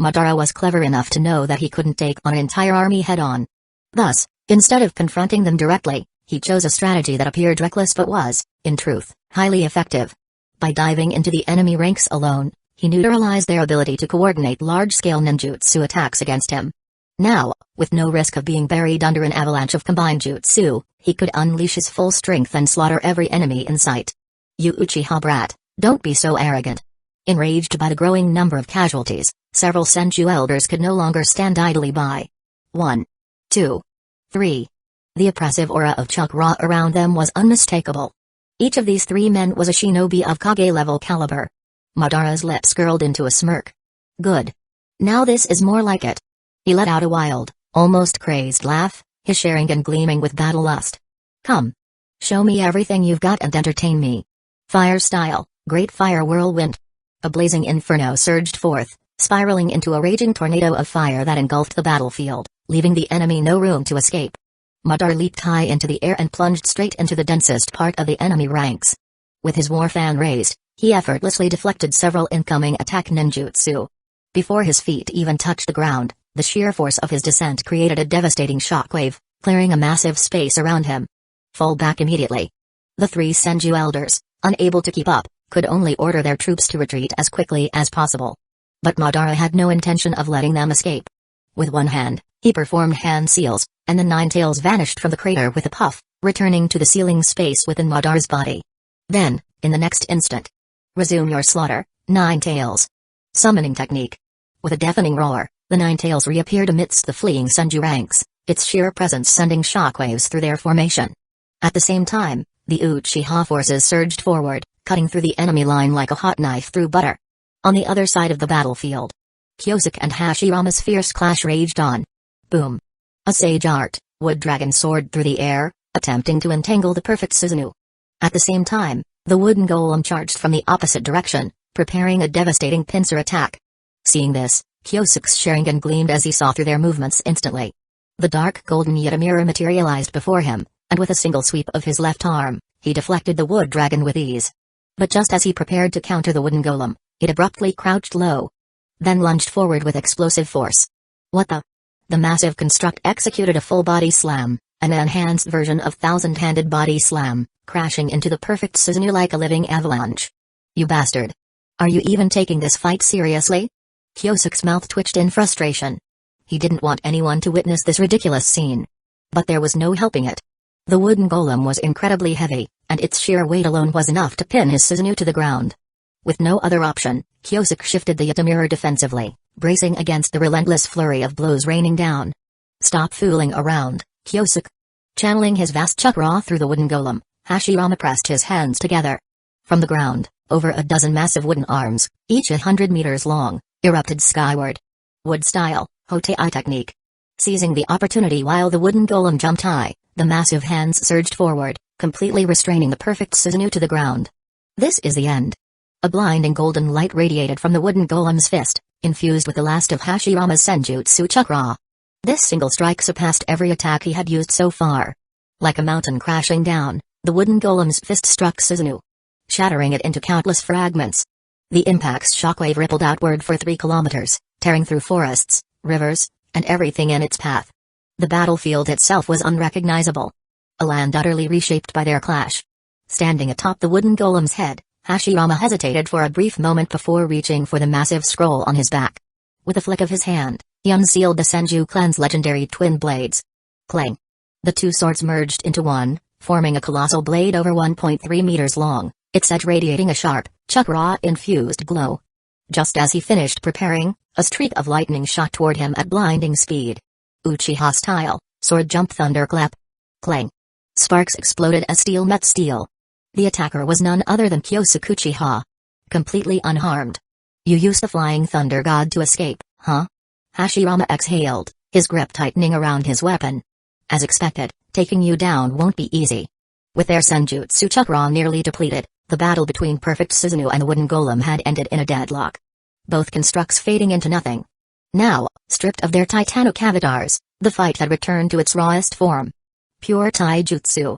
Madara was clever enough to know that he couldn't take on an entire army head-on. Thus, instead of confronting them directly, he chose a strategy that appeared reckless but was, in truth, highly effective. By diving into the enemy ranks alone, he neutralized their ability to coordinate large-scale ninjutsu attacks against him. Now, with no risk of being buried under an avalanche of combined jutsu, he could unleash his full strength and slaughter every enemy in sight. You Uchiha brat, don't be so arrogant. Enraged by the growing number of casualties, several Senju elders could no longer stand idly by. 1, 2, 3. The oppressive aura of chakra around them was unmistakable. Each of these 3 men was a shinobi of Kage-level caliber. Madara's lips curled into a smirk. Good. Now this is more like it. He let out a wild, almost crazed laugh, his Sharingan gleaming with battle lust. Come. Show me everything you've got and entertain me. Fire style, great fire whirlwind. A blazing inferno surged forth, spiraling into a raging tornado of fire that engulfed the battlefield, leaving the enemy no room to escape. Madara leaped high into the air and plunged straight into the densest part of the enemy ranks. With his war fan raised, he effortlessly deflected several incoming attack ninjutsu. Before his feet even touched the ground, the sheer force of his descent created a devastating shockwave, clearing a massive space around him. Fall back immediately. The 3 Senju elders, unable to keep up, could only order their troops to retreat as quickly as possible. But Madara had no intention of letting them escape. With one hand, he performed hand seals, and the Nine Tails vanished from the crater with a puff, returning to the ceiling space within Madara's body. Then, in the next instant, resume your slaughter, Nine Tails. Summoning technique. With a deafening roar, the Nine Tails reappeared amidst the fleeing Senju ranks, its sheer presence sending shockwaves through their formation. At the same time, the Uchiha forces surged forward, cutting through the enemy line like a hot knife through butter. On the other side of the battlefield, Kyosuke and Hashirama's fierce clash raged on. Boom. A sage art, wood dragon soared through the air, attempting to entangle the perfect Susanoo. At the same time, the wooden golem charged from the opposite direction, preparing a devastating pincer attack. Seeing this, Kyosuke's Sharingan gleamed as he saw through their movements instantly. The dark golden Yata mirror materialized before him, and with a single sweep of his left arm, he deflected the wood dragon with ease. But just as he prepared to counter the wooden golem, it abruptly crouched low. Then lunged forward with explosive force. What the? The massive construct executed a full body slam, an enhanced version of thousand-handed body slam, crashing into the perfect Susanoo like a living avalanche. You bastard. Are you even taking this fight seriously? Kyosuke's mouth twitched in frustration. He didn't want anyone to witness this ridiculous scene. But there was no helping it. The wooden golem was incredibly heavy, and its sheer weight alone was enough to pin his Susanoo to the ground. With no other option, Kyosuke shifted the Yata mirror defensively, bracing against the relentless flurry of blows raining down. Stop fooling around, Kyosuke. Channeling his vast chakra through the wooden golem, Hashirama pressed his hands together. From the ground, over a dozen massive wooden arms, each 100 meters long, erupted skyward. Wood-style, Hotei technique. Seizing the opportunity while the wooden golem jumped high, the massive hands surged forward, completely restraining the perfect Susanoo to the ground. This is the end. A blinding golden light radiated from the wooden golem's fist, infused with the last of Hashirama's Senjutsu chakra. This single strike surpassed every attack he had used so far. Like a mountain crashing down, the wooden golem's fist struck Susanoo, shattering it into countless fragments. The impact's shockwave rippled outward for 3 kilometers, tearing through forests, rivers, and everything in its path. The battlefield itself was unrecognizable. A land utterly reshaped by their clash. Standing atop the wooden golem's head, Hashirama hesitated for a brief moment before reaching for the massive scroll on his back. With a flick of his hand, he unsealed the Senju clan's legendary twin blades. Clang! The 2 swords merged into one, forming a colossal blade over 1.3 meters long, its edge radiating a sharp, chakra-infused glow. Just as he finished preparing, a streak of lightning shot toward him at blinding speed. Uchiha style, sword jump thunderclap. Clang! Sparks exploded as steel met steel. The attacker was none other than Kyosuke Uchiha. Completely unharmed. You used the flying thunder god to escape, huh? Hashirama exhaled, his grip tightening around his weapon. As expected, taking you down won't be easy. With their Senjutsu chakra nearly depleted, the battle between perfect Susanoo and the wooden golem had ended in a deadlock. both constructs fading into nothing. Now, stripped of their titano-avatars, the fight had returned to its rawest form. Pure taijutsu.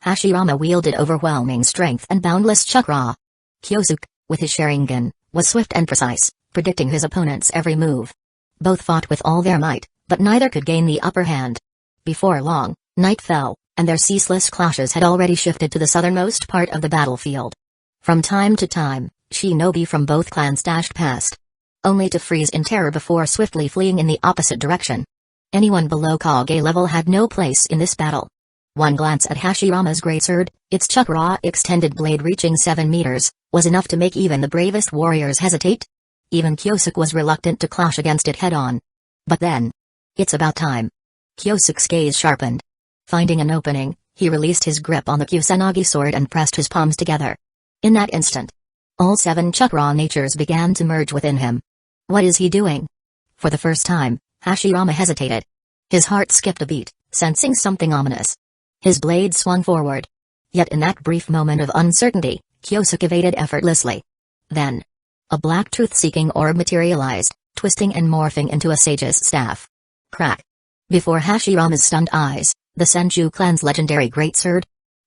Hashirama wielded overwhelming strength and boundless chakra. Kyosuke, with his Sharingan, was swift and precise, predicting his opponent's every move. Both fought with all their might, but neither could gain the upper hand. Before long, night fell, and their ceaseless clashes had already shifted to the southernmost part of the battlefield. From time to time, shinobi from both clans dashed past, only to freeze in terror before swiftly fleeing in the opposite direction. Anyone below Kage level had no place in this battle. One glance at Hashirama's greatsword, its chakra-extended blade reaching 7 meters, was enough to make even the bravest warriors hesitate. Even Kyosuke was reluctant to clash against it head-on. But then, it's about time. Kyosuke's gaze sharpened. Finding an opening, he released his grip on the Kusanagi sword and pressed his palms together. In that instant, all 7 chakra natures began to merge within him. What is he doing? For the first time, Hashirama hesitated. His heart skipped a beat, sensing something ominous. His blade swung forward. Yet in that brief moment of uncertainty, Kyosuke evaded effortlessly. Then, a black truth-seeking orb materialized, twisting and morphing into a sage's staff. Crack! Before Hashirama's stunned eyes, the Senju clan's legendary greatsword,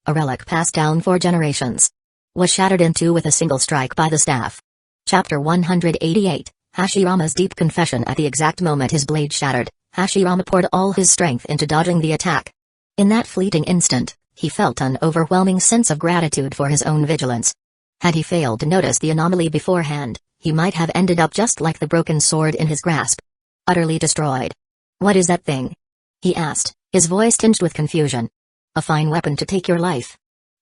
a relic passed down for generations, was shattered in two with a single strike by the staff. Chapter 188, Hashirama's deep confession. At the exact moment his blade shattered, Hashirama poured all his strength into dodging the attack. In that fleeting instant, he felt an overwhelming sense of gratitude for his own vigilance. Had he failed to notice the anomaly beforehand, he might have ended up just like the broken sword in his grasp. Utterly destroyed. "What is that thing?" he asked, his voice tinged with confusion. "A fine weapon to take your life."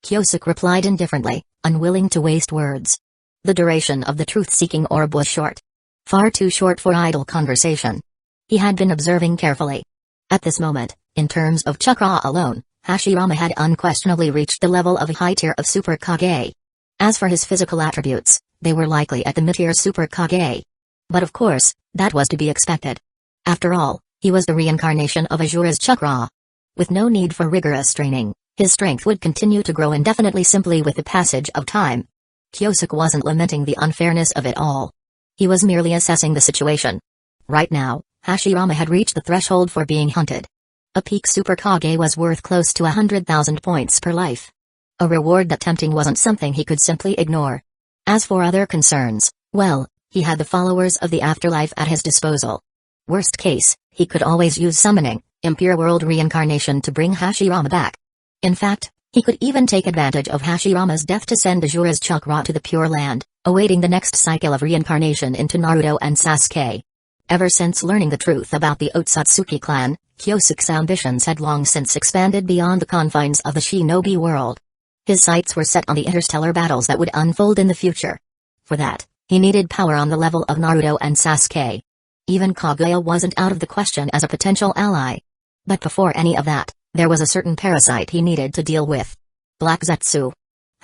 Kyosuke replied indifferently, unwilling to waste words. The duration of the truth-seeking orb was short. Far too short for idle conversation. He had been observing carefully. At this moment, in terms of chakra alone, Hashirama had unquestionably reached the level of a high tier of Super Kage. As for his physical attributes, they were likely at the mid-tier Super Kage. But of course, that was to be expected. After all, he was the reincarnation of Azura's chakra. With no need for rigorous training, his strength would continue to grow indefinitely simply with the passage of time. Kyosuke wasn't lamenting the unfairness of it all. He was merely assessing the situation. Right now, Hashirama had reached the threshold for being hunted. A peak Super Kage was worth close to 100,000 points per life. A reward that tempting wasn't something he could simply ignore. As for other concerns, well, he had the followers of the afterlife at his disposal. Worst case, he could always use summoning, impure world reincarnation to bring Hashirama back. In fact, he could even take advantage of Hashirama's death to send Azura's chakra to the Pure Land, awaiting the next cycle of reincarnation into Naruto and Sasuke. Ever since learning the truth about the Otsutsuki clan, Kyosuke's ambitions had long since expanded beyond the confines of the shinobi world. His sights were set on the interstellar battles that would unfold in the future. For that, he needed power on the level of Naruto and Sasuke. Even Kaguya wasn't out of the question as a potential ally. But before any of that, there was a certain parasite he needed to deal with. Black Zetsu.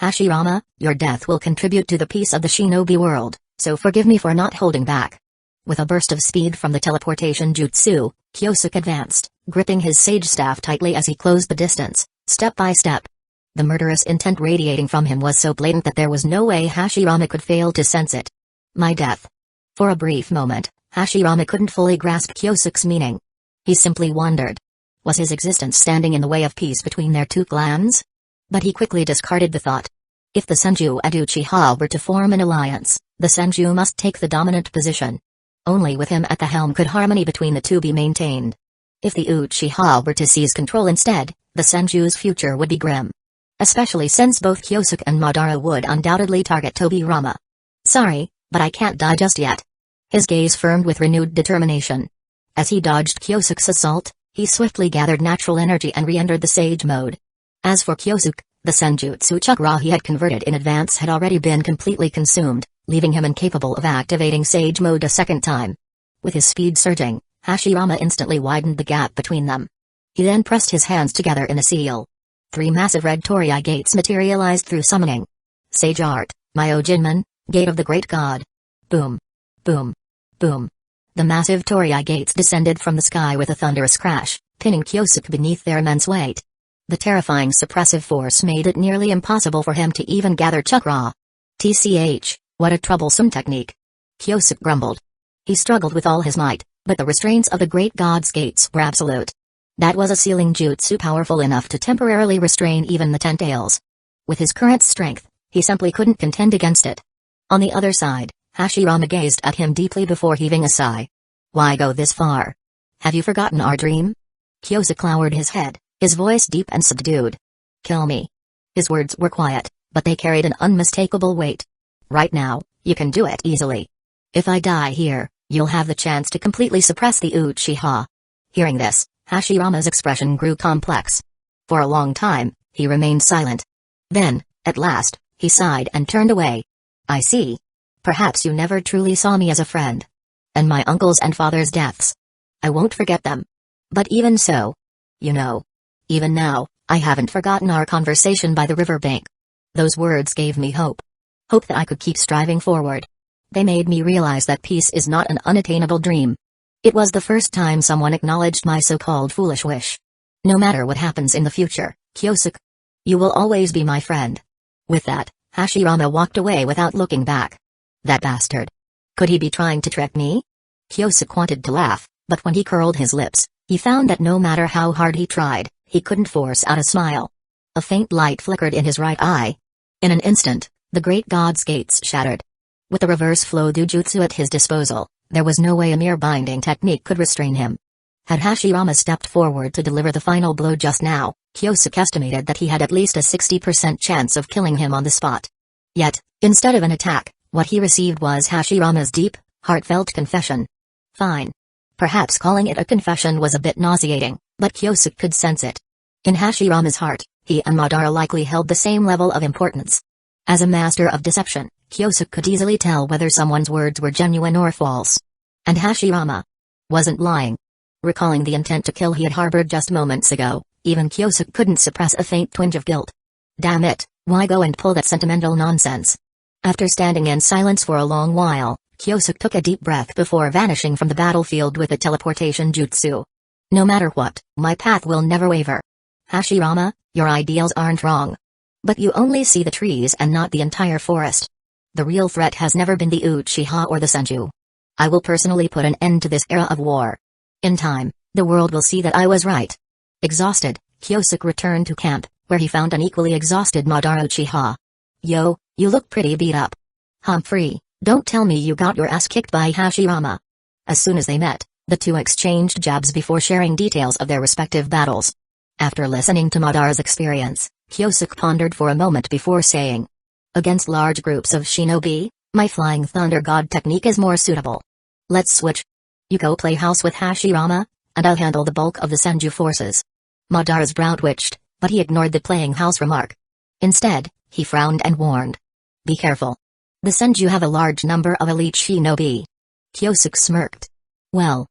Hashirama, your death will contribute to the peace of the shinobi world, so forgive me for not holding back. With a burst of speed from the teleportation jutsu, Kyosuke advanced, gripping his sage staff tightly as he closed the distance, step by step. The murderous intent radiating from him was so blatant that there was no way Hashirama could fail to sense it. My death. For a brief moment, Hashirama couldn't fully grasp Kyosuke's meaning. He simply wondered. Was his existence standing in the way of peace between their two clans? But he quickly discarded the thought. If the Senju and Uchiha were to form an alliance, the Senju must take the dominant position. Only with him at the helm could harmony between the two be maintained. If the Uchiha were to seize control instead, the Senju's future would be grim. Especially since both Kyosuke and Madara would undoubtedly target Tobirama. Sorry, but I can't die just yet. His gaze firmed with renewed determination. As he dodged Kyosuke's assault, he swiftly gathered natural energy and re-entered the sage mode. As for Kyosuke, the Senjutsu chakra he had converted in advance had already been completely consumed, leaving him incapable of activating sage mode a second time. With his speed surging, Hashirama instantly widened the gap between them. He then pressed his hands together in a seal. 3 massive red Torii gates materialized through summoning. Sage art, Myojinman, Gate of the Great God. Boom. Boom. Boom. The massive Torii gates descended from the sky with a thunderous crash, pinning Kyosuke beneath their immense weight. The terrifying suppressive force made it nearly impossible for him to even gather chakra. TCH, what a troublesome technique. Kyosuke grumbled. He struggled with all his might, but the restraints of the great god's gates were absolute. That was a sealing jutsu powerful enough to temporarily restrain even the Ten-Tails. With his current strength, he simply couldn't contend against it. On the other side, Hashirama gazed at him deeply before heaving a sigh. Why go this far? Have you forgotten our dream? Kyosuke lowered his head, his voice deep and subdued. Kill me. His words were quiet, but they carried an unmistakable weight. Right now, you can do it easily. If I die here, you'll have the chance to completely suppress the Uchiha. Hearing this, Hashirama's expression grew complex. For a long time, he remained silent. Then, at last, he sighed and turned away. I see. Perhaps you never truly saw me as a friend. And my uncle's and father's deaths. I won't forget them. But even so, you know, even now, I haven't forgotten our conversation by the riverbank. Those words gave me hope. Hope that I could keep striving forward. They made me realize that peace is not an unattainable dream. It was the first time someone acknowledged my so-called foolish wish. No matter what happens in the future, Kyosuke, you will always be my friend. With that, Hashirama walked away without looking back. That bastard. Could he be trying to trick me? Kyosuke wanted to laugh, but when he curled his lips, he found that no matter how hard he tried, he couldn't force out a smile. A faint light flickered in his right eye. In an instant, the great god's gates shattered. With the reverse flow dojutsu at his disposal, there was no way a mere binding technique could restrain him. Had Hashirama stepped forward to deliver the final blow just now, Kyosuke estimated that he had at least a 60% chance of killing him on the spot. Yet, instead of an attack, what he received was Hashirama's deep, heartfelt confession. Fine. Perhaps calling it a confession was a bit nauseating, but Kyosuke could sense it. In Hashirama's heart, he and Madara likely held the same level of importance. As a master of deception, Kyosuke could easily tell whether someone's words were genuine or false. And Hashirama wasn't lying. Recalling the intent to kill he had harbored just moments ago, even Kyosuke couldn't suppress a faint twinge of guilt. Damn it, why go and pull that sentimental nonsense? After standing in silence for a long while, Kyosuke took a deep breath before vanishing from the battlefield with a teleportation jutsu. No matter what, my path will never waver. Hashirama, your ideals aren't wrong. But you only see the trees and not the entire forest. The real threat has never been the Uchiha or the Senju. I will personally put an end to this era of war. In time, the world will see that I was right. Exhausted, Kyosuke returned to camp, where he found an equally exhausted Madara Uchiha. Yo, you look pretty beat up. Humphrey, don't tell me you got your ass kicked by Hashirama. As soon as they met, the two exchanged jabs before sharing details of their respective battles. After listening to Madara's experience, Kyosuke pondered for a moment before saying, against large groups of shinobi, my Flying Thunder God technique is more suitable. Let's switch. You go play house with Hashirama, and I'll handle the bulk of the Senju forces. Madara's brow twitched, but he ignored the playing house remark. Instead, he frowned and warned. Be careful. The Senju have a large number of elite shinobi. Kyosuke smirked. Well,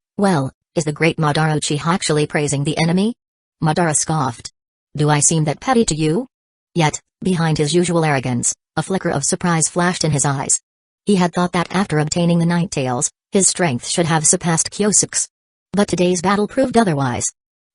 is the great Madara Uchiha actually praising the enemy? Madara scoffed. Do I seem that petty to you? Yet, behind his usual arrogance, a flicker of surprise flashed in his eyes. He had thought that after obtaining the Nine-Tails, his strength should have surpassed Kyosuke's. But today's battle proved otherwise.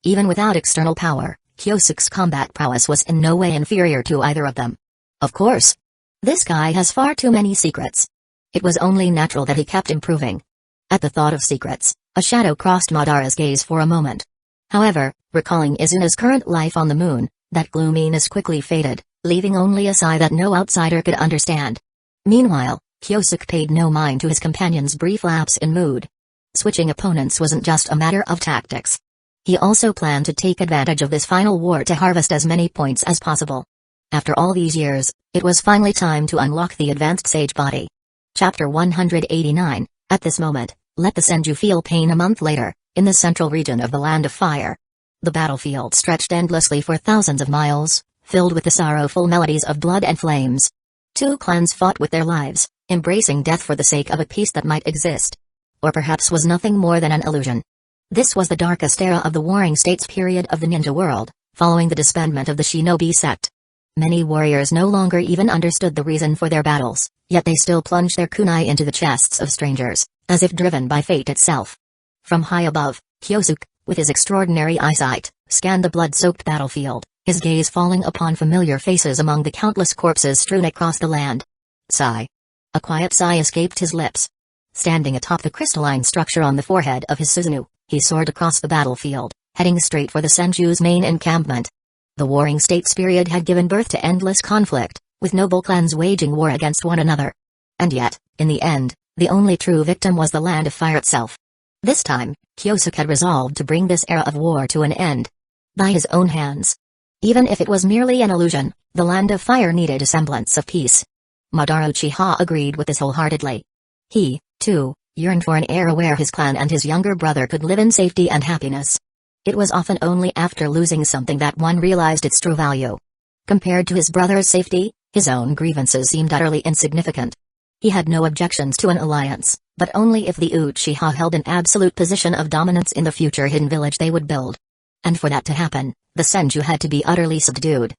Even without external power, Kyosuke's combat prowess was in no way inferior to either of them. Of course. This guy has far too many secrets. It was only natural that he kept improving. At the thought of secrets, a shadow crossed Madara's gaze for a moment. However, recalling Izuna's current life on the moon, that gloominess quickly faded, leaving only a sigh that no outsider could understand. Meanwhile, Kyosuke paid no mind to his companion's brief lapse in mood. Switching opponents wasn't just a matter of tactics. He also planned to take advantage of this final war to harvest as many points as possible. After all these years, it was finally time to unlock the advanced sage body. Chapter 189, At this moment, let the Senju feel pain. A month later, in the central region of the Land of Fire. The battlefield stretched endlessly for thousands of miles, filled with the sorrowful melodies of blood and flames. Two clans fought with their lives, embracing death for the sake of a peace that might exist. Or perhaps was nothing more than an illusion. This was the darkest era of the Warring States period of the ninja world, following the disbandment of the shinobi sect. Many warriors no longer even understood the reason for their battles, yet they still plunged their kunai into the chests of strangers, as if driven by fate itself. From high above, Kyosuke, with his extraordinary eyesight, scanned the blood-soaked battlefield, his gaze falling upon familiar faces among the countless corpses strewn across the land. Sigh. A quiet sigh escaped his lips. Standing atop the crystalline structure on the forehead of his Susanoo, he soared across the battlefield, heading straight for the Senju's main encampment. The Warring States period had given birth to endless conflict, with noble clans waging war against one another. And yet, in the end, the only true victim was the Land of Fire itself. This time, Kyosuke had resolved to bring this era of war to an end. By his own hands. Even if it was merely an illusion, the Land of Fire needed a semblance of peace. Madara Uchiha agreed with this wholeheartedly. He, too, yearned for an era where his clan and his younger brother could live in safety and happiness. It was often only after losing something that one realized its true value. Compared to his brother's safety, his own grievances seemed utterly insignificant. He had no objections to an alliance, but only if the Uchiha held an absolute position of dominance in the future hidden village they would build. And for that to happen, the Senju had to be utterly subdued.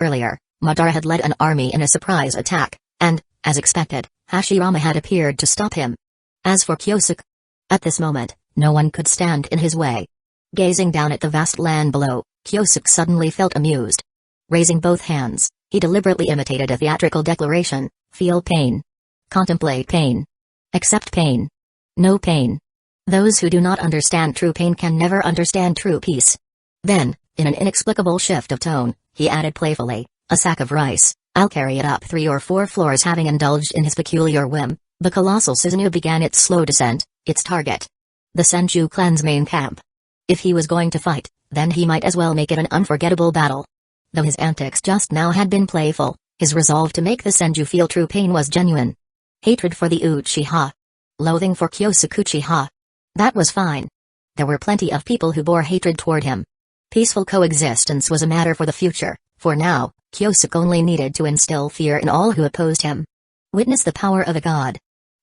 Earlier, Madara had led an army in a surprise attack, and, as expected, Hashirama had appeared to stop him. As for Kyosuke, at this moment, no one could stand in his way. Gazing down at the vast land below, Kyosuke suddenly felt amused. Raising both hands, he deliberately imitated a theatrical declaration: feel pain. Contemplate pain. Accept pain. No pain. Those who do not understand true pain can never understand true peace. Then, in an inexplicable shift of tone, he added playfully, a sack of rice, I'll carry it up 3 or 4 floors. Having indulged in his peculiar whim, the colossal Susanoo began its slow descent, its target. The Senju clan's main camp. If he was going to fight, then he might as well make it an unforgettable battle. Though his antics just now had been playful, his resolve to make the Senju feel true pain was genuine. Hatred for the Uchiha. Loathing for Kyosuke Uchiha. That was fine. There were plenty of people who bore hatred toward him. Peaceful coexistence was a matter for the future, for now, Kyosuke only needed to instill fear in all who opposed him. Witness the power of a god.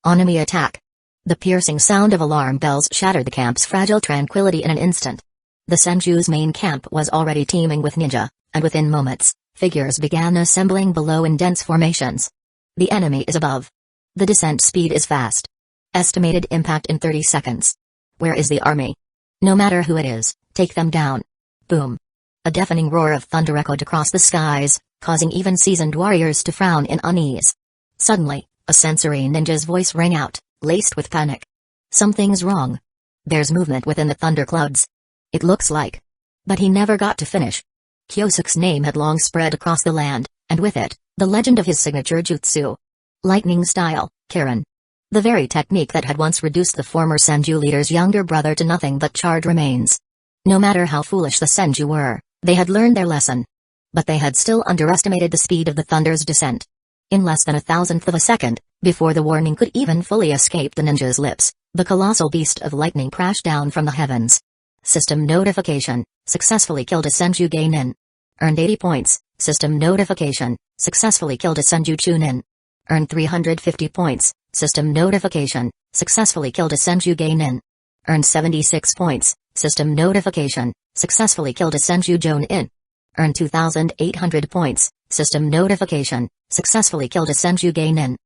Enemy attack. The piercing sound of alarm bells shattered the camp's fragile tranquility in an instant. The Senju's main camp was already teeming with ninja, and within moments, figures began assembling below in dense formations. The enemy is above. The descent speed is fast. Estimated impact in 30 seconds. Where is the army? No matter who it is, take them down. Boom. A deafening roar of thunder echoed across the skies, causing even seasoned warriors to frown in unease. Suddenly, a sensory ninja's voice rang out, laced with panic. Something's wrong. There's movement within the thunderclouds. It looks like. But he never got to finish. Kyosuke's name had long spread across the land, and with it, the legend of his signature jutsu. Lightning style, Kirin. The very technique that had once reduced the former Senju leader's younger brother to nothing but charred remains. No matter how foolish the Senju were, they had learned their lesson. But they had still underestimated the speed of the thunder's descent. In less than 1,000th of a second, before the warning could even fully escape the ninja's lips, the colossal beast of lightning crashed down from the heavens. System notification, successfully killed a Senju Geinin. Earned 80 points, system notification, successfully killed a Senju Chunin. Earned 350 points, system notification, successfully killed a Senju Geinin. Earned 76 points, system notification, successfully killed a Senju Jonin. Earned 2,800 points, system notification, successfully killed a Senju Geinin.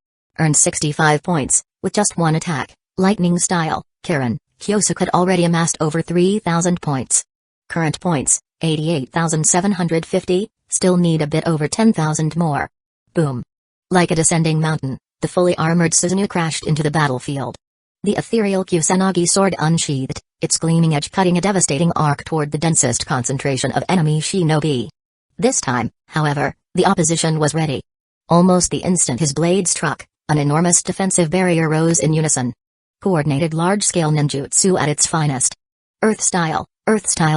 Earned 65 points, with just one attack, lightning style, Kirin. Kyosuke had already amassed over 3,000 points. Current points, 88,750, still need a bit over 10,000 more. Boom. Like a descending mountain, the fully armored Susanoo crashed into the battlefield. The ethereal Kusanagi sword unsheathed, its gleaming edge cutting a devastating arc toward the densest concentration of enemy shinobi. This time, however, the opposition was ready. Almost the instant his blade struck, an enormous defensive barrier rose in unison. Coordinated large-scale ninjutsu at its finest. Earth-style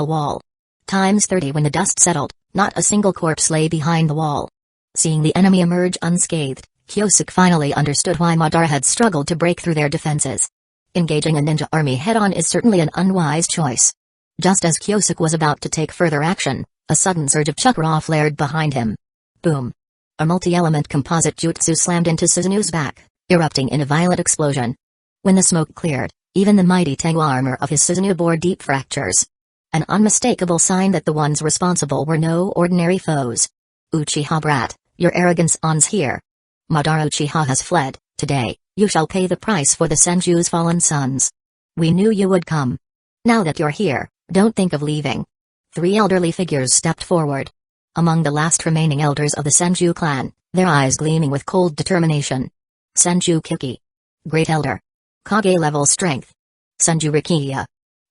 wall. Times 30. When the dust settled, not a single corpse lay behind the wall. Seeing the enemy emerge unscathed, Kyosuke finally understood why Madara had struggled to break through their defenses. Engaging a ninja army head-on is certainly an unwise choice. Just as Kyosuke was about to take further action, a sudden surge of chakra flared behind him. Boom. A multi-element composite jutsu slammed into Susanoo's back, erupting in a violent explosion. When the smoke cleared, even the mighty Tengu armor of his Susanoo bore deep fractures. An unmistakable sign that the ones responsible were no ordinary foes. Uchiha brat, your arrogance ends here. Madara Uchiha has fled. Today, you shall pay the price for the Senju's fallen sons. We knew you would come. Now that you're here, don't think of leaving. 3 elderly figures stepped forward. Among the last remaining elders of the Senju clan, their eyes gleaming with cold determination. Senju Kiki. Great Elder. Kage level strength. Senju Rikiya.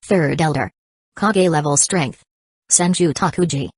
3rd Elder. Kage level strength. Senju Takuji.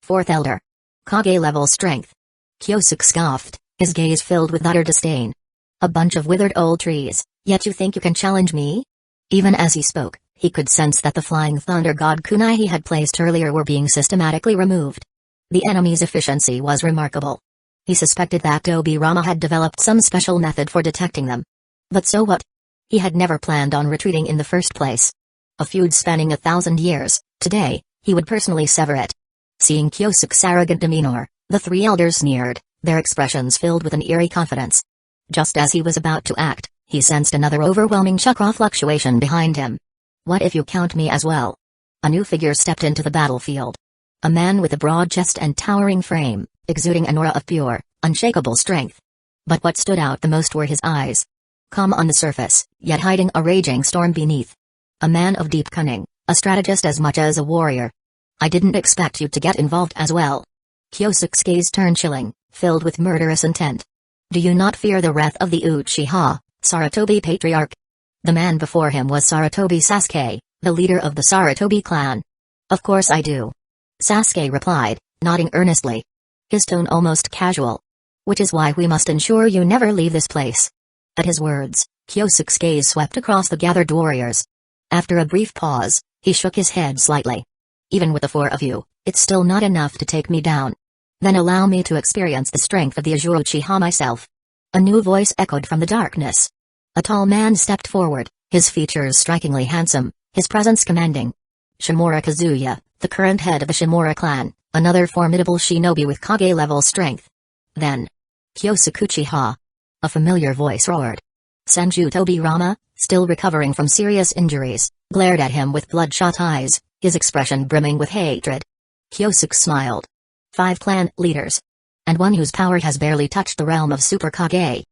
4th Elder. Kage level strength. Kyosuke scoffed, his gaze filled with utter disdain. A bunch of withered old trees, yet you think you can challenge me? Even as he spoke, he could sense that the flying thunder god kunai he had placed earlier were being systematically removed. The enemy's efficiency was remarkable. He suspected that Tobirama had developed some special method for detecting them. But so what? He had never planned on retreating in the first place. A feud spanning 1,000 years, today, he would personally sever it. Seeing Kyosuke's arrogant demeanor, the 3 elders sneered, their expressions filled with an eerie confidence. Just as he was about to act, he sensed another overwhelming chakra fluctuation behind him. What if you count me as well? A new figure stepped into the battlefield. A man with a broad chest and towering frame, exuding an aura of pure, unshakable strength. But what stood out the most were his eyes. Calm on the surface, yet hiding a raging storm beneath. A man of deep cunning, a strategist as much as a warrior. I didn't expect you to get involved as well. Kyosuke's gaze turned chilling, filled with murderous intent. Do you not fear the wrath of the Uchiha, Sarutobi Patriarch? The man before him was Sarutobi Sasuke, the leader of the Sarutobi clan. Of course I do. Sasuke replied, nodding earnestly. His tone almost casual. Which is why we must ensure you never leave this place. At his words, Kyosuke's gaze swept across the gathered warriors. After a brief pause, he shook his head slightly. Even with the 4 of you, it's still not enough to take me down. Then allow me to experience the strength of the Azure Uchiha myself. A new voice echoed from the darkness. A tall man stepped forward, his features strikingly handsome, his presence commanding. Shimura Kazuya, the current head of the Shimura clan, another formidable shinobi with Kage-level strength. Then, Kyosuke Uchiha. A familiar voice roared. Senju Tobirama, still recovering from serious injuries, glared at him with bloodshot eyes, his expression brimming with hatred. Kyosuke smiled. 5 clan leaders. And one whose power has barely touched the realm of Super Kage.